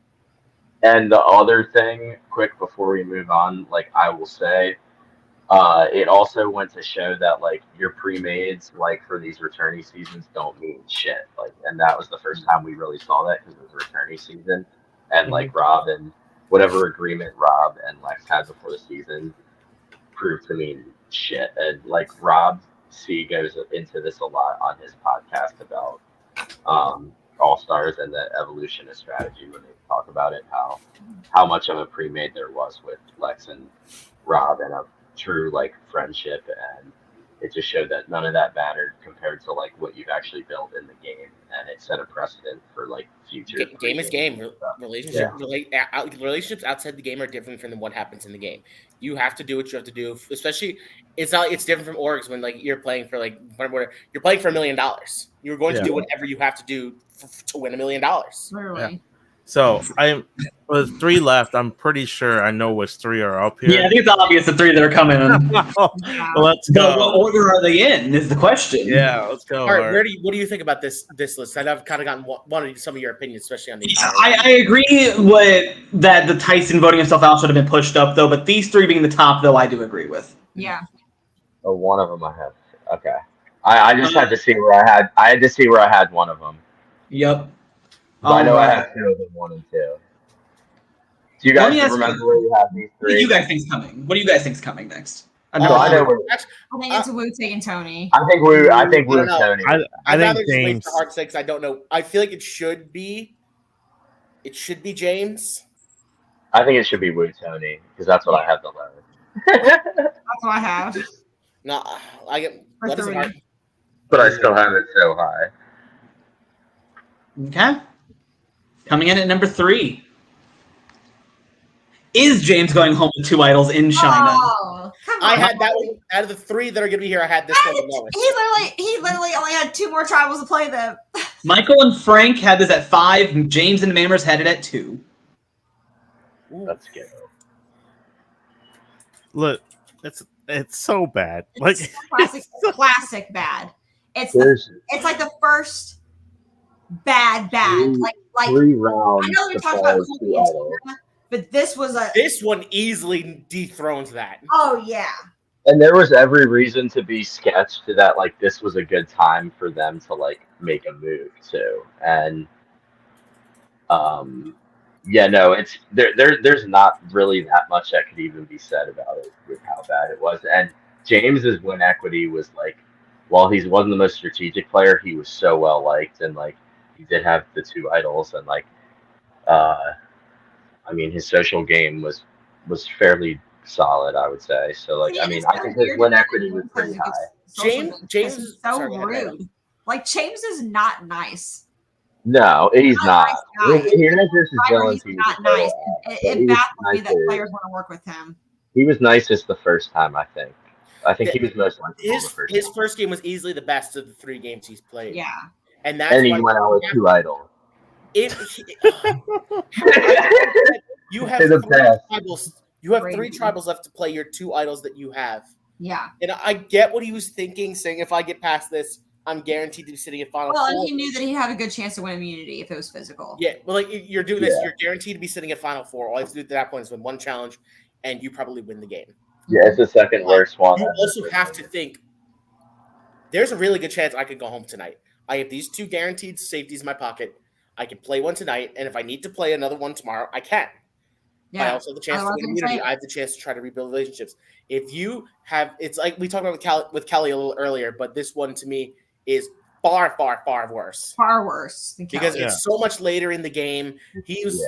[SPEAKER 4] And the other thing, quick before we move on, like I will say, it also went to show that like your pre-mades, like for these returnee seasons, don't mean shit. Like, and that was the first time we really saw that because it was returnee season, and like Rob and whatever agreement Rob and Lex had before the season proved to mean shit. And like Rob C goes into this a lot on his podcast about All Stars and the evolution of strategy when they talk about it, how much of a pre-made there was with Lex and Rob and a true like friendship, and it just showed that none of that mattered compared to like what you've actually built in the game, and it set a precedent for like future
[SPEAKER 2] game is game. Relationships outside the game are different from what happens in the game. You have to do what you have to do, especially it's different from orgs when like you're playing for like whatever, you're playing for $1 million. You're going to do whatever you have to do to win $1 million.
[SPEAKER 5] Literally.
[SPEAKER 1] So with 3 left. I'm pretty sure I know which 3 are up here.
[SPEAKER 3] Yeah, I think it's obvious the 3 that are coming.
[SPEAKER 1] Well, let's go.
[SPEAKER 3] What order are they in? Is the question.
[SPEAKER 1] Yeah, let's go.
[SPEAKER 2] All right, what do you think about this list? I've kind of gotten wanted some of your opinions, especially on these.
[SPEAKER 3] I agree that the Tyson voting himself out should have been pushed up though, but these 3 being the top though, I do agree with.
[SPEAKER 5] Yeah.
[SPEAKER 4] Oh, one of them I have. Okay, I just had to see where I had. I had to see where I had one of them.
[SPEAKER 3] Yep.
[SPEAKER 4] I know I have 2 of them, 1 and 2. Do you guys remember where you have these 3?
[SPEAKER 3] What do you guys think's coming? What do you guys think's coming next?
[SPEAKER 4] I know where.
[SPEAKER 5] I think it's Wu taking Tony.
[SPEAKER 4] I think Wu Tony.
[SPEAKER 1] I think James.
[SPEAKER 2] For hard sakes, I don't know. I feel like it should be James.
[SPEAKER 4] I think it should be Wu Tony because that's what I have the lowest.
[SPEAKER 5] That's what I have.
[SPEAKER 2] No, I get. What is it, Mark?
[SPEAKER 4] But I still have it so high.
[SPEAKER 3] Okay. Coming in at number 3. Is James going home with 2 idols in China?
[SPEAKER 5] Oh, come on.
[SPEAKER 2] I had that one out of the 3 that are going to be here. I had this one the lowest.
[SPEAKER 5] He literally only had 2 more tribals to play them.
[SPEAKER 3] Michael and Frank had this at 5. James and Mammers had it at 2.
[SPEAKER 4] Let's go.
[SPEAKER 1] Look, it's so bad. Like
[SPEAKER 5] classic bad. It's like the first bad. Like
[SPEAKER 4] 3 rounds.
[SPEAKER 5] I know we talked about Kobe and Tina, but this one
[SPEAKER 2] easily dethrones that.
[SPEAKER 5] Oh yeah.
[SPEAKER 4] And there was every reason to be sketched that like this was a good time for them to like make a move too. And it's there's not really that much that could even be said about it with how bad it was. And James's win equity was like, while he wasn't the most strategic player, he was so well liked, and like he did have the 2 idols, and like I mean his social game was fairly solid, I would say. So like I mean I think his win equity was pretty high.
[SPEAKER 2] James
[SPEAKER 5] is so rude. Like James is not nice.
[SPEAKER 4] No, he's not.
[SPEAKER 5] Nice
[SPEAKER 4] He's
[SPEAKER 5] not nice. It baffles me that players want to work with him.
[SPEAKER 4] He was nicest the first time, I think. He was most likable
[SPEAKER 2] his first game was easily the best of the 3 games he's played.
[SPEAKER 5] Yeah.
[SPEAKER 2] And that's
[SPEAKER 4] he went out with 2 idols. You have 3
[SPEAKER 2] tribals. You have 3 tribals left to play your 2 idols that you have.
[SPEAKER 5] Yeah.
[SPEAKER 2] And I get what he was thinking, saying if I get past this, I'm guaranteed to be sitting at Final Four.
[SPEAKER 5] Well, and he knew that he'd have a good chance to win immunity if it was physical.
[SPEAKER 2] Yeah, well, like you're doing this, you're guaranteed to be sitting at Final Four. All you have to do at that point is win 1 challenge, and you probably win the game.
[SPEAKER 4] Yeah, it's the second worst one.
[SPEAKER 2] You also have to think there's a really good chance I could go home tonight. I have these 2 guaranteed safeties in my pocket. I can play one tonight, and if I need to play another one tomorrow, I can. Yeah. I also have the chance to win immunity. I have the chance to try to rebuild relationships. If you have, it's like we talked about with Kelly a little earlier, but this one to me is far worse.
[SPEAKER 5] Far worse than
[SPEAKER 2] because it's so much later in the game. He was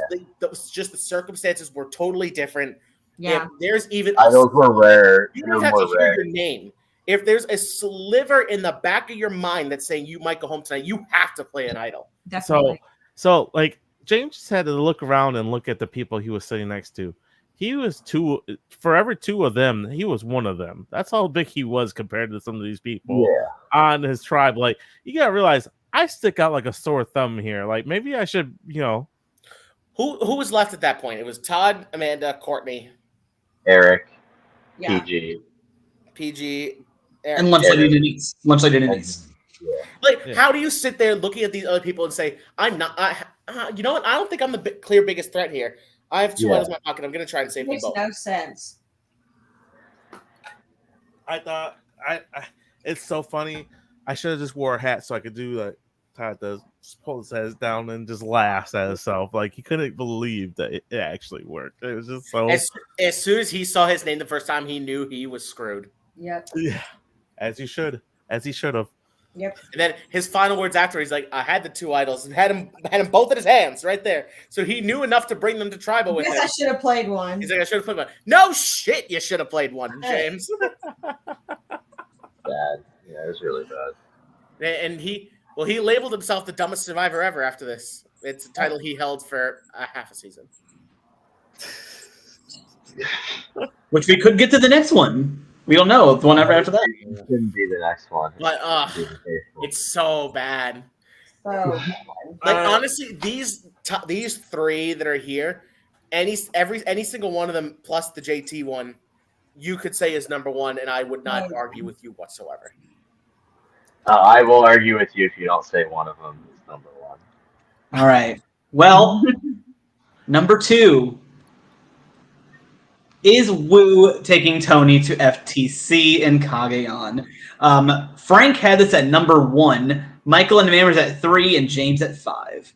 [SPEAKER 2] just the circumstances were totally different.
[SPEAKER 5] Yeah,
[SPEAKER 2] if there's even
[SPEAKER 4] idols were rare.
[SPEAKER 2] You don't have to hear your name. If there's a sliver in the back of your mind that's saying you might go home tonight, you have to play an idol.
[SPEAKER 5] Definitely.
[SPEAKER 1] So like James just had to look around and look at the people he was sitting next to. He was 2 of them. He was one of them. That's how big he was compared to some of these people on his tribe. Like you gotta realize, I stick out like a sore thumb here. Like maybe I should, Who
[SPEAKER 2] was left at that point? It was Todd, Amanda, Courtney,
[SPEAKER 4] Eric, PG,
[SPEAKER 2] Eric.
[SPEAKER 3] And Lunch Lady Denise.
[SPEAKER 2] How do you sit there looking at these other people and say, I'm not, you know what? I don't think I'm the clear biggest threat here. I have 2
[SPEAKER 4] Yeah.
[SPEAKER 2] items in my pocket. I'm gonna try and save them
[SPEAKER 5] Makes
[SPEAKER 2] both.
[SPEAKER 5] no sense.
[SPEAKER 1] I thought it's so funny. I should have just wore a hat so I could do like Todd does, just pull his head down and just laughs at himself. Like he couldn't believe that it actually worked. It was just so
[SPEAKER 2] As soon as he saw his name the first time, he knew he was screwed.
[SPEAKER 5] Yep.
[SPEAKER 1] yeah, as he should have.
[SPEAKER 5] Yep.
[SPEAKER 2] And then his final words after, he's like, "I had the 2 idols and had him both in his hands right there." So he knew enough to bring them to tribal with
[SPEAKER 5] Guess
[SPEAKER 2] him.
[SPEAKER 5] I should have played one.
[SPEAKER 2] He's like, "I should have played one." No shit, you should have played one, James.
[SPEAKER 4] Bad. Yeah, it was really bad.
[SPEAKER 2] And he labeled himself the dumbest survivor ever after this. It's a title he held for a half a season.
[SPEAKER 3] Which we could get to the next one. We don't know. The one after that.
[SPEAKER 4] It couldn't be the next one.
[SPEAKER 2] But it's so bad.
[SPEAKER 5] So
[SPEAKER 2] Like honestly, these 3 that are here, any single one of them plus the JT one, you could say is number 1, and I would not argue with you whatsoever.
[SPEAKER 4] I will argue with you if you don't say one of them is number 1.
[SPEAKER 3] All right. Well, number 2 is Wu taking Tony to FTC in Kagayan. Frank had this at number 1. Michael and Amanda was at 3, and James at 5.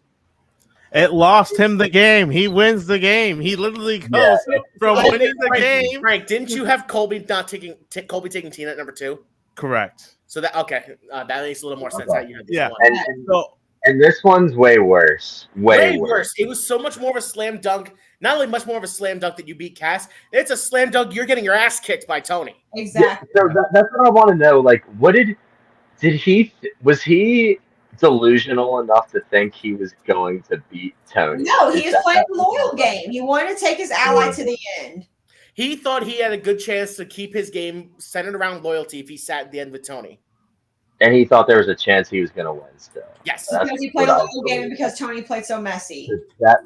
[SPEAKER 1] It lost him the game. He wins the game. He literally goes from winning the game.
[SPEAKER 2] Frank, didn't you have Colby taking Tina at number 2?
[SPEAKER 1] Correct.
[SPEAKER 2] So that that makes a little more sense how you had this
[SPEAKER 1] Yeah.
[SPEAKER 2] one.
[SPEAKER 4] And this one's way worse. Way worse.
[SPEAKER 2] It was so much more of a slam dunk. Not only much more of a slam dunk that you beat Cass, it's a slam dunk you're getting your ass kicked by Tony.
[SPEAKER 5] exactly.
[SPEAKER 4] So that's what I want to know. Like, was he delusional enough to think he was going to beat Tony?
[SPEAKER 5] No, he was playing the loyal game. He wanted to take his ally to the end.
[SPEAKER 2] He thought he had a good chance to keep his game centered around loyalty if he sat at the end with Tony.
[SPEAKER 4] And he thought there was a chance he was going to win still.
[SPEAKER 2] Yes.
[SPEAKER 4] That's
[SPEAKER 5] Because he played
[SPEAKER 4] what
[SPEAKER 5] a
[SPEAKER 4] I
[SPEAKER 5] loyal game and
[SPEAKER 4] believe.
[SPEAKER 5] because Tony played so messy.
[SPEAKER 4] That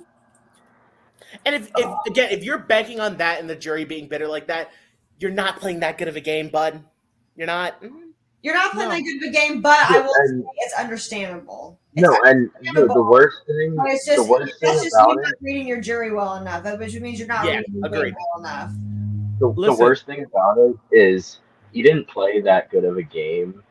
[SPEAKER 2] And if you're banking on that and the jury being bitter like that, you're not playing that good of a game, bud. You're not.
[SPEAKER 5] You're not playing that good of a game, but I will say it's understandable.
[SPEAKER 4] the worst thing.
[SPEAKER 5] But it's just
[SPEAKER 4] the worst
[SPEAKER 5] that's
[SPEAKER 4] thing
[SPEAKER 5] just
[SPEAKER 4] about
[SPEAKER 5] you not reading your jury well enough, which means you're not reading your
[SPEAKER 2] agreed.
[SPEAKER 5] game well enough.
[SPEAKER 4] The worst thing about it is he didn't play that good of a game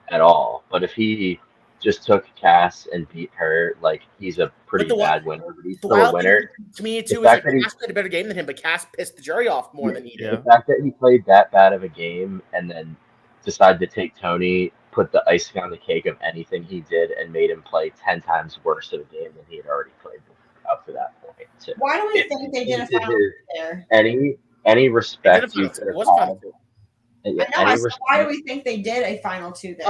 [SPEAKER 4] at all. But if he just took Cass and beat her, like he's a pretty bad winner, but he's still a winner.
[SPEAKER 2] To me, too, is like Cass played a better game than him, but Cass pissed the jury off more than he did.
[SPEAKER 4] The fact that he played that bad of a game and then decided to take Tony, put the icing on the cake of anything he did, and made him play 10 times worse of a game than he had already played up to that point. So
[SPEAKER 5] Why do we think they did a final there?
[SPEAKER 4] Any respect you could have had.
[SPEAKER 5] I know. Why do we think they did a final 2 there?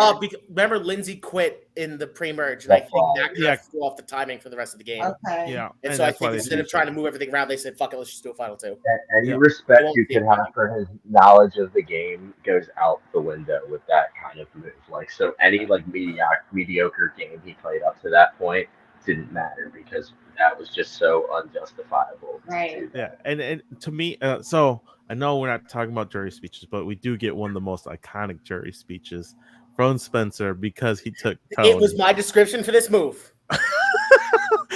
[SPEAKER 2] Remember Lindsay quit in the pre-merge, and I think that kind of threw off the timing for the rest of the game.
[SPEAKER 5] Okay.
[SPEAKER 1] Yeah.
[SPEAKER 2] And so I think instead of trying to move everything around, they said, "Fuck it, let's just do a final 2."
[SPEAKER 4] Any respect you could have for his knowledge of the game goes out the window with that kind of move. Like, so any like mediocre game he played up to that point didn't matter because that was just so unjustifiable.
[SPEAKER 5] Right.
[SPEAKER 1] Yeah, and to me, so I know we're not talking about jury speeches, but we do get one of the most iconic jury speeches from Spencer because he took Tony.
[SPEAKER 2] It was my description for this move.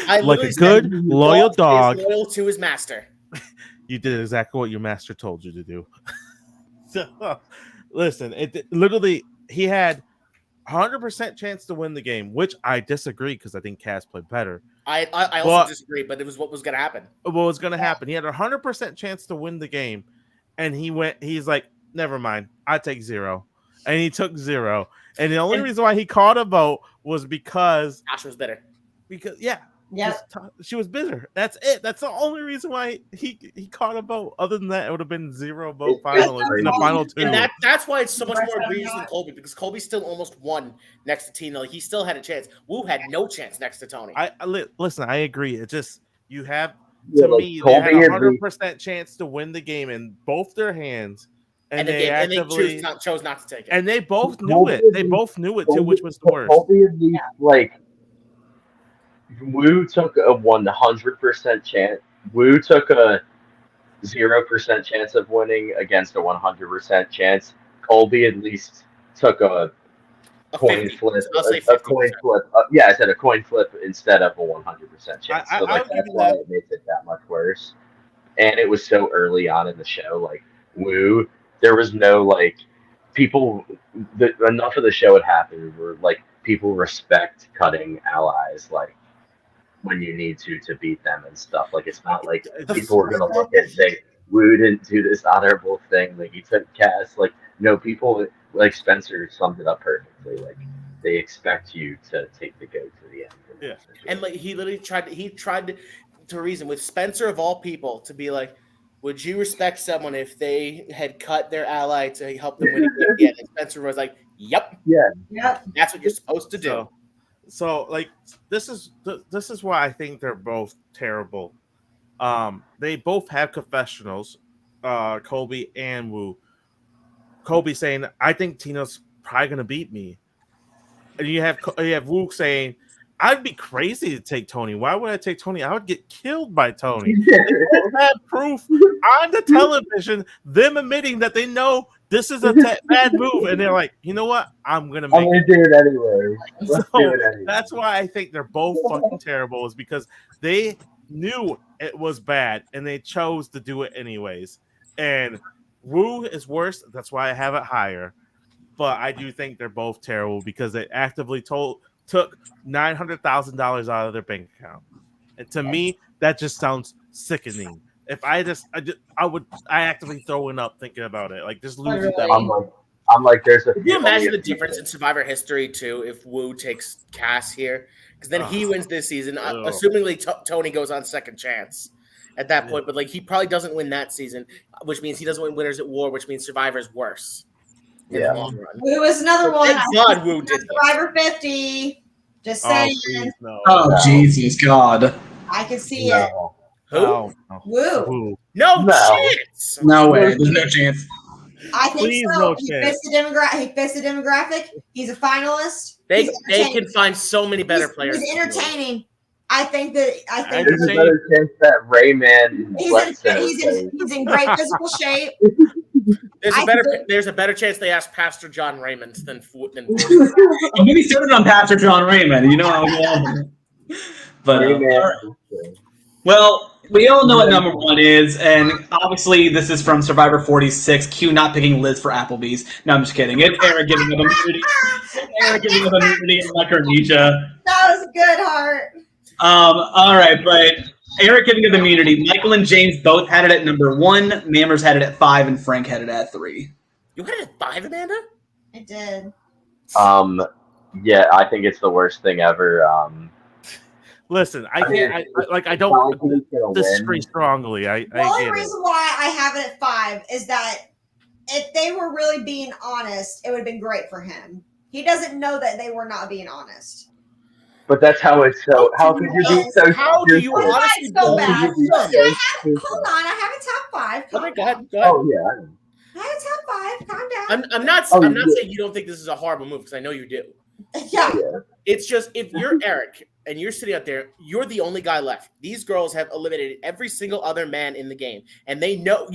[SPEAKER 2] I
[SPEAKER 1] like a good, loyal dog.
[SPEAKER 2] Loyal to his master.
[SPEAKER 1] You did exactly what your master told you to do. So, listen, literally, he had 100% chance to win the game, which I disagree because I think Cass played better.
[SPEAKER 2] I also disagree, but it was what was going to happen.
[SPEAKER 1] What was going to happen? He had 100% chance to win the game, and he's like, never mind, I take 0. And he took 0. And the only reason why he called a vote was because
[SPEAKER 2] Ash was bitter.
[SPEAKER 1] She was bitter. That's it. That's the only reason why he caught a vote. Other than that, it would have been 0 vote finalists in the final 2.
[SPEAKER 2] And that's why it's so much more egregious than Colby, because Colby still almost won next to Tina. Like, he still had a chance. Wu had no chance next to Tony.
[SPEAKER 1] Listen, I agree. It's just you have
[SPEAKER 4] Yeah,
[SPEAKER 1] to
[SPEAKER 4] like,
[SPEAKER 1] me
[SPEAKER 4] Colby
[SPEAKER 1] they had
[SPEAKER 4] had
[SPEAKER 1] 100% chance to win the game in both their hands, and they
[SPEAKER 2] chose not to take it.
[SPEAKER 1] And they both knew it. They both knew it too, which was the worst.
[SPEAKER 4] Colby at least, like, Wu took a 100% chance. Wu took a 0% chance of winning against a 100% chance. Colby at least took a coin
[SPEAKER 2] 50.
[SPEAKER 4] flip.
[SPEAKER 2] I'll say
[SPEAKER 4] A coin
[SPEAKER 2] 50%.
[SPEAKER 4] flip. Yeah, I said a coin flip instead of a 100% chance.
[SPEAKER 1] I-
[SPEAKER 4] So like
[SPEAKER 1] I'll give
[SPEAKER 4] that's
[SPEAKER 1] you
[SPEAKER 4] why
[SPEAKER 1] that.
[SPEAKER 4] it makes it that much worse. And it was so early on in the show. Like Woo, there was no like people. Enough of the show had happened where like people respect cutting allies like when you need to beat them and stuff. Like it's not like people were gonna look and say Woo didn't do this honorable thing. Like he took Cass. Like no, people like Spencer summed it up perfectly. Like they expect you to take the goat to the end.
[SPEAKER 1] Yeah.
[SPEAKER 2] And like he literally tried to reason with Spencer of all people to be like, would you respect someone if they had cut their ally to help them win a game? And Spencer was like, yep,
[SPEAKER 5] Yep.
[SPEAKER 2] that's what you're supposed to do.
[SPEAKER 1] So like this is why I think they're both terrible. They both have confessionals, Kobe and Woo. Kobe saying, "I think Tina's probably gonna beat me," and you have Woo saying, "I'd be crazy to take Tony. Why would I take Tony? I would get killed by Tony." They both have proof on the television, them admitting that they know this is a bad move, and they're like, "You know what? I'm gonna make it."
[SPEAKER 4] do it anyway. Let's
[SPEAKER 1] So,
[SPEAKER 4] do it anyway.
[SPEAKER 1] that's why I think they're both fucking terrible, is because they knew it was bad and they chose to do it anyways. And Woo is worse. That's why I have it higher. But I do think they're both terrible because they actively took $900,000 out of their bank account. And to me, that just sounds sickening. If I actively throwing up thinking about it. Like just losing that.
[SPEAKER 4] I'm like, there's a.
[SPEAKER 2] Can you imagine the difference in Survivor history too if Woo takes Cass here? Because then he wins this season. Assumingly, Tony goes on second chance at that point, but like he probably doesn't win that season, which means he doesn't win Winners at War, which means Survivor's worse in the long run.
[SPEAKER 5] Woo is another
[SPEAKER 2] So
[SPEAKER 5] one.
[SPEAKER 2] thank God Woo did this.
[SPEAKER 5] Survivor 50. Just saying.
[SPEAKER 1] Please, no.
[SPEAKER 3] Oh, Jesus, God.
[SPEAKER 5] I can see it.
[SPEAKER 4] No.
[SPEAKER 2] Who?
[SPEAKER 1] No.
[SPEAKER 5] Woo.
[SPEAKER 1] Woo.
[SPEAKER 2] No
[SPEAKER 4] No.
[SPEAKER 2] chance.
[SPEAKER 3] No way. There's no chance.
[SPEAKER 5] I think
[SPEAKER 1] Please,
[SPEAKER 5] so.
[SPEAKER 1] no
[SPEAKER 5] He
[SPEAKER 1] chance.
[SPEAKER 5] fits the demographic. He's a finalist.
[SPEAKER 2] They
[SPEAKER 5] He's
[SPEAKER 2] can
[SPEAKER 5] entertaining.
[SPEAKER 2] find so many better players.
[SPEAKER 5] He's entertaining. I think
[SPEAKER 4] There's
[SPEAKER 1] Entertaining.
[SPEAKER 4] a better chance that Rayman
[SPEAKER 5] he's in great physical shape.
[SPEAKER 2] There's a better chance they asked Pastor John Raymond than
[SPEAKER 3] Maybe started on Pastor John Raymond. You know how we all. But well, we all know what number one is, and obviously this is from Survivor 46. Q not picking Liz for Applebee's. No, I'm just kidding. It's Eric giving them immunity. Eric giving them immunity and Micronesia.
[SPEAKER 5] That was good, Heart.
[SPEAKER 3] All right, but Eric giving them immunity. Michael and James both had it at number 1. Mammers had it at 5, and Frank had it at 3.
[SPEAKER 2] You had it at 5, Amanda?
[SPEAKER 5] I did.
[SPEAKER 4] Yeah, I think it's the worst thing ever.
[SPEAKER 1] Listen, I can't. I don't disagree strongly. I
[SPEAKER 5] The only
[SPEAKER 1] get it.
[SPEAKER 5] reason why I have it at 5 is that if they were really being honest, it would have been great for him. He doesn't know that they were not being honest.
[SPEAKER 4] But that's how it's so. How could you be so?
[SPEAKER 2] How do you
[SPEAKER 5] Why
[SPEAKER 2] honestly
[SPEAKER 5] is it so
[SPEAKER 2] believe
[SPEAKER 5] bad?
[SPEAKER 2] you
[SPEAKER 5] Hold
[SPEAKER 2] be so
[SPEAKER 5] on, I have a top 5.
[SPEAKER 2] Okay, go ahead.
[SPEAKER 4] Oh yeah.
[SPEAKER 5] I have a top 5. Calm down.
[SPEAKER 2] I'm not
[SPEAKER 4] Oh,
[SPEAKER 2] I'm not
[SPEAKER 4] yeah.
[SPEAKER 2] saying you don't think this is a horrible move because I know you do.
[SPEAKER 5] Yeah.
[SPEAKER 2] It's just if you're Eric and you're sitting out there, you're the only guy left. These girls have eliminated every single other man in the game, and they know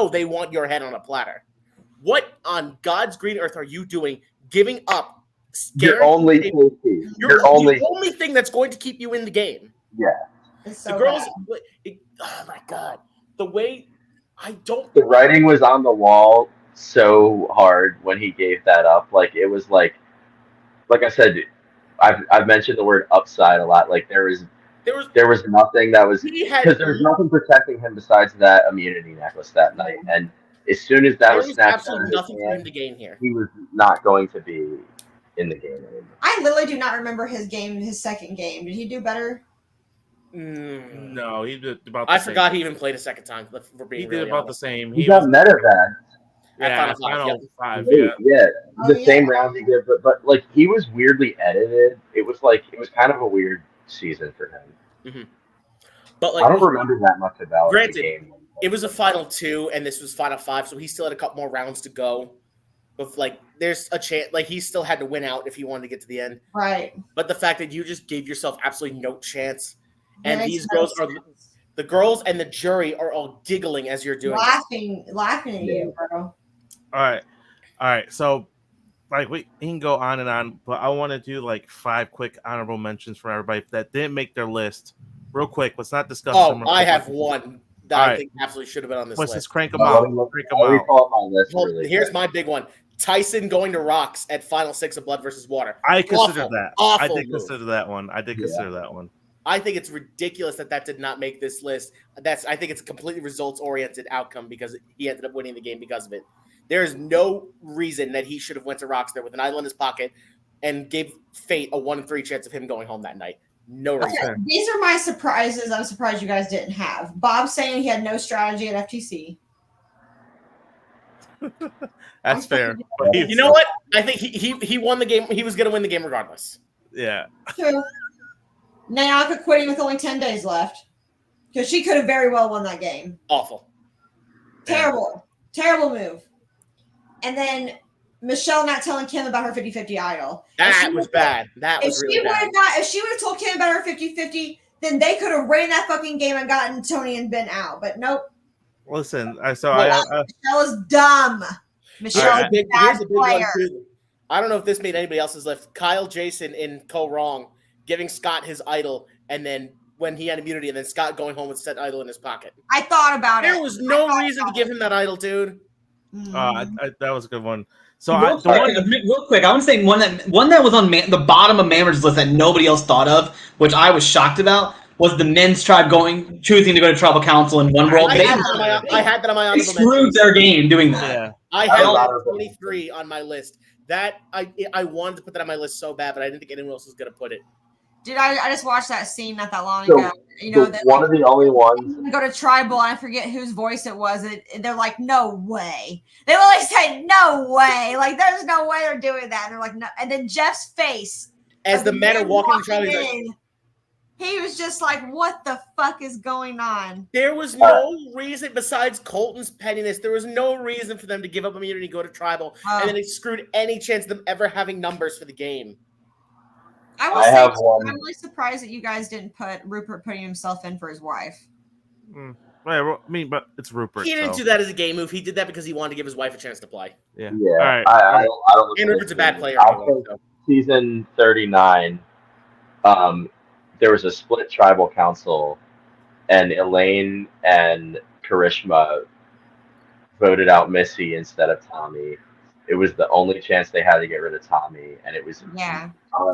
[SPEAKER 2] they want your head on a platter. What on God's green earth are you doing? Giving up?
[SPEAKER 4] You're only safety.
[SPEAKER 2] You're
[SPEAKER 4] You're only.
[SPEAKER 2] the only thing that's going to keep you in the game.
[SPEAKER 4] Yeah.
[SPEAKER 5] It's so
[SPEAKER 2] The girls,
[SPEAKER 5] bad.
[SPEAKER 2] oh my God, the way I don't.
[SPEAKER 4] The writing was on the wall so hard when he gave that up. Like it was like I said, I've mentioned the word upside a lot. Like there was nothing that was because there was nothing protecting him besides that immunity necklace that night. And as soon as that
[SPEAKER 2] There
[SPEAKER 4] was
[SPEAKER 2] was
[SPEAKER 4] snatched out
[SPEAKER 2] absolutely
[SPEAKER 4] of his
[SPEAKER 2] nothing for him
[SPEAKER 4] hand,
[SPEAKER 2] to gain here.
[SPEAKER 4] he was not going to be in the game anymore.
[SPEAKER 5] I literally do not remember his second game. Did he do better?
[SPEAKER 1] No, he did about.
[SPEAKER 2] I forgot he even played a second time. For being
[SPEAKER 1] He
[SPEAKER 2] really
[SPEAKER 1] did about
[SPEAKER 2] honest.
[SPEAKER 1] the same.
[SPEAKER 4] He got medevac.
[SPEAKER 1] Yeah,
[SPEAKER 2] At
[SPEAKER 1] final five.
[SPEAKER 4] Yeah,
[SPEAKER 1] Yeah.
[SPEAKER 5] Oh,
[SPEAKER 4] the
[SPEAKER 5] yeah.
[SPEAKER 4] same round he did, but like he was weirdly edited. It was kind of a weird season for him.
[SPEAKER 2] But
[SPEAKER 4] I
[SPEAKER 2] like,
[SPEAKER 4] don't remember that much about
[SPEAKER 2] Granted,
[SPEAKER 4] the game.
[SPEAKER 2] it was a final 2, and this was final 5, so he still had a couple more rounds to go. But like, there's a chance. Like, he still had to win out if he wanted to get to the end.
[SPEAKER 5] Right.
[SPEAKER 2] But the fact that you just gave yourself absolutely no chance, and
[SPEAKER 5] Makes
[SPEAKER 2] these
[SPEAKER 5] no
[SPEAKER 2] girls are
[SPEAKER 5] sense.
[SPEAKER 2] the girls and the jury are all giggling as you're doing it.
[SPEAKER 5] laughing at you, bro.
[SPEAKER 1] All right. So like we can go on and on, but I want to do like 5 quick honorable mentions for everybody that didn't make their list. Real quick, let's not discuss them.
[SPEAKER 2] I have one that
[SPEAKER 1] All
[SPEAKER 2] I
[SPEAKER 1] right.
[SPEAKER 2] think absolutely should have been on this
[SPEAKER 1] Let's
[SPEAKER 2] list.
[SPEAKER 1] just crank them
[SPEAKER 4] Let
[SPEAKER 1] out.
[SPEAKER 4] me
[SPEAKER 1] Crank 'em
[SPEAKER 4] let me
[SPEAKER 1] out.
[SPEAKER 4] pull up my list
[SPEAKER 2] Well,
[SPEAKER 4] really
[SPEAKER 2] here's
[SPEAKER 4] quick.
[SPEAKER 2] my big one: Tyson going to Rocks at Final 6 of Blood versus Water.
[SPEAKER 1] I consider
[SPEAKER 2] Awful,
[SPEAKER 1] that.
[SPEAKER 2] awful
[SPEAKER 1] I did
[SPEAKER 2] move.
[SPEAKER 1] consider that one. I did consider that one.
[SPEAKER 2] I think it's ridiculous that did not make this list. I think it's a completely results oriented outcome because he ended up winning the game because of it. There is no reason that he should have went to Rocks there with an idol in his pocket and gave Fate a 1-3 chance of him going home that night. No reason.
[SPEAKER 1] Okay.
[SPEAKER 5] These are my surprises. I'm surprised you guys didn't have. Bob saying he had no strategy at FTC.
[SPEAKER 1] That's fair. But
[SPEAKER 2] You know what? I think he won the game. He was going to win the game regardless.
[SPEAKER 1] Yeah.
[SPEAKER 5] True. Nayaka quitting with only 10 days left because she could have very well won that game.
[SPEAKER 2] Awful.
[SPEAKER 5] Terrible move. And then Michelle not telling Kim about her 50-50 idol.
[SPEAKER 2] That was bad. That was really bad.
[SPEAKER 5] If she would have told Kim about her 50-50, then they could have ran that fucking game and gotten Tony and Ben out. But nope.
[SPEAKER 1] Listen,
[SPEAKER 5] Michelle is dumb. Michelle
[SPEAKER 1] All right.
[SPEAKER 5] is a bad
[SPEAKER 2] Here's a big one
[SPEAKER 5] player.
[SPEAKER 2] too. I don't know if this made anybody else's list. Kyle Jason in Co Wrong giving Scott his idol, and then when he had immunity, and then Scott going home with said idol in his pocket.
[SPEAKER 5] I thought about it.
[SPEAKER 2] There was no reason to give him that idol, dude.
[SPEAKER 1] that was a good one. So
[SPEAKER 3] Real quick, I want to say one that was on the bottom of Mammer's list that nobody else thought of, which I was shocked about, was the men's tribe choosing to go to tribal council in one world.
[SPEAKER 2] I
[SPEAKER 3] They
[SPEAKER 2] had that on my honorable
[SPEAKER 3] screwed
[SPEAKER 2] mentions.
[SPEAKER 3] their game doing that.
[SPEAKER 1] yeah.
[SPEAKER 2] I had
[SPEAKER 4] Oh.
[SPEAKER 2] 23 on my list. That I wanted to put that on my list so bad, but I didn't think anyone else was gonna put it.
[SPEAKER 5] Dude, I just watched that scene not that long
[SPEAKER 4] So,
[SPEAKER 5] ago. You know, that
[SPEAKER 4] one of the only ones.
[SPEAKER 5] they go to tribal, and I forget whose voice it was. And they're like, "No way!" They literally say, "No way!" Like, there's no way they're doing that. And they're like, "No!" And then Jeff's face
[SPEAKER 2] As
[SPEAKER 5] of
[SPEAKER 2] the men are
[SPEAKER 5] man
[SPEAKER 2] walking the trial, he's like,
[SPEAKER 5] in, he was just like, "What the fuck is going on?"
[SPEAKER 2] there was no reason besides Colton's pettiness. There was no reason for them to give up immunity, go to tribal, and then it screwed any chance of them ever having numbers for the game.
[SPEAKER 5] I will
[SPEAKER 4] I
[SPEAKER 5] say,
[SPEAKER 4] have one.
[SPEAKER 5] I'm really surprised that you guys didn't put Rupert putting himself in for his wife.
[SPEAKER 1] Well, I mean, but it's Rupert.
[SPEAKER 2] He didn't
[SPEAKER 1] so.
[SPEAKER 2] do that as a game move. He did that because he wanted to give his wife a chance to play.
[SPEAKER 1] Yeah.
[SPEAKER 4] Yeah,
[SPEAKER 1] All right.
[SPEAKER 4] I don't look
[SPEAKER 2] And
[SPEAKER 4] at
[SPEAKER 2] Rupert's a
[SPEAKER 4] this
[SPEAKER 2] bad
[SPEAKER 4] game.
[SPEAKER 2] player.
[SPEAKER 4] I
[SPEAKER 2] Anyway,
[SPEAKER 4] think
[SPEAKER 2] so.
[SPEAKER 4] season 39, there was a split tribal council, and Elaine and Karishma voted out Missy instead of Tommy. It was the only chance they had to get rid of Tommy, and it was
[SPEAKER 5] Yeah.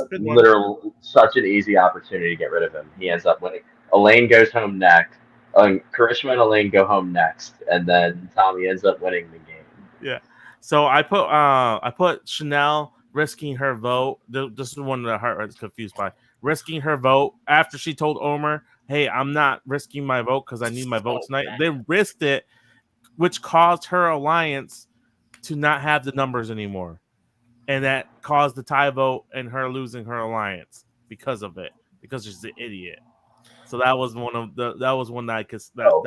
[SPEAKER 1] Good one.
[SPEAKER 4] literally such an easy opportunity to get rid of him. He ends up winning. Elaine goes home next. Karishma and Elaine go home next, and then Tommy ends up winning the game.
[SPEAKER 1] So I put Chanel risking her vote. This is one that the heart was confused by risking her vote after she told Omer, "Hey, I'm not risking my vote because I need my vote tonight." They risked it, which caused her alliance to not have the numbers anymore, and that caused the tie vote and her losing her alliance because of it, because she's an idiot. So that was one that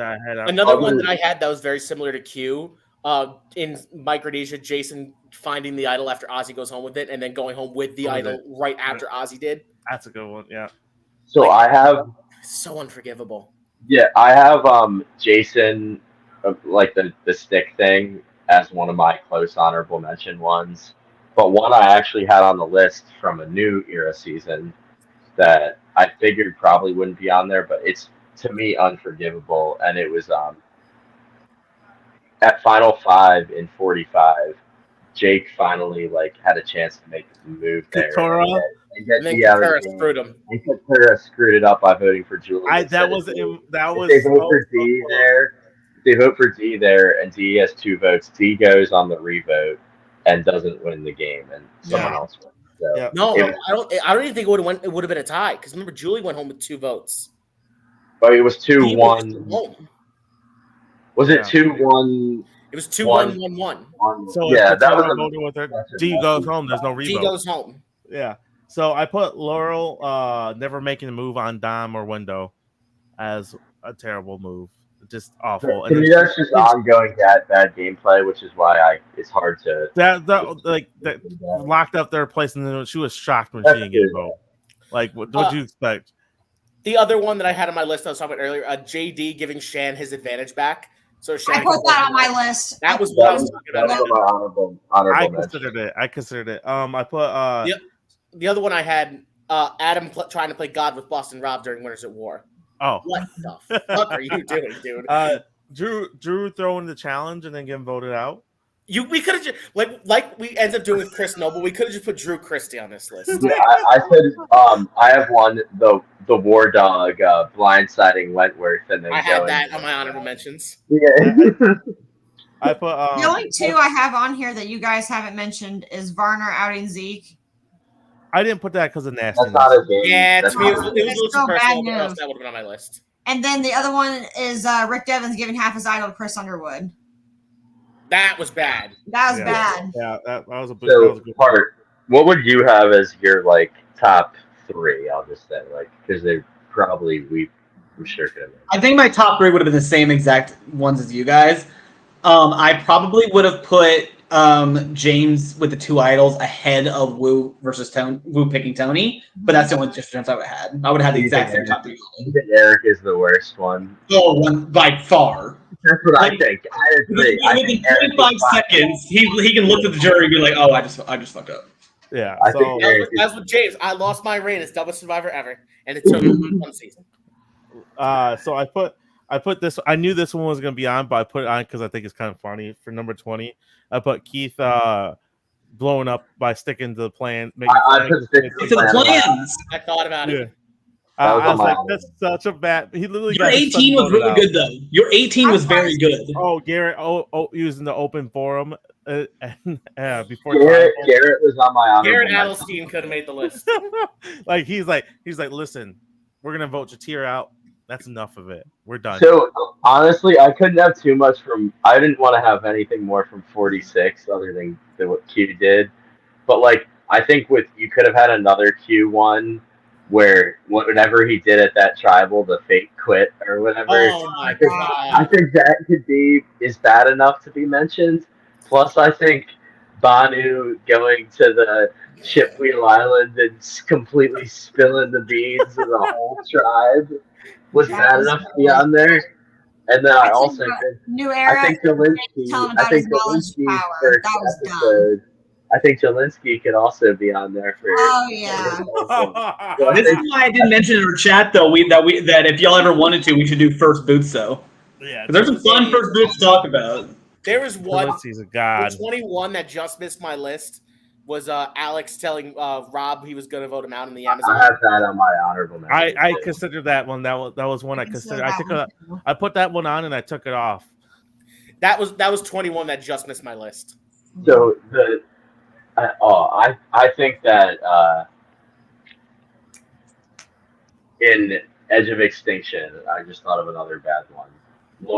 [SPEAKER 1] I had.
[SPEAKER 2] Another one that I had that was very similar to Q. In Micronesia, Jason finding the idol after Ozzy goes home with it, and then going home with the idol right after Ozzy did.
[SPEAKER 1] That's a good one. Yeah.
[SPEAKER 4] So I have
[SPEAKER 2] So unforgivable.
[SPEAKER 4] I have Jason like the stick thing as one of my close honorable mention ones. But one I actually had on the list from a new era season that I figured probably wouldn't be on there, but it's to me unforgivable, and it was at Final 5 in 45, Jake finally had a chance to make the move there
[SPEAKER 1] Katura?
[SPEAKER 4] and get
[SPEAKER 2] And then
[SPEAKER 4] me out of
[SPEAKER 2] Katura
[SPEAKER 4] the game.
[SPEAKER 2] screwed him.
[SPEAKER 4] And Katura screwed it up by voting for Julie.
[SPEAKER 1] That
[SPEAKER 4] instead
[SPEAKER 1] was
[SPEAKER 4] of D.
[SPEAKER 1] if they
[SPEAKER 4] vote for D there. If they vote for D there, and D has 2 votes. D goes on the revote and doesn't win the game, and someone
[SPEAKER 1] Yeah.
[SPEAKER 4] else wins. So
[SPEAKER 1] Yeah.
[SPEAKER 2] No,
[SPEAKER 4] it,
[SPEAKER 2] I don't even think it would have been a tie because remember Julie went home with 2 votes.
[SPEAKER 4] but it was
[SPEAKER 2] He was
[SPEAKER 4] 2-1.
[SPEAKER 2] home.
[SPEAKER 4] Was it
[SPEAKER 1] Yeah.
[SPEAKER 4] 2-1?
[SPEAKER 2] It was 2-1-1-1.
[SPEAKER 1] So
[SPEAKER 4] yeah,
[SPEAKER 1] if
[SPEAKER 4] that
[SPEAKER 1] Katura
[SPEAKER 4] was
[SPEAKER 1] voted with her,
[SPEAKER 4] that's a
[SPEAKER 1] D
[SPEAKER 4] messy
[SPEAKER 1] goes home. There's no
[SPEAKER 2] D
[SPEAKER 1] revote.
[SPEAKER 2] goes home.
[SPEAKER 1] Yeah. So I put Laurel never making a move on Dom or Window as a terrible move. Just awful.
[SPEAKER 4] To me, that's just ongoing bad gameplay, which is why it's hard to.
[SPEAKER 1] that locked up their place, and then she was shocked when
[SPEAKER 4] That's
[SPEAKER 1] she didn't get a
[SPEAKER 4] good.
[SPEAKER 1] vote. Like, what'd you expect?
[SPEAKER 2] The other one that I had on my list I was talking about earlier, JD giving Shan his advantage back So
[SPEAKER 5] I put that on my list.
[SPEAKER 2] That was what I was talking
[SPEAKER 4] That's
[SPEAKER 2] about.
[SPEAKER 4] my honorable
[SPEAKER 1] I
[SPEAKER 4] mention.
[SPEAKER 1] considered it. I put
[SPEAKER 2] The other one I had Adam trying to play God with Boston Rob during Winners at War.
[SPEAKER 1] oh
[SPEAKER 2] What the fuck are you doing, dude?
[SPEAKER 1] Drew throwing the challenge and then getting voted out.
[SPEAKER 2] We could have just like we ended up doing with Chris Noble. We could have just put Drew Christie on this list.
[SPEAKER 4] Yeah, I said I have one the War Dog blindsiding Wentworth and then
[SPEAKER 2] I had
[SPEAKER 4] going-
[SPEAKER 2] that on my honorable mentions.
[SPEAKER 4] Yeah.
[SPEAKER 1] I put
[SPEAKER 5] The only two I have on here that you guys haven't mentioned is Varner outing Zeke.
[SPEAKER 1] I didn't put that because of nastiness.
[SPEAKER 4] That's not a game.
[SPEAKER 2] Yeah,
[SPEAKER 4] That's
[SPEAKER 2] to me it
[SPEAKER 4] not
[SPEAKER 2] was
[SPEAKER 4] a
[SPEAKER 2] a
[SPEAKER 4] game.
[SPEAKER 2] little
[SPEAKER 5] Still
[SPEAKER 2] too personal,
[SPEAKER 5] bad
[SPEAKER 2] but else
[SPEAKER 5] news.
[SPEAKER 2] that would have been on my list.
[SPEAKER 5] And then the other one is Rick Devens giving half his idol to Chris Underwood.
[SPEAKER 2] That was bad.
[SPEAKER 5] That was
[SPEAKER 1] Yeah.
[SPEAKER 5] bad.
[SPEAKER 1] Yeah, that was a big. That was
[SPEAKER 4] So,
[SPEAKER 1] a good
[SPEAKER 4] Hart, what would you have as your top 3? I'll just say because they probably we sure could have.
[SPEAKER 3] I think my top 3 would have been the same exact ones as you guys. I probably would have put James with the 2 idols ahead of Wu versus Tony, Wu picking Tony, but that's the only difference I would have had. I would have had the exact same top 3.
[SPEAKER 4] I think Eric is the worst one.
[SPEAKER 3] Oh, one by far.
[SPEAKER 4] That's what I
[SPEAKER 3] Like,
[SPEAKER 4] think. I agree. I
[SPEAKER 3] Within
[SPEAKER 4] think Eric is
[SPEAKER 3] 25
[SPEAKER 4] fine.
[SPEAKER 3] seconds, he can look at the jury and be like, "Oh, I just fucked up."
[SPEAKER 1] Yeah.
[SPEAKER 4] I
[SPEAKER 1] So
[SPEAKER 4] think
[SPEAKER 2] As with James, I lost my reign as dumbest survivor ever, and it took 1 season.
[SPEAKER 1] so I put this. I knew this one was gonna be on, but I put it on because I think it's kind of funny. For number 20, I put Keith blowing up by sticking to the plan.
[SPEAKER 4] I put sticking
[SPEAKER 3] To the plans.
[SPEAKER 2] I thought about
[SPEAKER 1] Yeah.
[SPEAKER 2] it.
[SPEAKER 4] That was
[SPEAKER 1] I
[SPEAKER 4] on
[SPEAKER 1] was
[SPEAKER 4] my
[SPEAKER 1] like,
[SPEAKER 4] honor.
[SPEAKER 1] that's such a bad. He literally
[SPEAKER 3] Your
[SPEAKER 1] got his son
[SPEAKER 3] 18 was
[SPEAKER 1] voted
[SPEAKER 3] really
[SPEAKER 1] out.
[SPEAKER 3] good though. Your 18 was very good.
[SPEAKER 1] Oh, Garrett! Using the open forum before
[SPEAKER 4] Garrett
[SPEAKER 1] tribal.
[SPEAKER 4] was on my honorable
[SPEAKER 2] Garrett
[SPEAKER 4] mention.
[SPEAKER 2] Adelstein could have made the list.
[SPEAKER 1] like he's like, listen, we're gonna vote Jatir out. That's enough of it. We're done.
[SPEAKER 4] So honestly, I couldn't have too much from. I didn't want to have anything more from 46 other than what Q did. But I think you could have had another Q1 where whatever he did at that tribal, the fake quit or whatever.
[SPEAKER 2] Oh my
[SPEAKER 4] I
[SPEAKER 2] god.
[SPEAKER 4] think that is bad enough to be mentioned. Plus, I think Banu going to the Chipwheel Island and completely spilling the beans of the whole tribe was bad enough to be on there. And then I also think
[SPEAKER 5] New Era.
[SPEAKER 4] I think Jelinsky.
[SPEAKER 5] Tell him
[SPEAKER 4] I
[SPEAKER 5] about
[SPEAKER 4] think
[SPEAKER 5] his knowledge
[SPEAKER 4] Jelinsky's
[SPEAKER 5] power.
[SPEAKER 4] first
[SPEAKER 5] That was dumb.
[SPEAKER 4] episode. I think Jelinsky could also be on there for.
[SPEAKER 5] Oh yeah.
[SPEAKER 3] This is why I didn't mention in our chat though. That if y'all ever wanted to, we should do first boots though.
[SPEAKER 1] Yeah,
[SPEAKER 3] 'Cause there's some fun first boots to talk about.
[SPEAKER 2] There was one.
[SPEAKER 1] He's a
[SPEAKER 2] The
[SPEAKER 1] god.
[SPEAKER 2] 21 that just missed my list was Alex telling Rob he was going to vote him out in the Amazon.
[SPEAKER 4] I have that on my honorable mention.
[SPEAKER 1] I considered that one. That was one I considered. I put that one on and I took it off.
[SPEAKER 2] That was 21 that just missed my list.
[SPEAKER 4] So I think that in Edge of Extinction, I just thought of another bad one.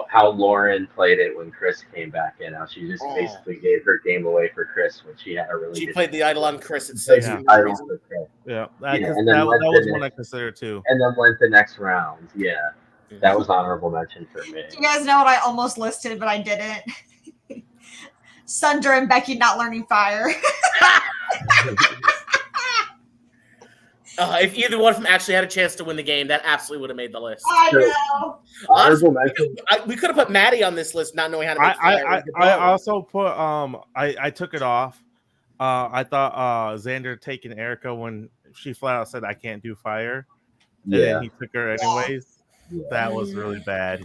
[SPEAKER 4] How Lauren played it when Chris came back in. How she just basically gave her game away for Chris when she had a really.
[SPEAKER 2] She
[SPEAKER 4] good
[SPEAKER 2] played the idol on Chris at
[SPEAKER 4] game.
[SPEAKER 2] 6.
[SPEAKER 1] Yeah.
[SPEAKER 4] Idol for Chris.
[SPEAKER 1] Yeah,
[SPEAKER 4] and then
[SPEAKER 1] that
[SPEAKER 4] went
[SPEAKER 1] was
[SPEAKER 4] to
[SPEAKER 1] one
[SPEAKER 4] the-
[SPEAKER 1] I considered too.
[SPEAKER 4] And then went the next round. Yeah, that was honorable mention for me.
[SPEAKER 5] You guys know what I almost listed, but I didn't. Sundra and Becky not learning fire.
[SPEAKER 2] If either one of them actually had a chance to win the game, that absolutely would have made the list.
[SPEAKER 5] I know.
[SPEAKER 4] Honorable mention.
[SPEAKER 2] We could have put Maddie on this list, not knowing how to make fire.
[SPEAKER 1] I also put I took it off. I thought Xander taking Erica when she flat out said I can't do fire, and then he took her anyways.
[SPEAKER 4] Yeah.
[SPEAKER 1] That was really bad.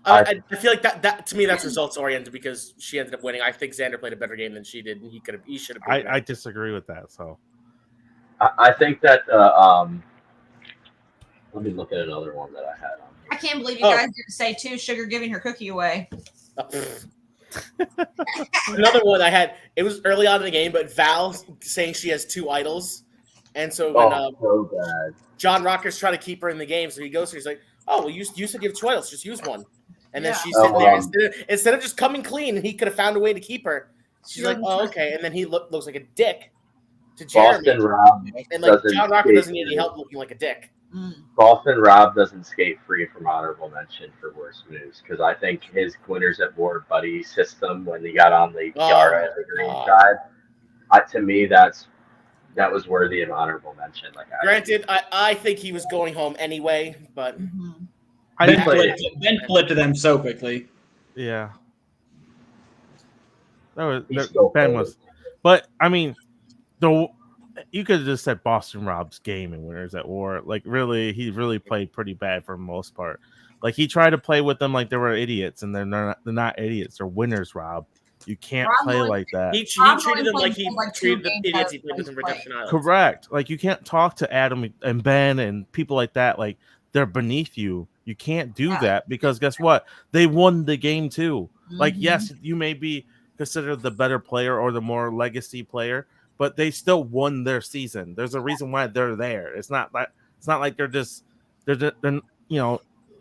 [SPEAKER 2] I feel like that to me that's results oriented because she ended up winning. I think Xander played a better game than she did, and he should have.
[SPEAKER 1] I disagree with that. So
[SPEAKER 4] I think that let me look at another one that I had on
[SPEAKER 5] I can't believe you guys didn't say too. Sugar giving her cookie away.
[SPEAKER 2] Another one I had. It was early on in the game, but Val saying she has 2 idols, and so when
[SPEAKER 4] so bad.
[SPEAKER 2] John Rocker's trying to keep her in the game, so he goes to her, he's like, "Oh, well, you said you have 2 idols, just use one." And then
[SPEAKER 5] Yeah.
[SPEAKER 2] she's sitting there instead of just coming clean, and he could have found a way to keep her. She's like, "Oh, okay," and then he looks like a dick to Jeremy,
[SPEAKER 4] Boston Rob
[SPEAKER 2] and like
[SPEAKER 4] doesn't
[SPEAKER 2] John Rocker
[SPEAKER 4] skate
[SPEAKER 2] doesn't need any
[SPEAKER 4] free.
[SPEAKER 2] help looking like a dick.
[SPEAKER 4] Boston Rob doesn't skate free from honorable mention for worst moves because I think his Winners at War buddy system when he got on the Yara and the Green Tribe, to me that was worthy of honorable mention.
[SPEAKER 2] Granted, I think he was going home anyway, but
[SPEAKER 3] Ben flipped to them so quickly.
[SPEAKER 1] Yeah. That
[SPEAKER 4] He's
[SPEAKER 1] was
[SPEAKER 4] still
[SPEAKER 1] Ben
[SPEAKER 4] good.
[SPEAKER 1] was, but I mean, the you could have just said Boston Rob's game and Winners at War. Like really, he really played pretty bad for the most part. Like he tried to play with them like they were idiots, and they're not idiots. They're winners, Rob. You can't
[SPEAKER 5] Rob
[SPEAKER 1] play
[SPEAKER 5] only-
[SPEAKER 1] like that.
[SPEAKER 2] He
[SPEAKER 5] Rob
[SPEAKER 2] treated
[SPEAKER 5] only
[SPEAKER 2] them
[SPEAKER 5] played
[SPEAKER 2] like he
[SPEAKER 5] like 2
[SPEAKER 2] treated the
[SPEAKER 5] games
[SPEAKER 2] idiots
[SPEAKER 5] out
[SPEAKER 2] he
[SPEAKER 5] of
[SPEAKER 2] played with in
[SPEAKER 5] 20
[SPEAKER 2] Redemption Island.
[SPEAKER 1] Correct. Like you can't talk to Adam and Ben and people like that. Like they're beneath you. You can't do
[SPEAKER 5] Yeah.
[SPEAKER 1] that because guess what? They won the game too. Like
[SPEAKER 5] Mhm.
[SPEAKER 1] yes, you may be considered the better player or the more legacy player, but they still won their season. There's a reason why they're there. It's not like they're just they're you know,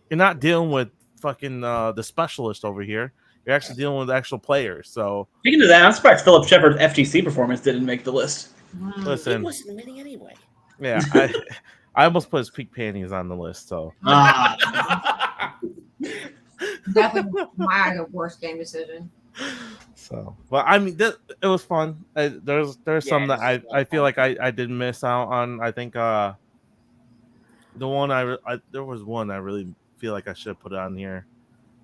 [SPEAKER 1] you're not dealing with fucking the specialist over here. You're actually dealing with actual players. So
[SPEAKER 3] Speaking of that, I'm surprised Philip Shepard's FGC performance didn't make the list.
[SPEAKER 5] Mm.
[SPEAKER 2] He
[SPEAKER 1] listen,
[SPEAKER 2] wasn't winning anyway.
[SPEAKER 1] yeah, I almost put his peak panties on the list. So
[SPEAKER 5] Definitely my worst game decision.
[SPEAKER 1] But I mean, it was fun. There's some
[SPEAKER 2] Yeah,
[SPEAKER 1] that
[SPEAKER 2] it's
[SPEAKER 1] I feel
[SPEAKER 2] fun.
[SPEAKER 1] like I did miss out on. I think the one there was one I really feel like I should have put on here.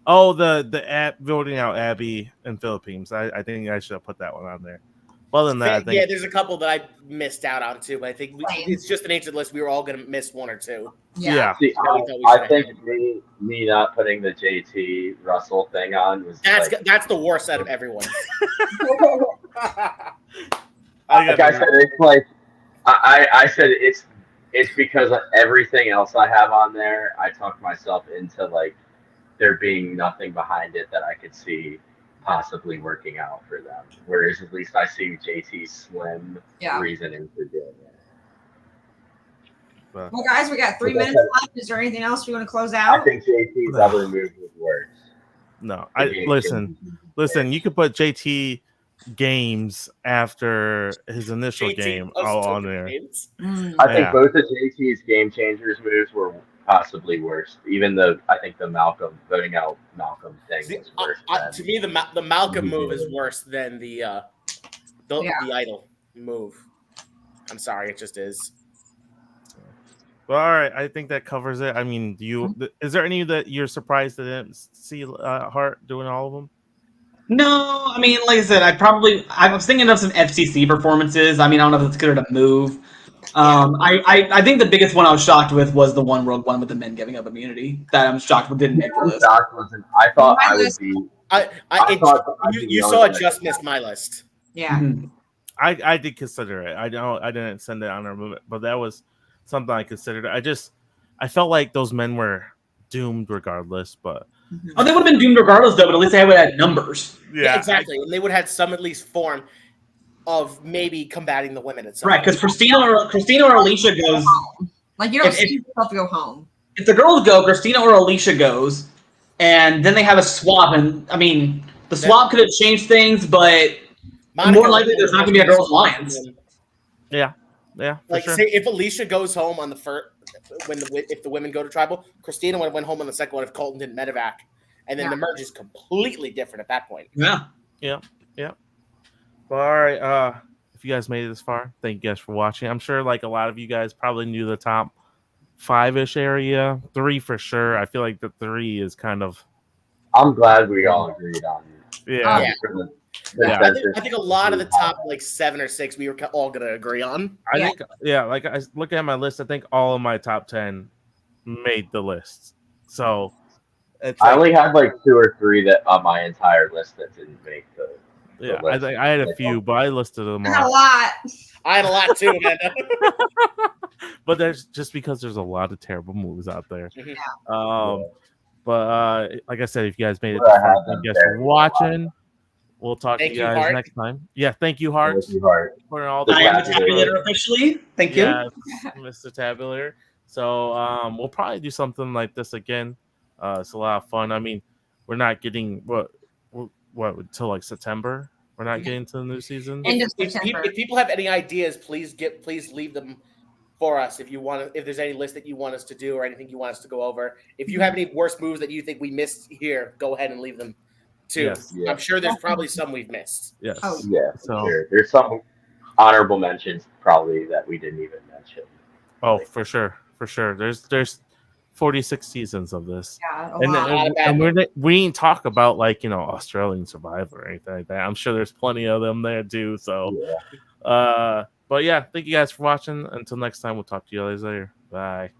[SPEAKER 1] Oh, the app voting out Abby and Philippines. I think I should have put that one on there. Well, other than that, I think
[SPEAKER 2] Yeah, there's a couple that I missed out on too, but I think
[SPEAKER 5] Same.
[SPEAKER 2] it's just the nature of the list. We were all going to miss one or two.
[SPEAKER 1] yeah.
[SPEAKER 4] See,
[SPEAKER 2] Yeah, we thought we
[SPEAKER 4] I
[SPEAKER 2] should've
[SPEAKER 4] think
[SPEAKER 2] had
[SPEAKER 4] me not putting the JT Russell thing on was
[SPEAKER 2] That's the worst out of everyone.
[SPEAKER 4] like I said, it's like I said it's because of everything else I have on there. I talked myself into like there being nothing behind it that I could see possibly working out for them. Whereas at least I see JT's slim
[SPEAKER 5] Yeah.
[SPEAKER 4] reasoning for doing it.
[SPEAKER 1] But
[SPEAKER 5] Well, guys, we got 3
[SPEAKER 4] Okay.
[SPEAKER 5] minutes left. Is there anything else we want to close
[SPEAKER 4] I
[SPEAKER 5] out?
[SPEAKER 4] think JT's other move was worse.
[SPEAKER 1] no,
[SPEAKER 4] The game
[SPEAKER 1] listen. You could put JT games after his initial
[SPEAKER 2] JT
[SPEAKER 1] game
[SPEAKER 2] loves
[SPEAKER 1] all
[SPEAKER 2] to
[SPEAKER 1] on
[SPEAKER 2] win
[SPEAKER 1] there.
[SPEAKER 2] games.
[SPEAKER 5] Mm.
[SPEAKER 4] I think
[SPEAKER 1] Yeah.
[SPEAKER 4] both of JT's game changers moves were possibly worse. Even though I think the Malcolm voting out Malcolm thing
[SPEAKER 2] See,
[SPEAKER 4] was worse.
[SPEAKER 2] to me, the Malcolm
[SPEAKER 4] Mhm.
[SPEAKER 2] move is worse than the idol move. I'm sorry, it just is.
[SPEAKER 1] Well, all right. I think that covers it. I mean, is there any that you're surprised that didn't see Hart doing all of them?
[SPEAKER 3] No, I mean, like I said, I was thinking of some FCC performances. I mean, I don't know if it's considered a move. I think the biggest one I was shocked with was the one Rogue One with the men giving up immunity. That I'm shocked with didn't make the list.
[SPEAKER 4] I thought
[SPEAKER 5] My
[SPEAKER 4] I would
[SPEAKER 5] list-
[SPEAKER 4] be.
[SPEAKER 2] You
[SPEAKER 4] you
[SPEAKER 2] saw it just missed my list.
[SPEAKER 5] Yeah.
[SPEAKER 3] Mhm.
[SPEAKER 1] I did consider it. I know I didn't send it on our movement, but that was something I considered. I felt like those men were doomed regardless. But
[SPEAKER 3] Oh, they would have been doomed regardless, though. But at least they would have had numbers.
[SPEAKER 2] Yeah, exactly. And they would have had some at least form of maybe combating the women at some
[SPEAKER 3] Right,
[SPEAKER 2] point.
[SPEAKER 3] because Christina or Alicia goes.
[SPEAKER 5] Like you don't
[SPEAKER 3] If-
[SPEAKER 5] see yourself go home.
[SPEAKER 3] If the girls go, Christina or Alicia goes, and then they have a swap. And I mean, the swap could have changed things, but more likely there's not going to be a girls' alliance.
[SPEAKER 1] yeah, for
[SPEAKER 2] Like
[SPEAKER 1] sure.
[SPEAKER 2] say if Alicia goes home on the first if the women go to tribal, Christina would have went home on the second one if Colton didn't medevac, and then
[SPEAKER 5] Yeah.
[SPEAKER 2] the merge is completely different at that point.
[SPEAKER 3] Yeah.
[SPEAKER 1] Well, all right. If you guys made it this far, thank you guys for watching. I'm sure like a lot of you guys probably knew the top 5-ish area, 3 for sure. I feel like the 3 is kind of
[SPEAKER 4] I'm glad we all agreed on.
[SPEAKER 1] yeah.
[SPEAKER 2] Yeah.
[SPEAKER 4] For the
[SPEAKER 1] Yeah.
[SPEAKER 2] I think a lot of the top like 7 or 6 we were all gonna agree on.
[SPEAKER 1] I
[SPEAKER 5] Yeah.
[SPEAKER 1] think like I look at my list, I think all of my top 10 made the list. So it's
[SPEAKER 4] I
[SPEAKER 1] like,
[SPEAKER 4] only had like 2 or 3 that on my entire list that didn't make the.
[SPEAKER 1] yeah, I
[SPEAKER 4] list.
[SPEAKER 1] think I had a few, but I listed them
[SPEAKER 5] I had a
[SPEAKER 1] all.
[SPEAKER 5] lot.
[SPEAKER 2] I had a lot too, Amanda.
[SPEAKER 1] But there's just because there's a lot of terrible movies out there.
[SPEAKER 2] Mhm.
[SPEAKER 1] But like I said, if you guys made it
[SPEAKER 4] Well,
[SPEAKER 1] this
[SPEAKER 4] I
[SPEAKER 1] far,
[SPEAKER 4] have
[SPEAKER 1] thank
[SPEAKER 4] them
[SPEAKER 1] you guys for
[SPEAKER 4] very
[SPEAKER 1] watching. We'll talk
[SPEAKER 2] Thank
[SPEAKER 1] to
[SPEAKER 2] you,
[SPEAKER 1] you guys
[SPEAKER 2] Hart.
[SPEAKER 1] next time. Yeah, thank you, Hart,
[SPEAKER 4] Thank you, Hart.
[SPEAKER 1] for all the
[SPEAKER 3] I am the
[SPEAKER 4] Tabulator.
[SPEAKER 3] tabulator officially. Thank you.
[SPEAKER 1] Yes, Mr. Tabulator. So we'll probably do something like this again. It's a lot of fun. I mean, we're not getting what until like September. We're not getting to the new season.
[SPEAKER 5] End of
[SPEAKER 2] If
[SPEAKER 5] September.
[SPEAKER 2] people have any ideas, please leave them for us. If there's any list that you want us to do or anything you want us to go over. If you have any worst moves that you think we missed here, go ahead and leave them too.
[SPEAKER 1] Yes.
[SPEAKER 4] Yeah.
[SPEAKER 2] I'm sure there's probably some we've missed.
[SPEAKER 1] Yes.
[SPEAKER 5] Oh.
[SPEAKER 4] Yeah, for
[SPEAKER 1] So-
[SPEAKER 4] sure. There's some honorable mentions probably that we didn't even mention.
[SPEAKER 1] Oh, for sure. There's 46 seasons of this.
[SPEAKER 5] Yeah, a
[SPEAKER 1] And,
[SPEAKER 5] lot.
[SPEAKER 1] we ain't talk about like Australian Survivor or anything like that. I'm sure there's plenty of them there too. So, but yeah, thank you guys for watching. Until next time, we'll talk to you guys later. Bye.